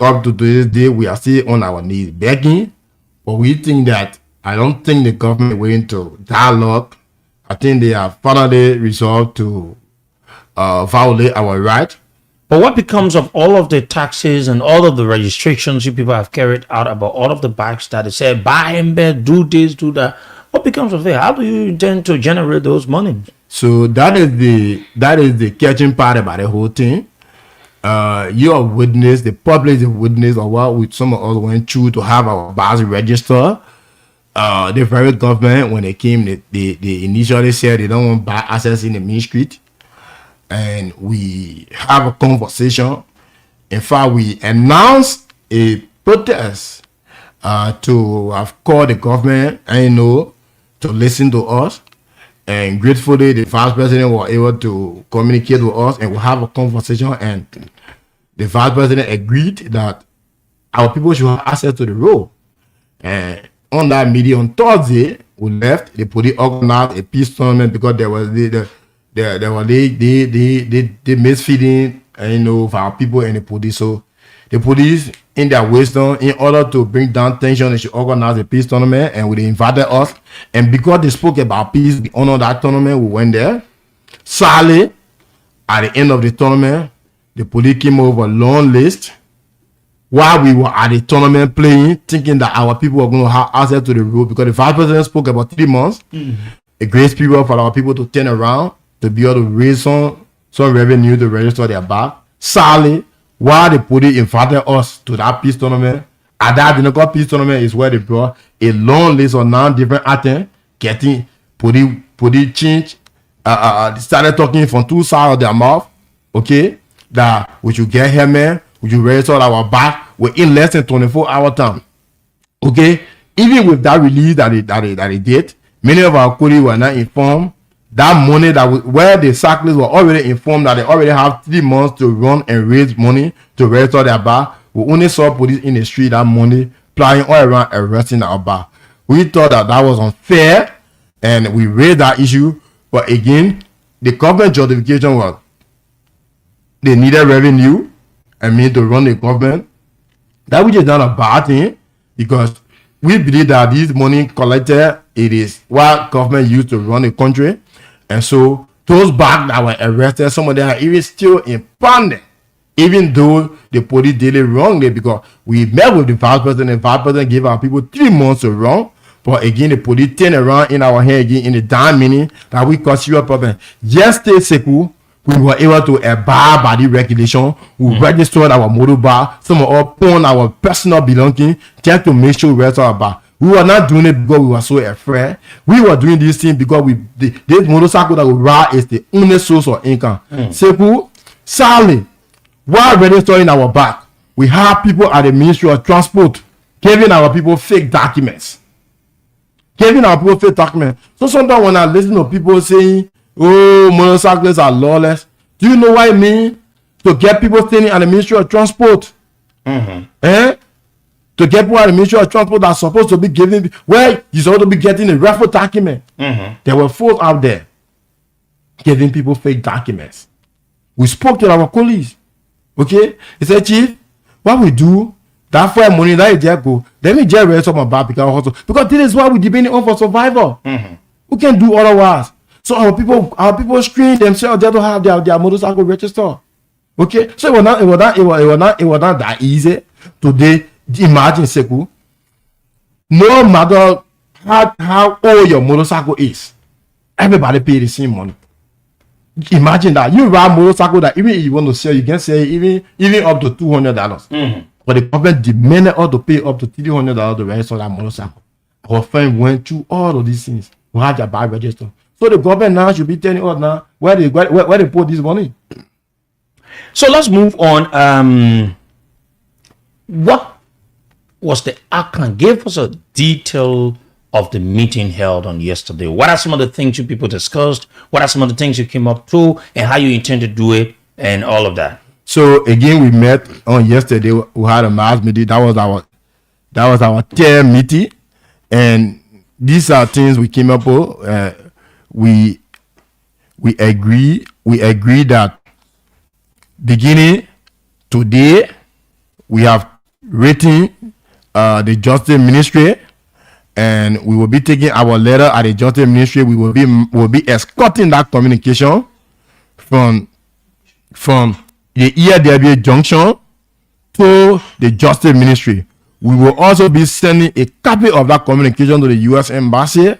Up to this day, we are still on our knees begging, but we think that I don't think the government went to dialogue. I think they have finally resolved to violate our right. But what becomes of all of the taxes and all of the registrations you people have carried out about all of the bikes that they say buy and bed, do this, do that? What becomes of it? How do you intend to generate those monies? So that is the catching part about the whole thing. You are witness, the public is a witness of what we some of us went through to have our bars registered. The very government, when they came, they initially said they don't want bar access in the main street. And we have a conversation. In fact, we announced a protest to have called the government and to listen to us. And gratefully, the vice president was able to communicate with us and we have a conversation. And the vice president agreed that our people should have access to the road. And on that meeting on Thursday, we left. The police organized a peace tournament because there was the misfeeding, for our people and the police. So the police, in their wisdom, in order to bring down tension, they should organize a peace tournament, and they invited us. And because they spoke about peace, we honored that tournament. We went there. Sadly, at the end of the tournament, the police came over a long list while we were at the tournament playing, thinking that our people were going to have access to the road because the vice president spoke about 3 months. A grace period for our people to turn around, to be able to raise some revenue to register their back. Sadly, while the police invited us to that peace tournament, at that Binoco peace tournament is where they brought a long list of 9 different items, getting police change, started talking from 2 sides of their mouth, okay, that we should get here, man, we should register our back within less than 24 hour time, okay. Even with that release that they did, many of our colleagues were not informed. That money where the cyclists were already informed that they already have 3 months to run and raise money to register their bar. We only saw police in the street that money flying all around arresting our bar. We thought that was unfair and we raised that issue. But again, the government justification was they needed revenue to run the government. That which is not a bad thing because we believe that this money collected, it is what government used to run the country. And so those bags that were arrested, some of them are even still impounded, even though the police did it wrongly because we met with the vice president. The vice president gave our people 3 months to run. But again, the police turned around in our head again in the damn meaning that we cause serious problem. Yesterday, Sekou, we were able to abide by the regulation. We registered our motor bar. Some of us pawned our personal belongings just to make sure we register our bar. We were not doing it because we were so afraid. We were doing this thing because this motorcycle that we ride is the only source of income. Sekou, sadly, while registering our back, we have people at the Ministry of Transport giving our people fake documents. So sometimes when I listen to people saying, oh, motorcyclists are lawless, do you know what I mean? To get people standing at the Ministry of Transport. To get people at the Ministry of Transport that are supposed to be giving, you're supposed to be getting a raffle document. There were folks out there giving people fake documents. We spoke to our colleagues. Okay? He said, Chief, what we do, that for money that is there go, let me just register my back because this is what we depend on for survival. We can do otherwise. So our people screen themselves just to have their motorcycle registered. Okay? So it was not that easy today. Imagine, Sekou, no matter how old your motorcycle is, everybody pay the same money. Imagine that you ride a motorcycle that even if you want to sell, you can sell even up to $200. But the government demanded us to pay up to $300 to register that motorcycle. Our friend went through all of these things. We had their bike registered. So the government now should be telling us now where they put this money. So let's move on. What was the outcome? Give us a detail of the meeting held on yesterday. What are some of the things you people discussed? What are some of the things you came up to and how you intend to do it and all of that? So again, we met on yesterday. We had a mass meeting. That was our third meeting, and these are things we came up with. We we agree that beginning today, we have written the Justice Ministry, and we will be taking our letter at the Justice Ministry. We will be escorting that communication from the ERW junction to the Justice Ministry. We will also be sending a copy of that communication to the U.S. Embassy.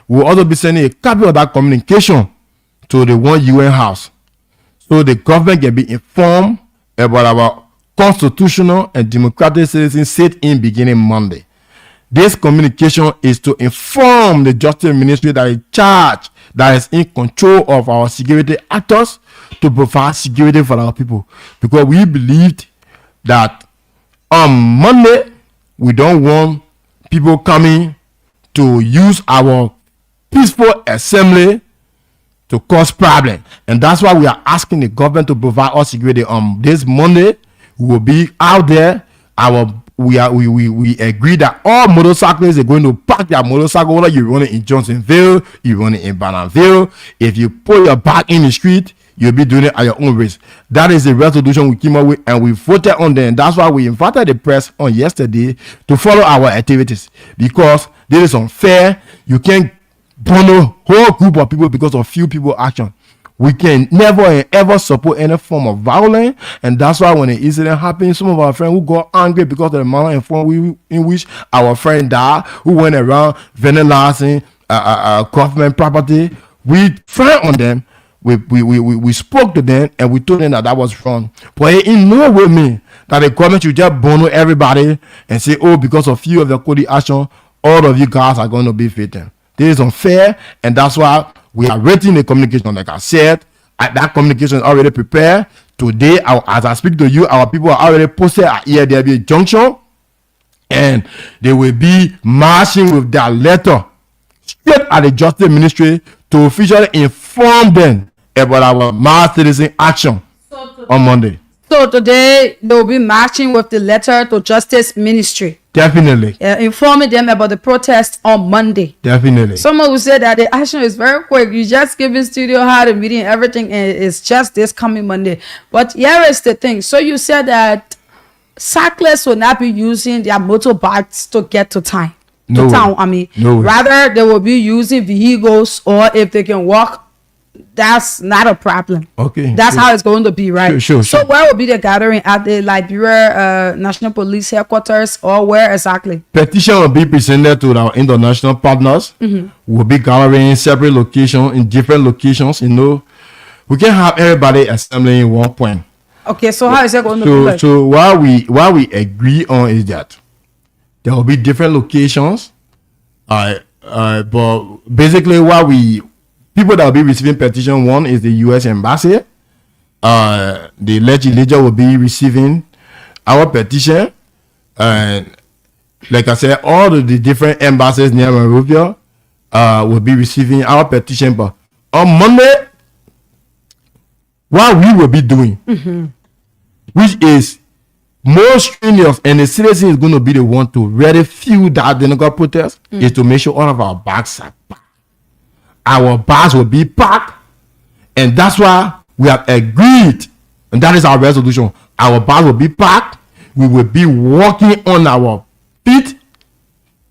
We will also be sending a copy of that communication to the one UN house, so the government can be informed about our constitutional and democratic citizens sit-in beginning Monday. This communication is to inform the Justice Ministry that is charged, that is in control of our security actors, to provide security for our people, because we believed that on Monday we don't want people coming to use our peaceful assembly to cause problem, and that's why we are asking the government to provide us security. On this Monday, we will be out there. We agree that all motorcyclists are going to park their motorcycle, whether you run it in Johnsonville, you run it in Bannerville. If you put your bike in the street, you'll be doing it at your own risk. That is the resolution we came up with, and we voted on them. That's why we invited the press on yesterday to follow our activities, because this is unfair. You can't burn a whole group of people because of few people action. We can never and ever support any form of violence, and that's why when the incident happened, some of our friends who got angry because of the manner and form in which our friend died, who went around vandalizing government property, we frowned on them. We spoke to them and we told them that was wrong. But it in no way mean that the government should just burn everybody and say, oh, because of few of the code action, all of you guys are going to be victims. This is unfair, and that's why we are writing the communication. Like I said, that communication is already prepared. Today, as I speak to you, our people are already posted at ERW Junction, and they will be marching with their letter straight at the Justice Ministry to officially inform them about our mass citizen action on Monday. So today they will be marching with the letter to Justice Ministry. Definitely. Informing them about the protest on Monday. Definitely. Someone will say that the action is very quick. You just give in studio how the meeting, everything, and it's just this coming Monday. But here is the thing. So you said that cyclists will not be using their motorbikes to get to town. No town. way. I mean, No way. rather they will be using vehicles, or if they can walk, that's not a problem. Okay. That's sure. how it's going to be, right? Sure. So where will be the gathering? At the Liberia National Police headquarters, or where exactly? Petition will be presented to our international partners. We'll be gathering in separate locations, in different locations. You know, we can have everybody assembling in one point. Okay, so how is it going to be like? So what we agree on is that there will be different locations. But basically, people that will be receiving petition, one is the U.S. Embassy. The legislature will be receiving our petition, and like I said, all of the different embassies near Monrovia will be receiving our petition. But on Monday, what we will be doing, which is more strenuous, and the citizen is going to be the one to really fuel that identical protest, is to make sure all of our bags are packed. Our bags will be packed, and that's why we have agreed, and that is our resolution. Our bags will be packed. We will be walking on our feet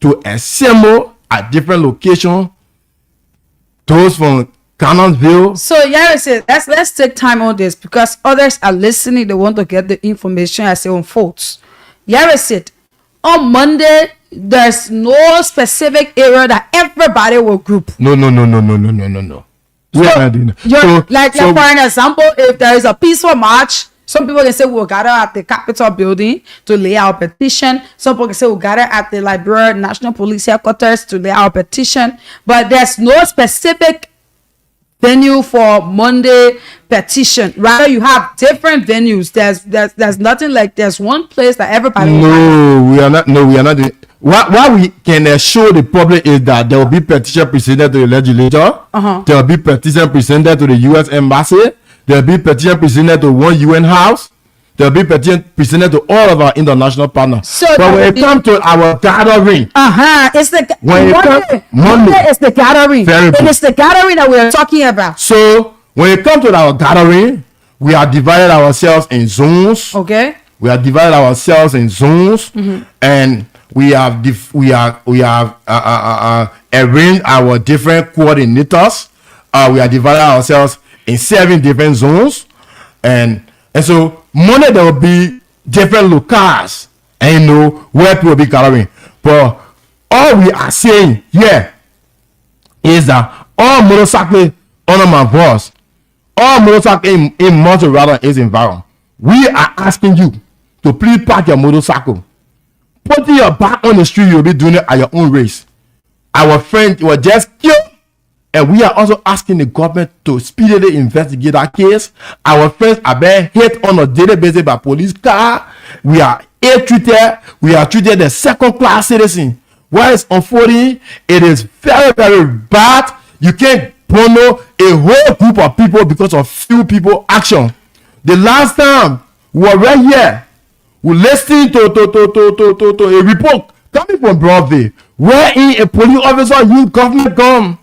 to assemble at different locations. Those from Cannonsville. So yeah, let's take time on this, because others are listening. They want to get the information as it unfolds. Yeah, is it on Monday? There's no specific area that everybody will group. No. We are not doing that. Like for an example, if there is a peaceful march, some people can say we'll gather at the Capitol building to lay our petition. Some people can say we'll gather at the Liberia National Police headquarters to lay our petition. But there's no specific venue for Monday petition. Rather, you have different venues. There's nothing like there's one place that everybody we are not doing. What we can show the public is that there will be petition presented to the legislature. There will be petition presented to the U.S. Embassy. There will be petition presented to one UN house. There will be petition presented to all of our international partners. So but when it comes to our gathering, it's the when Monday is the gathering. Very It good. is the gathering that we are talking about. So When it comes to our gathering, we are divided ourselves in zones. Okay. We are divided ourselves in zones, and we have arranged our different coordinators. We are divided ourselves in 7 different zones, and so Monday there will be different locales, and you know where people will be gathering. But all we are saying here is that all motorcyclists under my voice, all motorcyclists in Montreal is environment, we are asking you to please park your motorcycle. Putting your back on the street, you'll be doing it at your own race. Our friend was just killed, and we are also asking the government to speedily investigate that case. Our friends are being hit on a daily basis by police car. We are ill-treated. We are treated as second-class citizens. What is unfolding, it is very, very bad. You can't promote a whole group of people because of few people action. The last time we were right here, we listened to a report coming from Broadway, wherein a police officer used government gun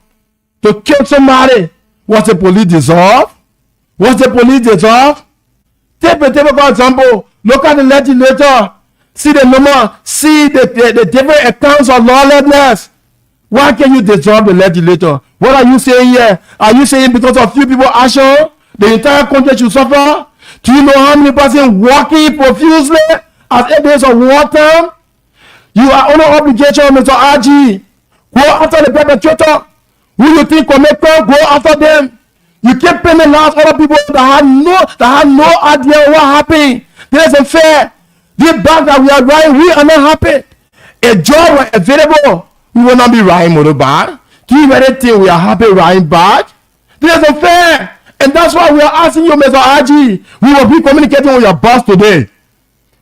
to kill somebody. Was the police dissolved? Was the police dissolved? Take for example, look at the legislature. See the number, see the different accounts of lawlessness. Why can you dissolve the legislature? What are you saying here? Are you saying because of few people action, the entire country should suffer? Do you know how many persons walking profusely as 8 days of war time? You are under obligation, Mr. RG. Go after the perpetrator. Who you think commit crime, go after them. You can't penalize other people that have no idea what happened. This isn't fair. This bag that we are riding, we are not happy. A job was available, we will not be riding motorbike. Do you really think we are happy riding bike? This isn't fair. And that's why we are asking you, Mr. RG. We will be communicating with your boss today.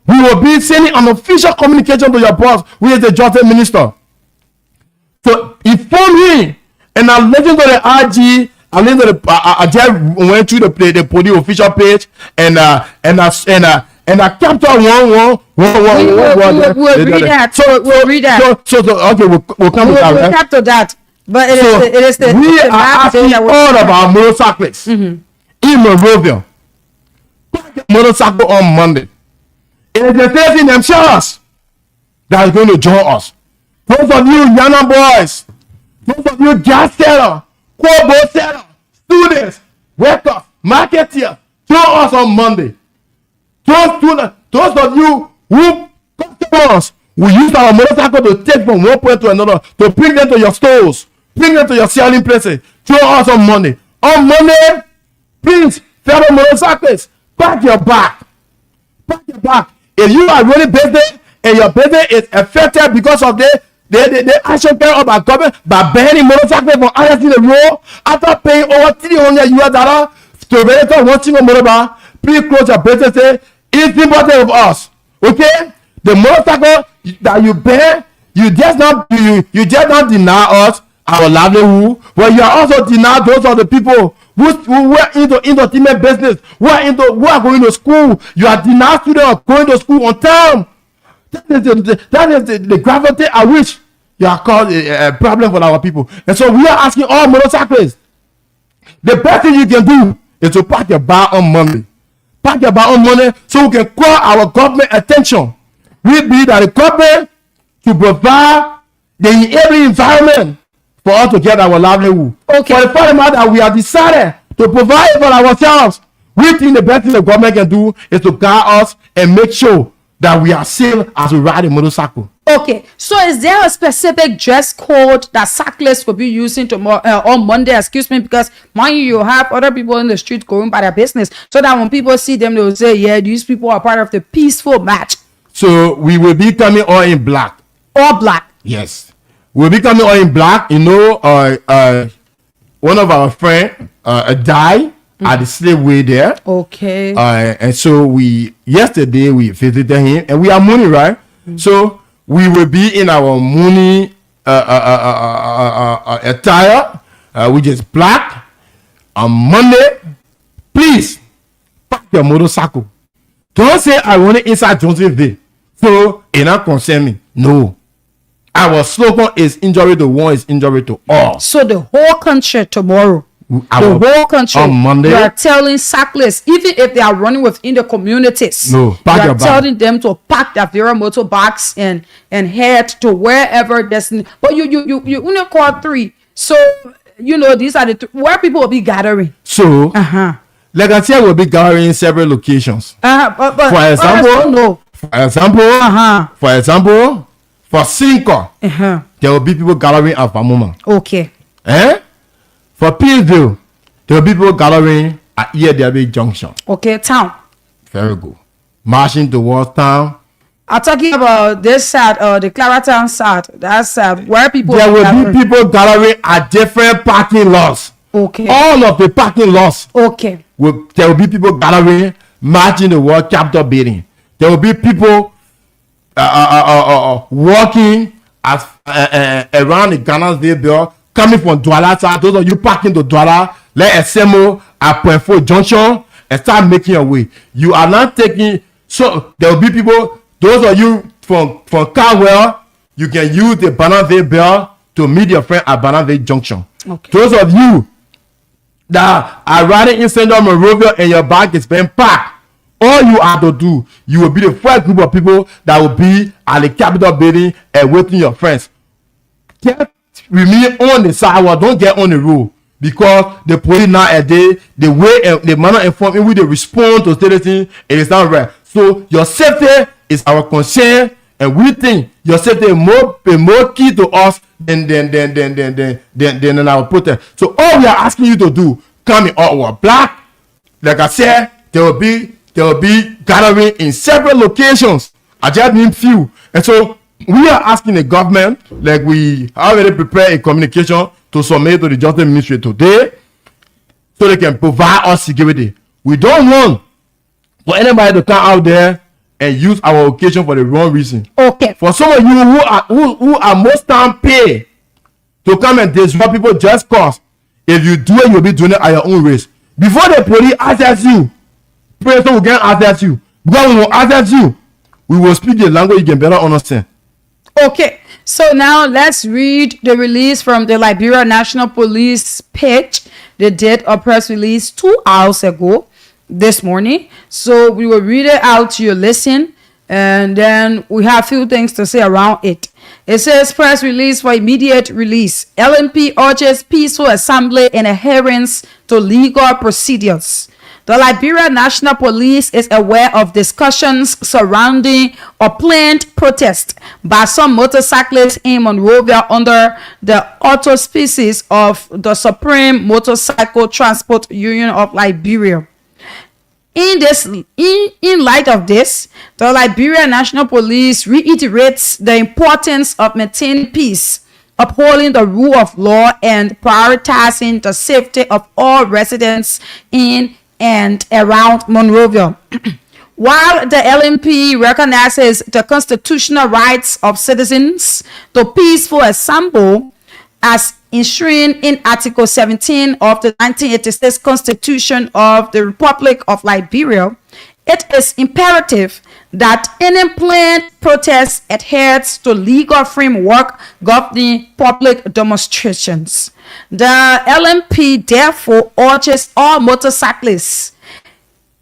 We will be sending an official communication to your boss, who is the justice minister. So inform him. And I listened to the RG. I listened to I just went through the police official page, and I captured one. We'll read that. We'll read that. So okay, we'll come to that. We'll capture that. But it is the we are asking all of our motorcyclists in Monrovia, park your motorcycle on Monday. It is the facing themselves that is going to join us. Those of you Yana boys, those of you gas seller, Quabo seller, students, workers, marketeers, join us on Monday. Those of you who customers will use our motorcycle to take from one point to another to bring them to your stores, bring them to your selling places. Join us on Monday. On Monday, please, fellow motorcyclists, pack your bag. Pack your bag. If you are running business and your business is affected because of the action carried out by government by banning motorcycles from accessing the road after paying over $300 to register one single motorbike, please close your business. It's important of us. Okay? The motorcycle that you ban, you just not deny us our livelihood, but you are also deny those of the people who were into entertainment business, who are going to school. You are denying students going to school on time. That is the gravity at which you are caused a problem for our people. And so we are asking all motorcyclists, the best thing you can do is to park your bike on Monday. Park your bike on Monday so we can call our government attention. We believe that the government to provide the enabling environment for us to get our livelihood. Okay. For the fact that we have decided to provide for ourselves, we think the best thing the government can do is to guide us and make sure that we are safe as we ride a motorcycle. Okay, so is there a specific dress code that cyclists will be using on Monday? Excuse me, because mind you have other people in the street going by their business, so that when people see them, they will say, "Yeah, these people are part of the peaceful march." So we will be coming all in black. All black. Yes, we'll be coming all in black. You know, one of our friends died at the slave way there. Okay. And so yesterday we visited him, and we are mourning, right? So we will be in our mourning attire, which is black. On Monday, please pack your motorcycle. Don't say I want it inside Johnsonville, so it not concern me. No. Our slogan is injury to one is injury to all. So the whole country tomorrow The whole country. On Monday. You are telling cyclists, even if they are running within the communities, no, you are telling them to pack their very motorbikes and head to wherever there's. But you only call 3. So, you know, these are the where people will be gathering. So, like I said, we'll be gathering in several locations. But For example, for Cinco, there will be people gathering at Famuma. Okay. For Peelville, there will be people gathering at EADB Junction. Okay, town. Very good. Marching towards town. I'm talking about this side, the Claratown side. That side where people. There will be people gathering at different parking lots. Okay. All of the parking lots. Okay. There will be people gathering, marching the World Capitol building. There will be people walking around the Ghana's Bill, coming from Douala side. Those of you parking to Douala, let SMO at Point 4 Junction and start making your way. You are not taking. So there will be people. Those of you from Carwell, you can use the Bananville Bell to meet your friend at Bananville Junction. Okay. Those of you that are riding in Central Monrovia and your bag is being packed, all you have to do, you will be the first group of people that will be at the Capitol building and waiting your friends. Remain on the sidewalk, don't get on the road, because the police nowadays, the way and the manner informed in which they respond to citizens, it is not right. So your safety is our concern, and we think your safety is more key to us than our protest. So all we are asking you to do, come in all black. Like I said, there will be gathering in several locations. I just named few, and so we are asking the government, like we already prepared a communication to submit to the Justice Ministry today, so they can provide us security. We don't want for anybody to come out there and use our occasion for the wrong reason. Okay. For some of you who are most time paid to come and disrupt people just cause, if you do it, you'll be doing it at your own risk. Before the police access you, pray so we can access you. Because we will access you, we will speak the language you can better understand. Okay. So now let's read the release from the Liberia National Police page. They did a press release 2 hours ago. This morning, so we will read it out to you, listen, and then we have a few things to say around it. It says, press release for immediate release. LNP urges peaceful assembly and adherence to legal procedures. The Liberia National Police is aware of discussions surrounding a planned protest by some motorcyclists in Monrovia under the auspices of the Supreme Motorcycle Transport Union of Liberia. In light of this, the Liberia National Police reiterates the importance of maintaining peace, upholding the rule of law, and prioritizing the safety of all residents in and around Monrovia. While the LNP recognizes the constitutional rights of citizens to peaceful assemble as enshrined in Article 17 of the 1986 Constitution of the Republic of Liberia, it is imperative that any planned protest adheres to legal framework governing public demonstrations. The LNP therefore urges all motorcyclists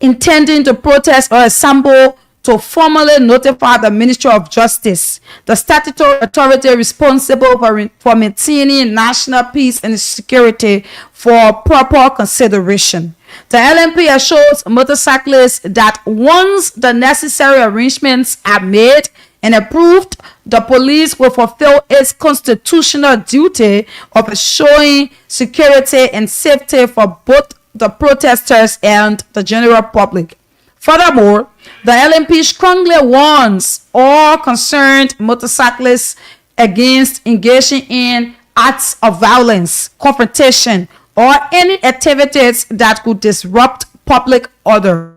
intending to protest or assemble to formally notify the Ministry of Justice, the statutory authority responsible for maintaining national peace and security, for proper consideration. The LNP assures motorcyclists that once the necessary arrangements are made and approved, the police will fulfill its constitutional duty of assuring security and safety for both the protesters and the general public. Furthermore, the LNP strongly warns all concerned motorcyclists against engaging in acts of violence, confrontation, or any activities that could disrupt public order.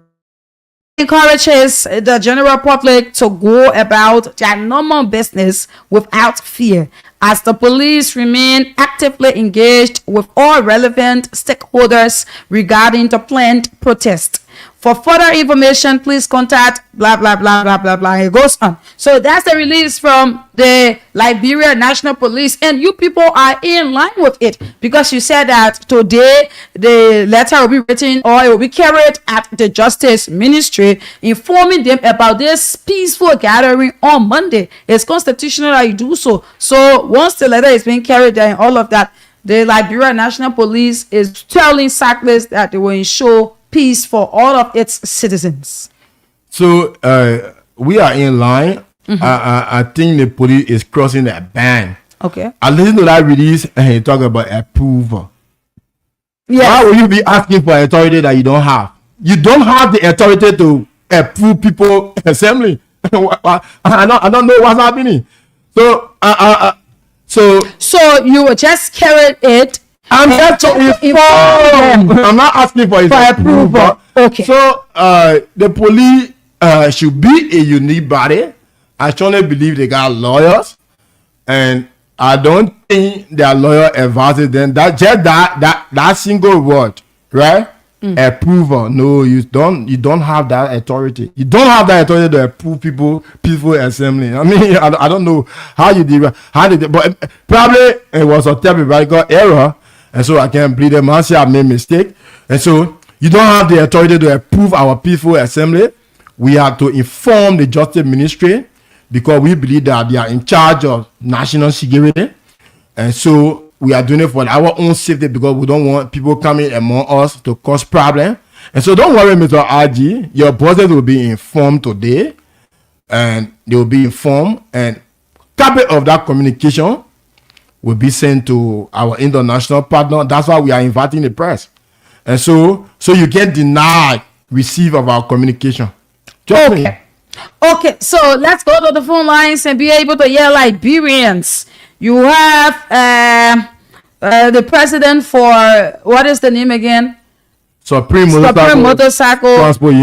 It encourages the general public to go about their normal business without fear, as the police remain actively engaged with all relevant stakeholders regarding the planned protest. For further information, please contact blah blah blah blah blah blah. It goes on. So that's the release from the Liberia National Police, and you people are in line with it because you said that today the letter will be written or it will be carried at the Justice Ministry, informing them about this peaceful gathering on Monday. It's constitutional that you do so. So once the letter is being carried there and all of that, the Liberia National Police is telling Sackless that they will ensure peace for all of its citizens. So we are in line. I think the police is crossing that band. Okay. I listened to that release and he talk about approval. Yes. Why will you be asking for authority that you don't have? You don't have the authority to approve people assembly. I don't know what's happening. So you will just carry it. I'm just inform. I'm not asking for his approval. Okay. So the police should be a unique body. I strongly believe they got lawyers, and I don't think their lawyer advises them. That single word, right? Approval. No, you don't have that authority. You don't have that authority to approve peaceful assembly. I mean, I don't know how did but probably it was a typographical error, and so I can't believe them. I say I made mistake, and so you don't have the authority to approve our peaceful assembly. We have to inform the Justice Ministry because we believe that they are in charge of national security, and so we are doing it for our own safety because we don't want people coming among us to cause problem. And so don't worry, Mr. RG, your bosses will be informed today, and they will be informed, and copy of that communication will be sent to our international partner. That's why we are inviting the press, and so you can deny receive of our communication. Okay, so let's go to the phone lines and be able to hear Liberians. You have the president for, what is the name again? Supreme Motorcycle Transport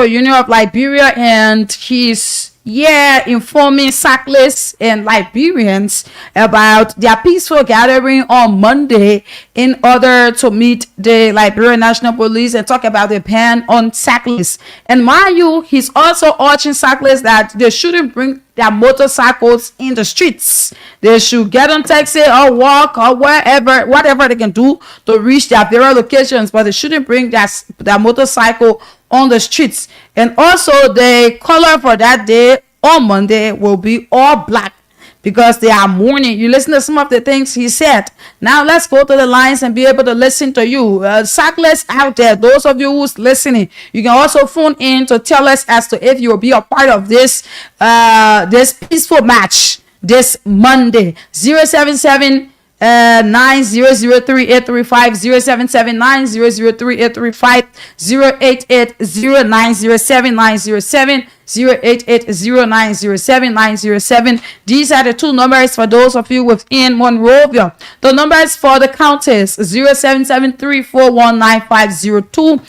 Union of Liberia, and he's informing Sackless and Liberians about their peaceful gathering on Monday in order to meet the Liberia National Police and talk about the ban on Sackless. And mind you, he's also urging Sackless that they shouldn't bring their motorcycles in the streets. They should get on taxi or walk or whatever they can do to reach their various locations, but they shouldn't bring their motorcycle on the streets. And also the color for that day on Monday will be all black because they are mourning. You listen to some of the things he said. Now let's go to the lines and be able to listen to you. Sackless out there, those of you who's listening, you can also phone in to tell us as to if you will be a part of this this peaceful match this Monday. 077 9003835 077 9003835 0880907 0880907 These are the two numbers for those of you within Monrovia. The numbers for the counties 0773419502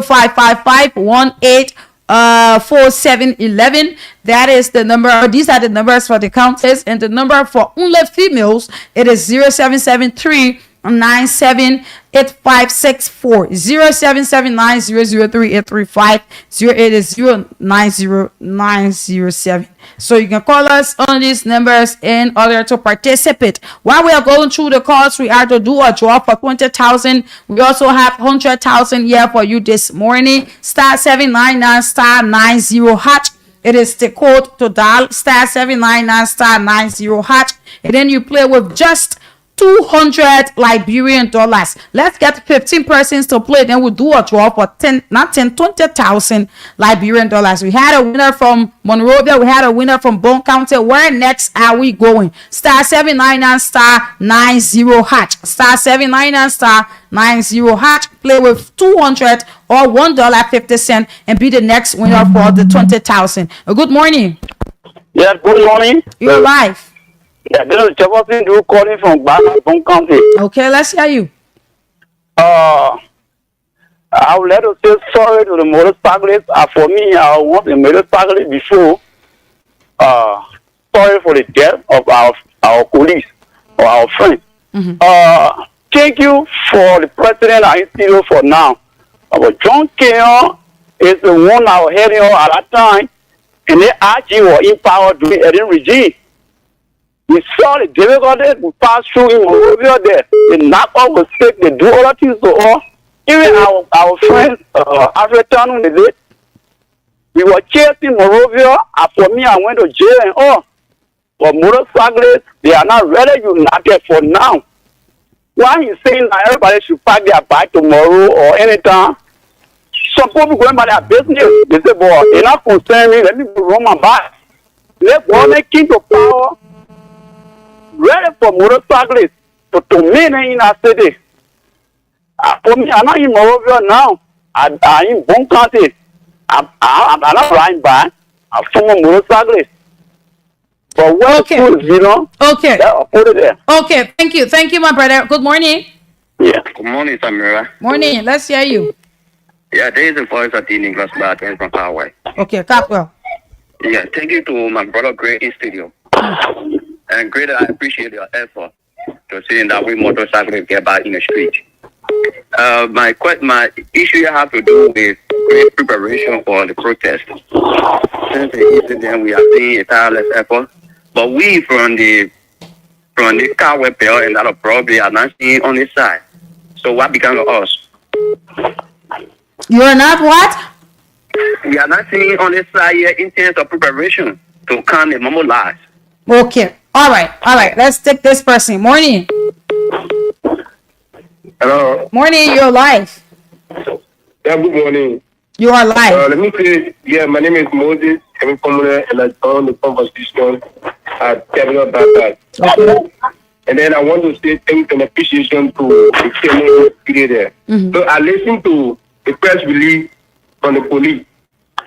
055518 4711. That is the number. These are the numbers for the countess, and the number for only females, it is 0773 978564 077900385 080900907. So you can call us on these numbers in order to participate. While we are going through the calls, we are to do a draw for 20,000. We also have 100,000 here for you this morning. *799 *90#. It is the code to dial *799 *90#, and then you play with just $200 Liberian dollars. Let's get 15 persons to play, then we'll do a draw for 20,000 Liberian dollars. We had a winner from Monrovia, we had a winner from Bone County. Where next are we going? *799 *90#, *799 *90#. Play with 200 or $1.50 and be the next winner for the 20,000. Good morning. Yeah, good morning. You're live. Yeah, this is Jefferson Drew calling from Bone County. Okay, let's hear you. I would like to say sorry to the motorcyclists. For me, I was a motorcyclist before. Sorry for the death of our police or our friends. Thank you for the president and institute for now. But John Kenyon is the one I was heading on at that time, and the RG were in power during Eden regime. We saw the difficulty, we passed through in Monrovia there. They knock off the stick, they do other things to us. Even our friends, African, they did. We were chasing Monrovia, and for me, I went to jail and all. But motorcyclists, they are not really united for now. Why he's saying that everybody should pack their bike tomorrow or anytime? Some people going by their business. They say, boy, they're not concerned me, let me go run my bike. Let government keep the power ready for motorcyclists to dominate in our city. For me, I'm not in Monrovia now. I'm in Bon County. I'm not riding by. I'm from a motorcyclist. But what schools, you know? Okay. Put it there. Okay, thank you, my brother. Good morning. Yeah. Good morning, Samira. Morning. Let's hear you. Yeah, there is a voice of the Nicholas Barton from Hawaii. Okay, Capwell. Yeah, thank you to my brother Great in studio. And Great, I appreciate your effort to seeing that we motorcyclists get back in the street. My issue have to do with great preparation for the protest. Since the incident, we are seeing a tireless effort, but we from the car repair and that probably are not seeing on this side. So what become of us? You are not what? We are not seeing on this side yet in terms of preparation to calm the mumble lies. Okay. All right. Let's take this person. Morning. Hello. Morning. You're live. Yeah, good morning. You are live. Let me say, yeah, my name is Moses, coming from there, and I joined the conversation at Terminal Baptist. Okay. And then I want to say thanks and appreciation to the chairman there. So I listened to the press release from the police.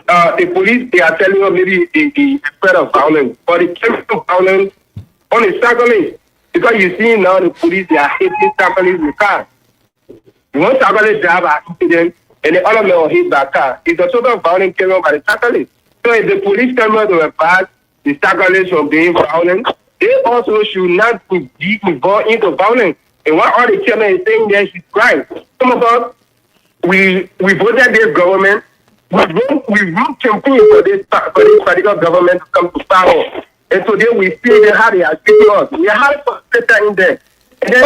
The police, they are telling us maybe the spread of violence, but the chemical violence on the cyclists. Because you see now the police, they are hitting cyclists in the car. One cyclist drive an incident, and the other man was hit by a car. It's a sort of violence carried on by the cyclists. So if the police come out to advise the cyclists from being violent, they also should not be involved into violence. And what all the chairman is saying there is right. Some of us, we voted this government. We run campaign for this particular government to come to power. And today we see how they are treating us. We are having some in there. And then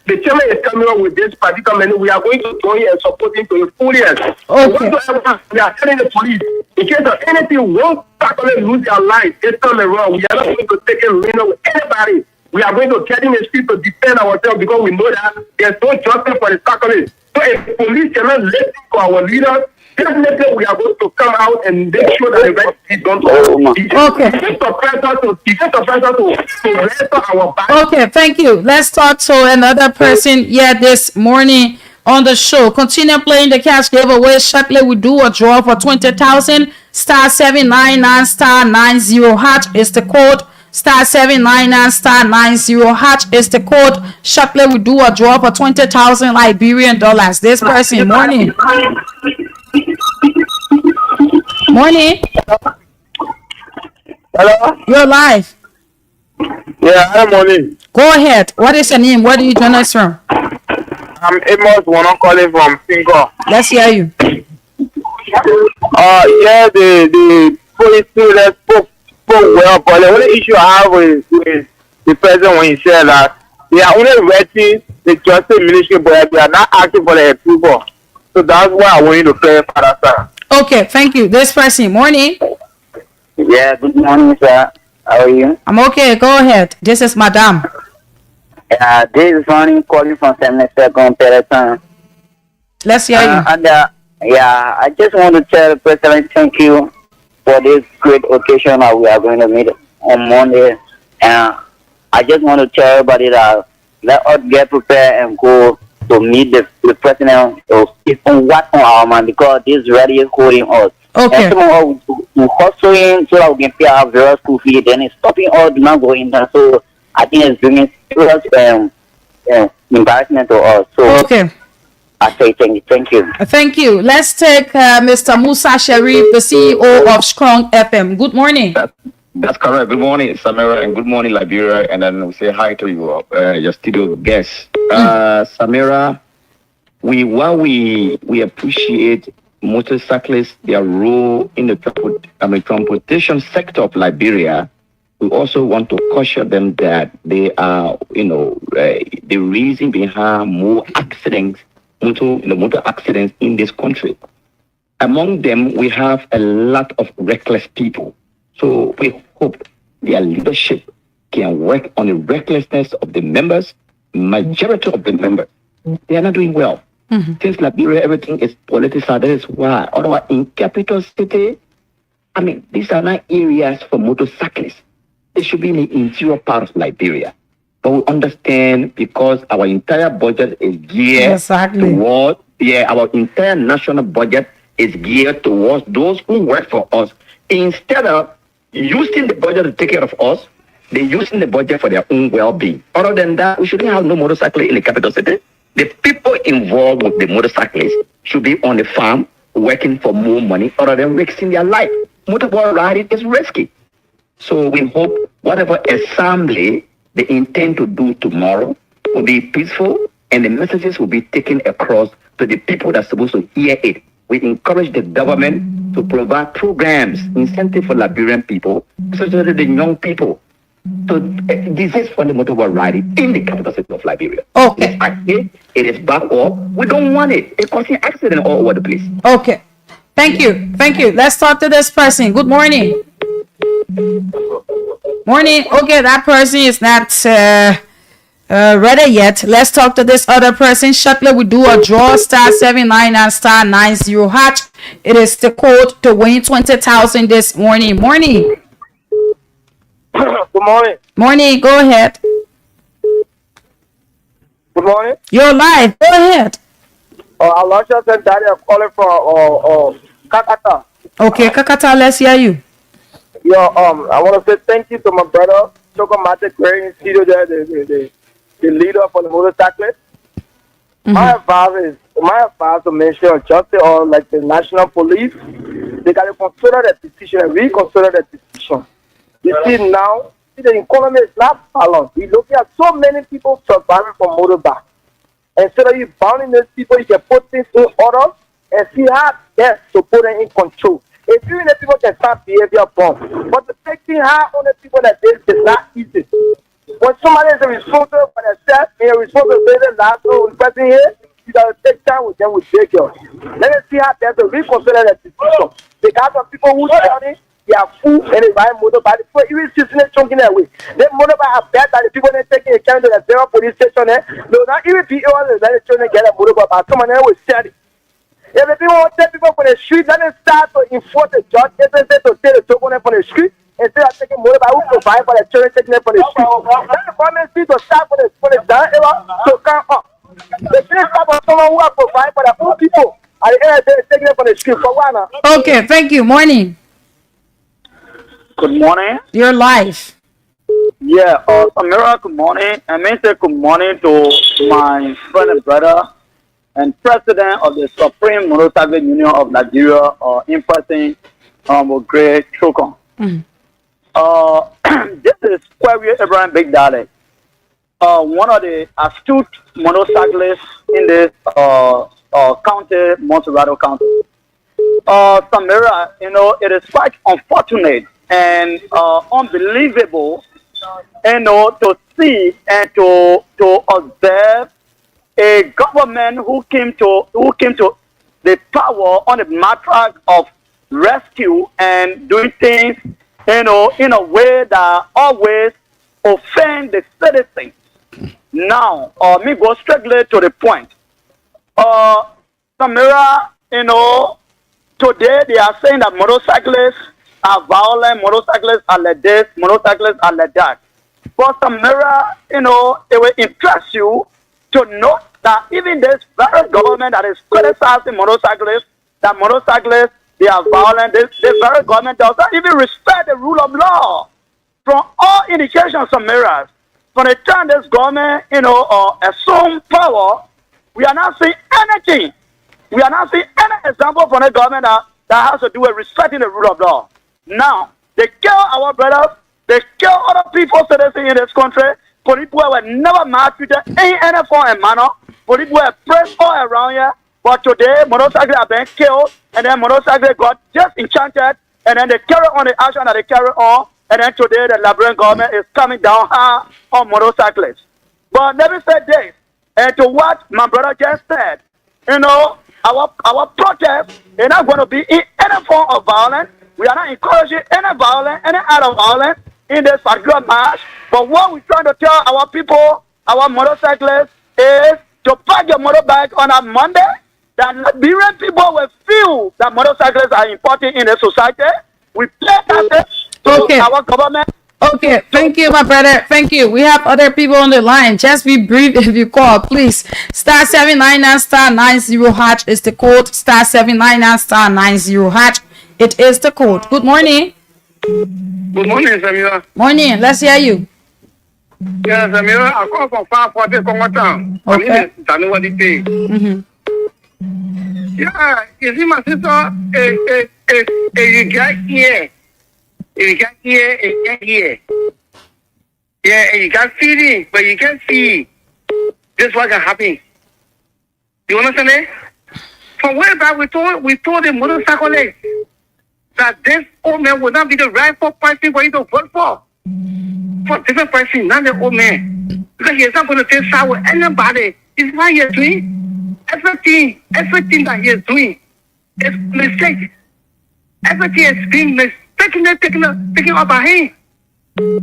the chairman is coming up with this particular menu. We are going to join and support him to the fullest. We are telling the police, in case of anything, one person lose their life, this time around, we are not going to take a winner with anybody. We are going to get in the street to defend ourselves because we know that there's no justice for the Catholics. So if the police cannot listen to our leaders, definitely we are going to come out and make sure that the right is done. Okay, thank you. Let's talk to another person here this morning on the show. Continue playing the cash giveaway. Shortly we do a draw for 20,000. Star 799 star 90 hatch is the code. Star 799 star 90 hatch is the code. Shortly we do a draw for 20,000 Liberian dollars. This person, morning. Morning. Hello? You're live. Yeah, hi, morning. Go ahead. What is your name? Where do you join us from? I'm Amos, one I'm calling from Finko. Let's hear you. Yeah, the police spoke well, but the only issue I have with the president when he said that they are only rating the justice ministry, but they are not asking for the approval. So that's why I want you to pray for that, sir. Okay, thank you. This person, morning. Yeah, good morning, sir. How are you? I'm okay. Go ahead. This is Madame. This is Ronnie calling from 72nd Peloton. Let's hear you. And I just want to tell the president thank you for this great occasion that we are going to meet on Monday. And I just want to tell everybody that let us get prepared and go to meet the president of even what on our mind because this really is holding us. Okay. And some of us we hustling so that we can pay our various school fees, then it's stopping us do not go in there. So I think it's bringing serious embarrassment to us. So okay. I say thank you. Thank you. Let's take Mr. Musa Sharif, the CEO of Strong FM. Good morning. That's correct. Good morning, Samira, and good morning, Liberia. And then we say hi to you, your studio guests. Samira, while we appreciate motorcyclists, their role in the transportation sector of Liberia, we also want to caution them that they are, the reason behind more accidents, motor accidents in this country. Among them, we have a lot of reckless people. So we hope their leadership can work on the recklessness of the members. Majority of the members, they are not doing well. Since Liberia, everything is politicized. That is why. Otherwise, in capital city, these are not areas for motorcyclists. They should be in the interior part of Liberia. But we understand because our entire budget is geared towards, our entire national budget is geared towards those who work for us. Instead of using the budget to take care of us, they're using the budget for their own well-being. Other than that, we shouldn't have no motorcycle in the capital city. The people involved with the motorcyclists should be on the farm working for more money other than risking their life. Motorbike riding is risky. So we hope whatever assembly they intend to do tomorrow will be peaceful and the messages will be taken across to the people that are supposed to hear it. We encourage the government to provide programs, incentive for Liberian people, so that the young people to desist from the motorbike riding in the capital city of Liberia. Okay. It is back off. We don't want it. It causes accident all over the place. Okay. Thank you. Let's talk to this person. Good morning. Morning. Okay, that person is not ready yet. Let's talk to this other person. Shortly, we do a draw *799 *90#. It is the code to win 20,000 this morning. Morning. Good morning. Morning. Go ahead. Good morning. You're live. Go ahead. Aloysius and Daddy are calling from Kakata. Okay, Kakata, let's hear you. I want to say thank you to my brother, Chokomate Gray in studio there, the leader for the motorcyclists. My advice to mention justice or like the national police, they got to consider the decision and reconsider the decision. You see now, the economy is not balanced. We look at so many people surviving from motorbike. Instead of you bounding those people, you can put things in order and see how best to put them in control. If you the people can start behavior bomb, but to take things high on the people that this is not easy. When somebody is responsible for themselves, and you're responsible for the last person here, you gotta take time with them with big girls. Let us see how best to reconsider the decision. Because of people who tell me they are food and they ride motorbike. So even sitting there chunking their way. They motorbike are bad that the people they taking a camera to the zero police station there. No, not even people that let children get a motorbike, but someone else will sell it. If the people want to take people from the street, let them start to enforce the judge instead to take the token from the street instead of taking motorbike who provide for the children taking them from the street. Let the government see to start for the down era to come up. They shouldn't start for someone who are providing for the old people. At the end of the day, taking them from the street for one. Okay, thank you. Morning. Good morning. You're live. Yeah, Samira, good morning. And may say good morning to my friend and brother and president of the Supreme Motorcycle Union of Nigeria, in person, Great Chokon. This is Query Abraham Big Daddy, one of the astute motorcyclists in this county, Monterrey County. Samira, it is quite unfortunate and unbelievable, to see and to observe a government who came to the power on the matter of rescue and doing things, in a way that always offend the citizens. Now, me go strictly to the point. Samira, today they are saying that motorcyclists are violent, motorcyclists are like this, motorcyclists are like that. But Samira, it will impress you to know that even this very government that is criticizing motorcyclists, that motorcyclists, they are violent, this very government does not even respect the rule of law. From all indications, Samira, from the time this government, assume power, we are not seeing anything. We are not seeing any example from the government that has to do with respecting the rule of law. Now, they kill our brothers, they kill other people, citizens in this country, Police were never maltreated in any form and manner. Police were pressed all around here. But today, motorcycles have been killed, and then motorcycles got just enchanted, and then they carry on the action that they carry on, and then today the Liberian government is coming down hard on motorcyclists. But let me say this, and to what my brother just said, you know, our protest is not going to be in any form of violence. We are not encouraging any violence, any act of violence in this particular march. But what we're trying to tell our people, our motorcyclists, is to park your motorbike on a Monday. That Liberian people will feel that motorcyclists are important in the society. We pay taxes to our government. Okay, thank you, my brother. Thank you. We have other people on the line. Just be brief if you call, please. Star 799 star 90 hatch is the code. Star 799 star 90 hatch. It is the code. Good morning. Good morning, Samira. Morning. Let's hear you. Yeah, Samira, I call from 540 Congo Town. My name is Tanuwa Dite. Yeah, you see my sister, you got here. You got here, you got here. Yeah, you got feeling, but you can't see. This is what can happen. You understand it? From way back, we told the motorcyclists that this old man would not be the rightful person for you to vote for. For different person, not the old man. Because he is not going to take side with anybody. It's what he is doing. Everything that he is doing is mistake. Everything is being taken up by him.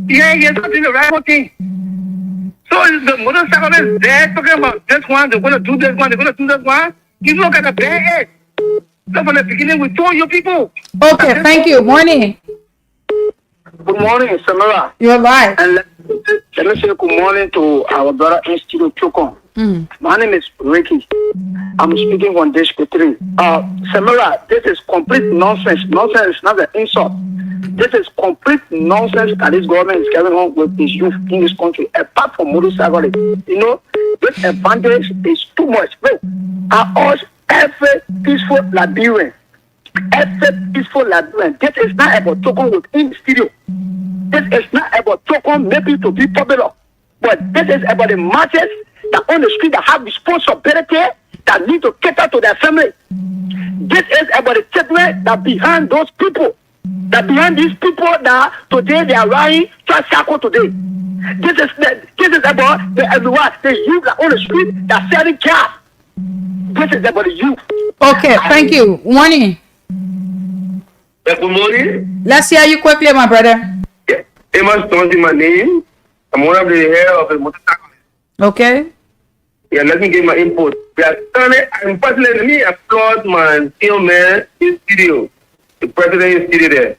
Yeah, he is not doing the right thing. So the motorcyclist there talking about this one, they're going to do this one, they're going to do this one. You look at the bad edge. So from the beginning, we told you people. Okay, thank you. Morning. Good morning, Samara. You're live. And let me say good morning to our brother in studio, Chokon. My name is Ricky. I'm speaking on this three. Samara, this is complete nonsense. Nonsense is not an insult. This is complete nonsense that this government is carrying on with this youth in this country. Apart from motorcycling, you know, this advantage is too much. Look, I urge every peaceful Liberian. Every peaceful Liberian. This is not about talking within the studio. This is not about talking maybe to be popular. But this is about the marches that on the street that have responsibility that need to cater to their family. This is about the statement that behind those people. That behind these people that today they are riding tricycle today. This is about the everyone, the youth that on the street that selling cars. This is about the youth. Okay, thank you. Morning. Good morning. Let's hear you quickly, my brother. Amos Stones in my name. I'm one of the head of the motorcycle. Okay. Yeah, let me give my input. We are turning, and personally, let me applaud my still man in studio, the president in studio there.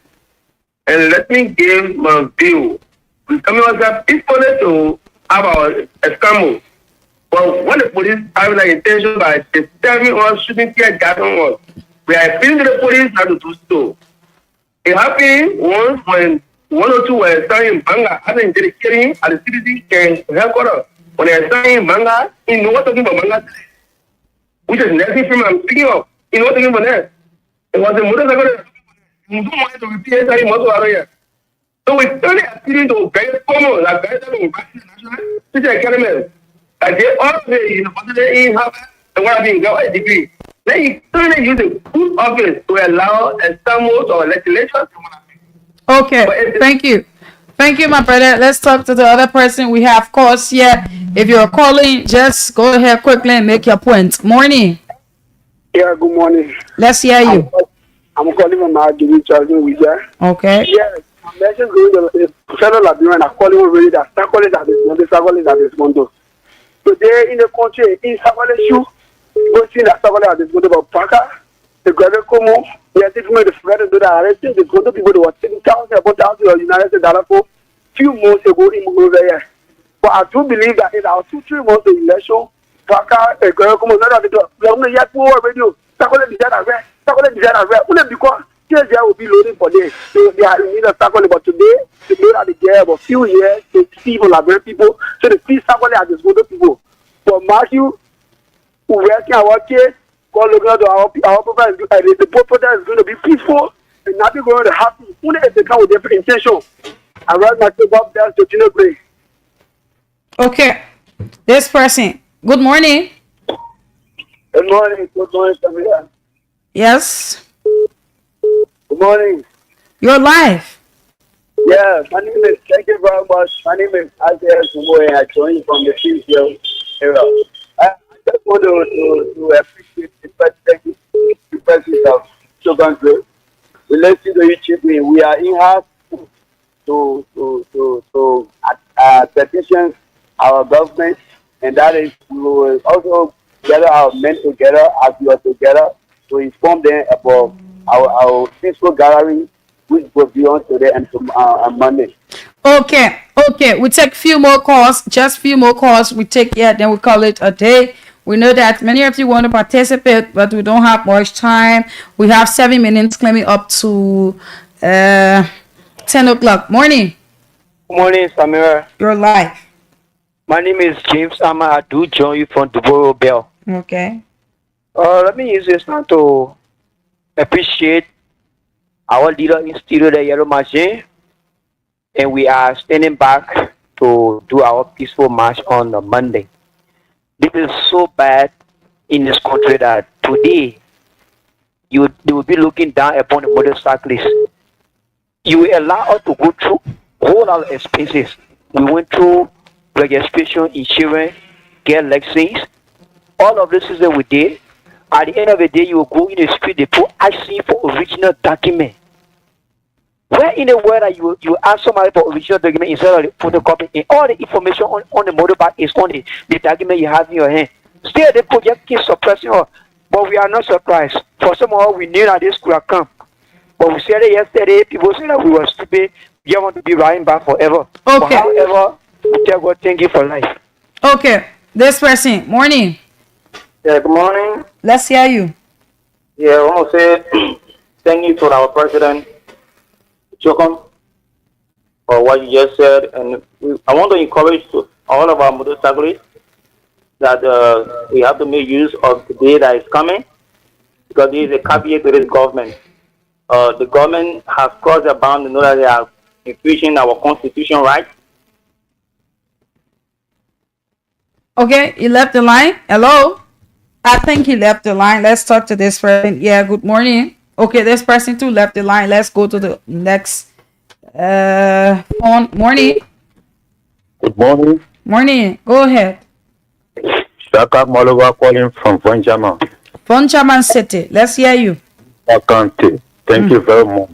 And let me give my view. We coming ourselves peacefully to have our scramble. But when the police have the intention by disturbing us, shooting tear gas on us, we are appealing to the police not to do so. It happened once when one or two were standing in Banga, having dedicating at the citizen headquarters. When they are standing in Banga, you know what talking about Banga today. Which is nothing from I'm speaking of. You know what talking about that? It was a motorcycle. You don't want to repeat any motor area. So we started appealing to very common, like very national, which are academy. Like they all say, you know, what they in have and what I mean, got a degree. Then you started using good office to allow a stimulus or legislation. Okay, thank you. Thank you, my brother. Let's talk to the other person. We have calls here. If you're calling, just go ahead quickly and make your point. Morning. Yeah, good morning. Let's hear you. I'm calling from my giving charge with you. Okay. Yes, I mentioned the federal Liberian are calling already that Sakolis at this Mondo. Today in the country, in Sakolis shoe, go see that Sakolis at this Mondo about Paka, the Gravel Como. We are taking the Fred and the arrested the good people who were taking thousands about thousands of United States dollars for few months ago in over here. But I do believe that in our 2-3 months of election, Paka, a girl come on, we are not yet more radio. Sakolis design only because TSI will be loading for them. So they are in need of Sakolis, but today, they load at the gap of a few years, they see for Liberian people, so they see Sakolis at the good people. But Matthew, who working our case, call looking at our program, the protest is going to be peaceful and nothing going to happen. Only if they come with different intention. I write myself up there to Gino Gray. Okay. This person. Good morning. Good morning, Samira. Yes. Good morning. You're live. Yeah, my name is, thank you very much. My name is Isaiah Sumo, and I join you from the Philippines area. I just want to appreciate the president of Sugar. We listen to each evening. We are in house to petition our government, and that is we will also gather our men together as we are together to inform them about our peaceful gathering, which will be on today and on Monday. Okay. Okay. We take few more calls. Just few more calls. We take then we call it a day. We know that many of you want to participate, but we don't have much time. We have 7 minutes climbing up to 10 o'clock. Morning. Good morning, Samira. You're live. My name is James Ama. I do join you from Duboro Bell. Okay. Let me use this now to appreciate our leader in studio, the Yellow Machine, and we are standing back to do our peaceful march on a Monday. This is so bad in this country that today they will be looking down upon the motorcyclists. You will allow us to go through whole lot of expenses. We went through registration, insurance, get lessons, all of this is that we did. At the end of the day, you will go in the street, they put IC for original document. Where in the world are you ask somebody for original document instead of the photocopy, and all the information on the motorbike is on the document you have in your hand. Still, the project keeps suppressing us, but we are not surprised. For some of us, we knew that this could have come. But we said it yesterday, people said that we were stupid, we don't want to be riding back forever. Okay. But however, we tell God, thank you for life. Okay. This person. Morning. Yeah, good morning. Let's hear you. Yeah, I want to say thank you to our president, Chokom, for what you just said. And I want to encourage all of our motorcyclists that we have to make use of the day that is coming, because there is a caveat to this government. The government has crossed the bound to know that they are infringing our constitutional rights. Okay, he left the line. Hello? I think he left the line. Let's talk to this person. Yeah, good morning. Okay, this person too left the line. Let's go to the next phone. Morning. Good morning. Morning. Go ahead. Shaka Malova calling from Vonjaman. Vonjaman City. Let's hear you. County. Thank you very much.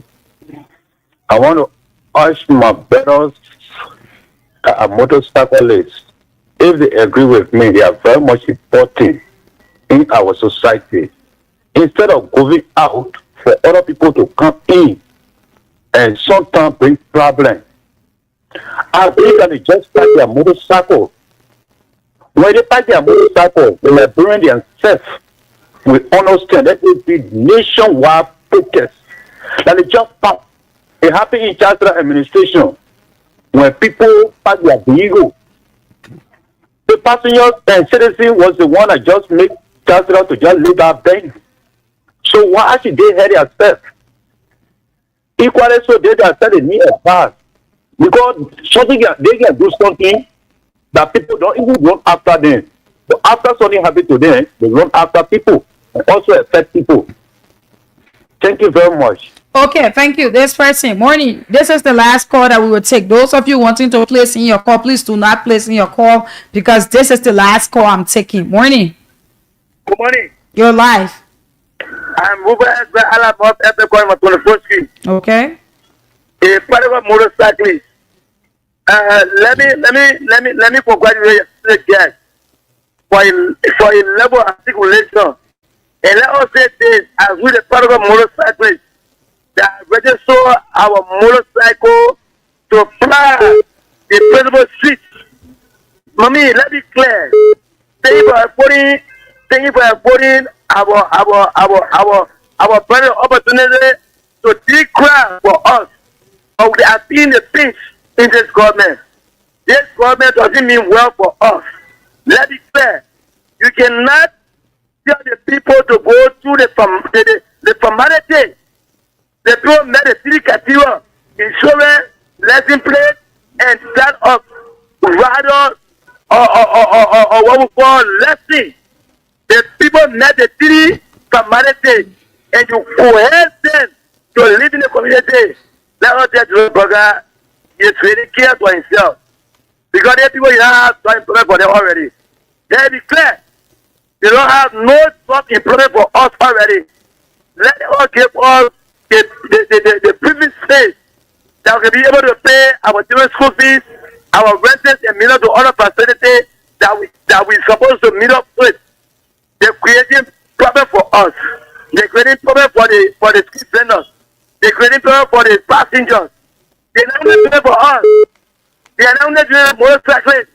I want to ask my brothers, motorcyclists, if they agree with me, they are very much important in our society. Instead of going out for other people to come in and sometimes bring problems, I believe that they just park their motorcycle. When they park their motorcycle, they are bringing themselves with understand that it be nationwide protest. That they just park. It happened in Chancellor administration when people park their vehicle. The passengers and citizens was the one that just made Chancellor to just leave that bank. So why should they hurt themselves? Equally so they themselves need a pass. Because something they can do something that people don't even run after them. But after something happens to them, they run after people and also affect people. Thank you very much. Okay, thank you. This person. Morning. This is the last call that we will take. Those of you wanting to place in your call, please do not place in your call because this is the last call I'm taking. Morning. Good morning. You're live. I'm Ruben Alamov at the corner of 24th Street. Okay. A private motorcyclist. Let me congratulate the guys for a level of articulation. And let us say this as we the private motorcyclists that register our motorcycle to fly the principal street. Mommy, let me clear. Thank you for putting our better opportunity to declare for us. But we are seeing the pinch in this government. This government doesn't mean well for us. Let me clear. You cannot tell the people to go through the formality. The people met the city cathedral, insurance, lesson plate, and start up rather or what we call lesson. The people met the three community and you coerce them to live in the community. Let us tell you, brother, he's really care for himself. Because the people you have no employment for them already. They be clear. They don't have no job employment for us already. Let us give us the privilege space that we can be able to pay our children's school fees, our renters, and meet up to other facilities that we supposed to meet up with. They're creating problem for us. They're creating problem for the street vendors. They're creating problem for the passengers. They're not doing it for us. They are not doing it motorcyclists.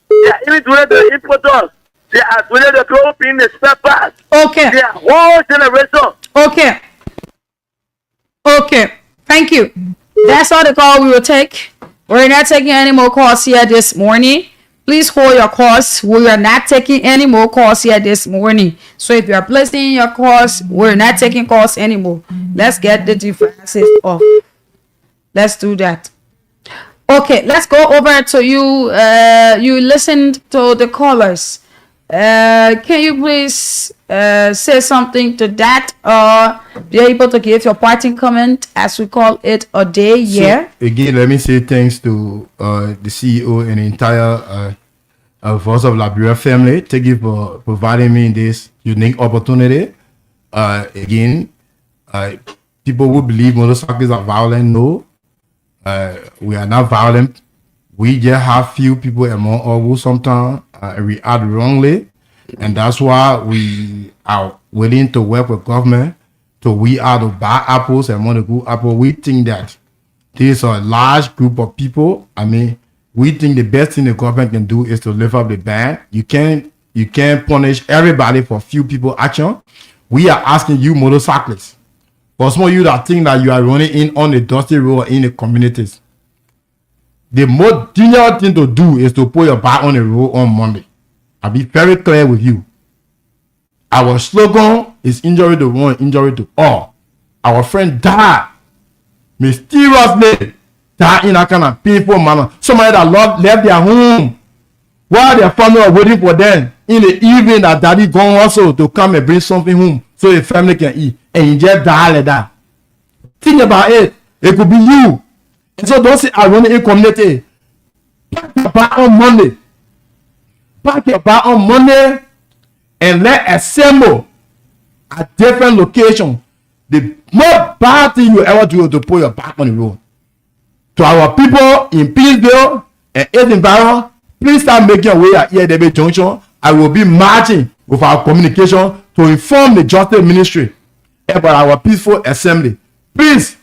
They are even doing it to the importers. They are doing it to people being the spare parts. Okay. They are whole generation. Okay. Okay. Thank you. That's all the call we will take. We're not taking any more calls here this morning. Please hold your calls. We are not taking any more calls here this morning. So if you are placing your calls, we're not taking calls anymore. Let's get the devices off. Let's do that. Okay, let's go over to you. You listened to the callers. Can you please say something to that, or be able to give your parting comment, as we call it, a day year? So, again, let me say thanks to the CEO and the entire Voice of Liberia family. Thank you for providing me this unique opportunity. Again, people who believe motorcycles are violent, no. We are not violent. We just have few people among us who sometimes react wrongly, and that's why we are willing to work with government to weed out the bad apples and want the good apple. We think that there's a large group of people. I mean, we think the best thing the government can do is to lift up the ban. You can't punish everybody for few people action. We are asking you motorcyclists, for some of you that think that you are running in on the dusty road in the communities, the most dangerous thing to do is to put your bike on the road on Monday. I'll be very clear with you. Our slogan is injury to one, injury to all. Our friend died mysteriously, died in a kind of painful manner. Somebody that left their home while their family are waiting for them in the evening that daddy gone also to come and bring something home so the family can eat, and you just die like that. Think about it. It could be you. And so don't say I run in community. Pack your bag on Monday. Pack your bag on Monday and let assemble at different locations. The most bad thing you ever do is to put your back on the road. To our people in Peaceville and its environment, please start making your way at EAW Junction. I will be marching with our communication to inform the Justice Ministry about our peaceful assembly. Please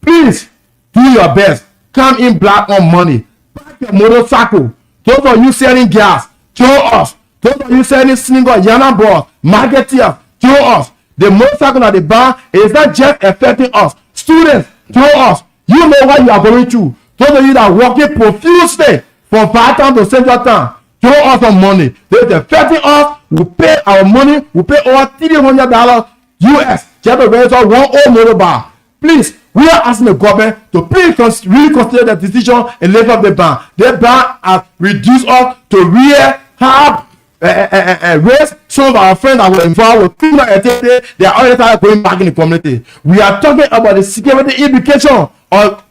do your best. Come in black on money. Pack your motorcycle. Those of you selling gas, join us. Those of you selling single yana balls, marketeers, join us. The motorcycle at the bar is not just affecting us. Students, join us. You know what you are going through. Those of you that are working profusely from Vital to Central Town, join us on money. They're affecting us. We pay our money. We pay over $300 US just to register one old motorbike. Please, we are asking the government to please really consider the decision and lift up the ban. The ban has reduced us to raise some of our friends that were involved with criminal activity. They are already started going back in the community. We are talking about the security implication or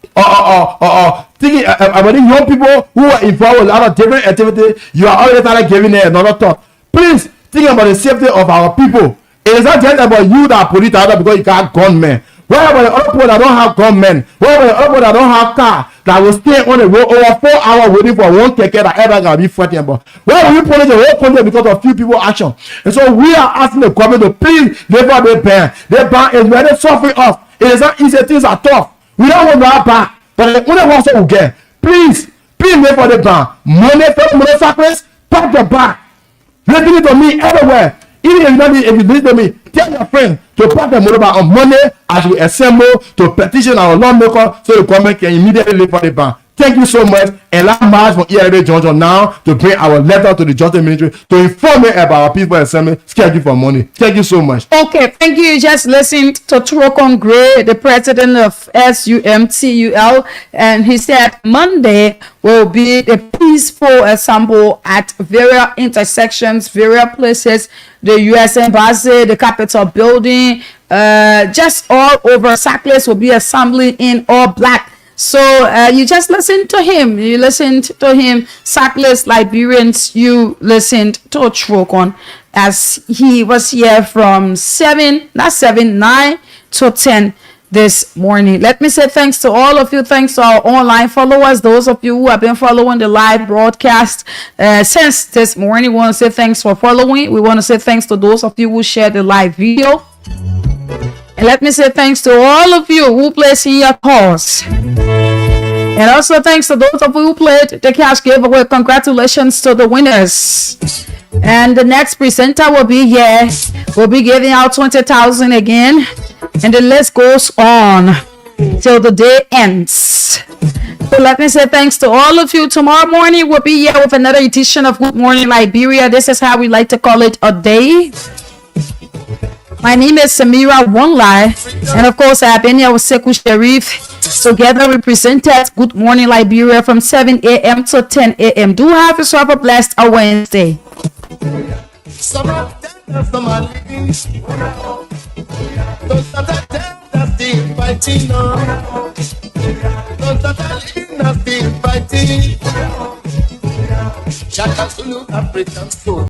thinking about the young people who are involved with a lot of different activity. You are already started giving them another thought. Please think about the safety of our people. It is not just about you that are police out because you got gunmen. What about the other people that don't have gunmen? What about the other people that don't have car that will stay on the road over 4 hours waiting for one keke that everybody gonna be fighting about? Why will you punish the whole country because of few people action? And so we are asking the government to please lift up the ban. The ban is really suffering us. It is not easy. Things are tough. We don't want to have back, but the only ones that will get. Please lift for the ban. Money for motorcyclists, pack the back. Listen to me everywhere. Even if you listen to me, tell your friends to pack the motorbike on Monday as we assemble to petition our lawmaker so the government can immediately lift for the ban. Thank you so much. And let's march from ERA Junction now to bring our letter to the Justice Ministry to inform me about our people assembly schedule for money. Thank you so much. Okay, thank you. You just listened to Trocon Gray, the president of SUMTUL, and he said Monday will be the peaceful assemble at various intersections, various places, the U.S. Embassy, the Capitol building, just all over. Sackless will be assembling in all black. So you just listen to him. You listened to him. Sackless Liberians, you listened to Trokon as he was here from 9 to 10 this morning. Let me say thanks to all of you. Thanks to our online followers, those of you who have been following the live broadcast since this morning. We want to say thanks for following. We want to say thanks to those of you who shared the live video. And let me say thanks to all of you who placed in your calls. And also thanks to those of you who played the cash giveaway. Congratulations to the winners. And the next presenter will be here. We'll be giving out 20,000 again. And the list goes on till the day ends. So let me say thanks to all of you. Tomorrow morning we'll be here with another edition of Good Morning Liberia. This is how we like to call it a day. My name is Samira Wonlai, and of course I have been here with Sekou Sharif. Together we presented Good Morning Liberia from 7 a.m. to 10 a.m. Do have yourself a blessed Wednesday. Some of them are from my lips. Those that are still fighting on. Those that are living are still fighting. Shaka Zulu African soul.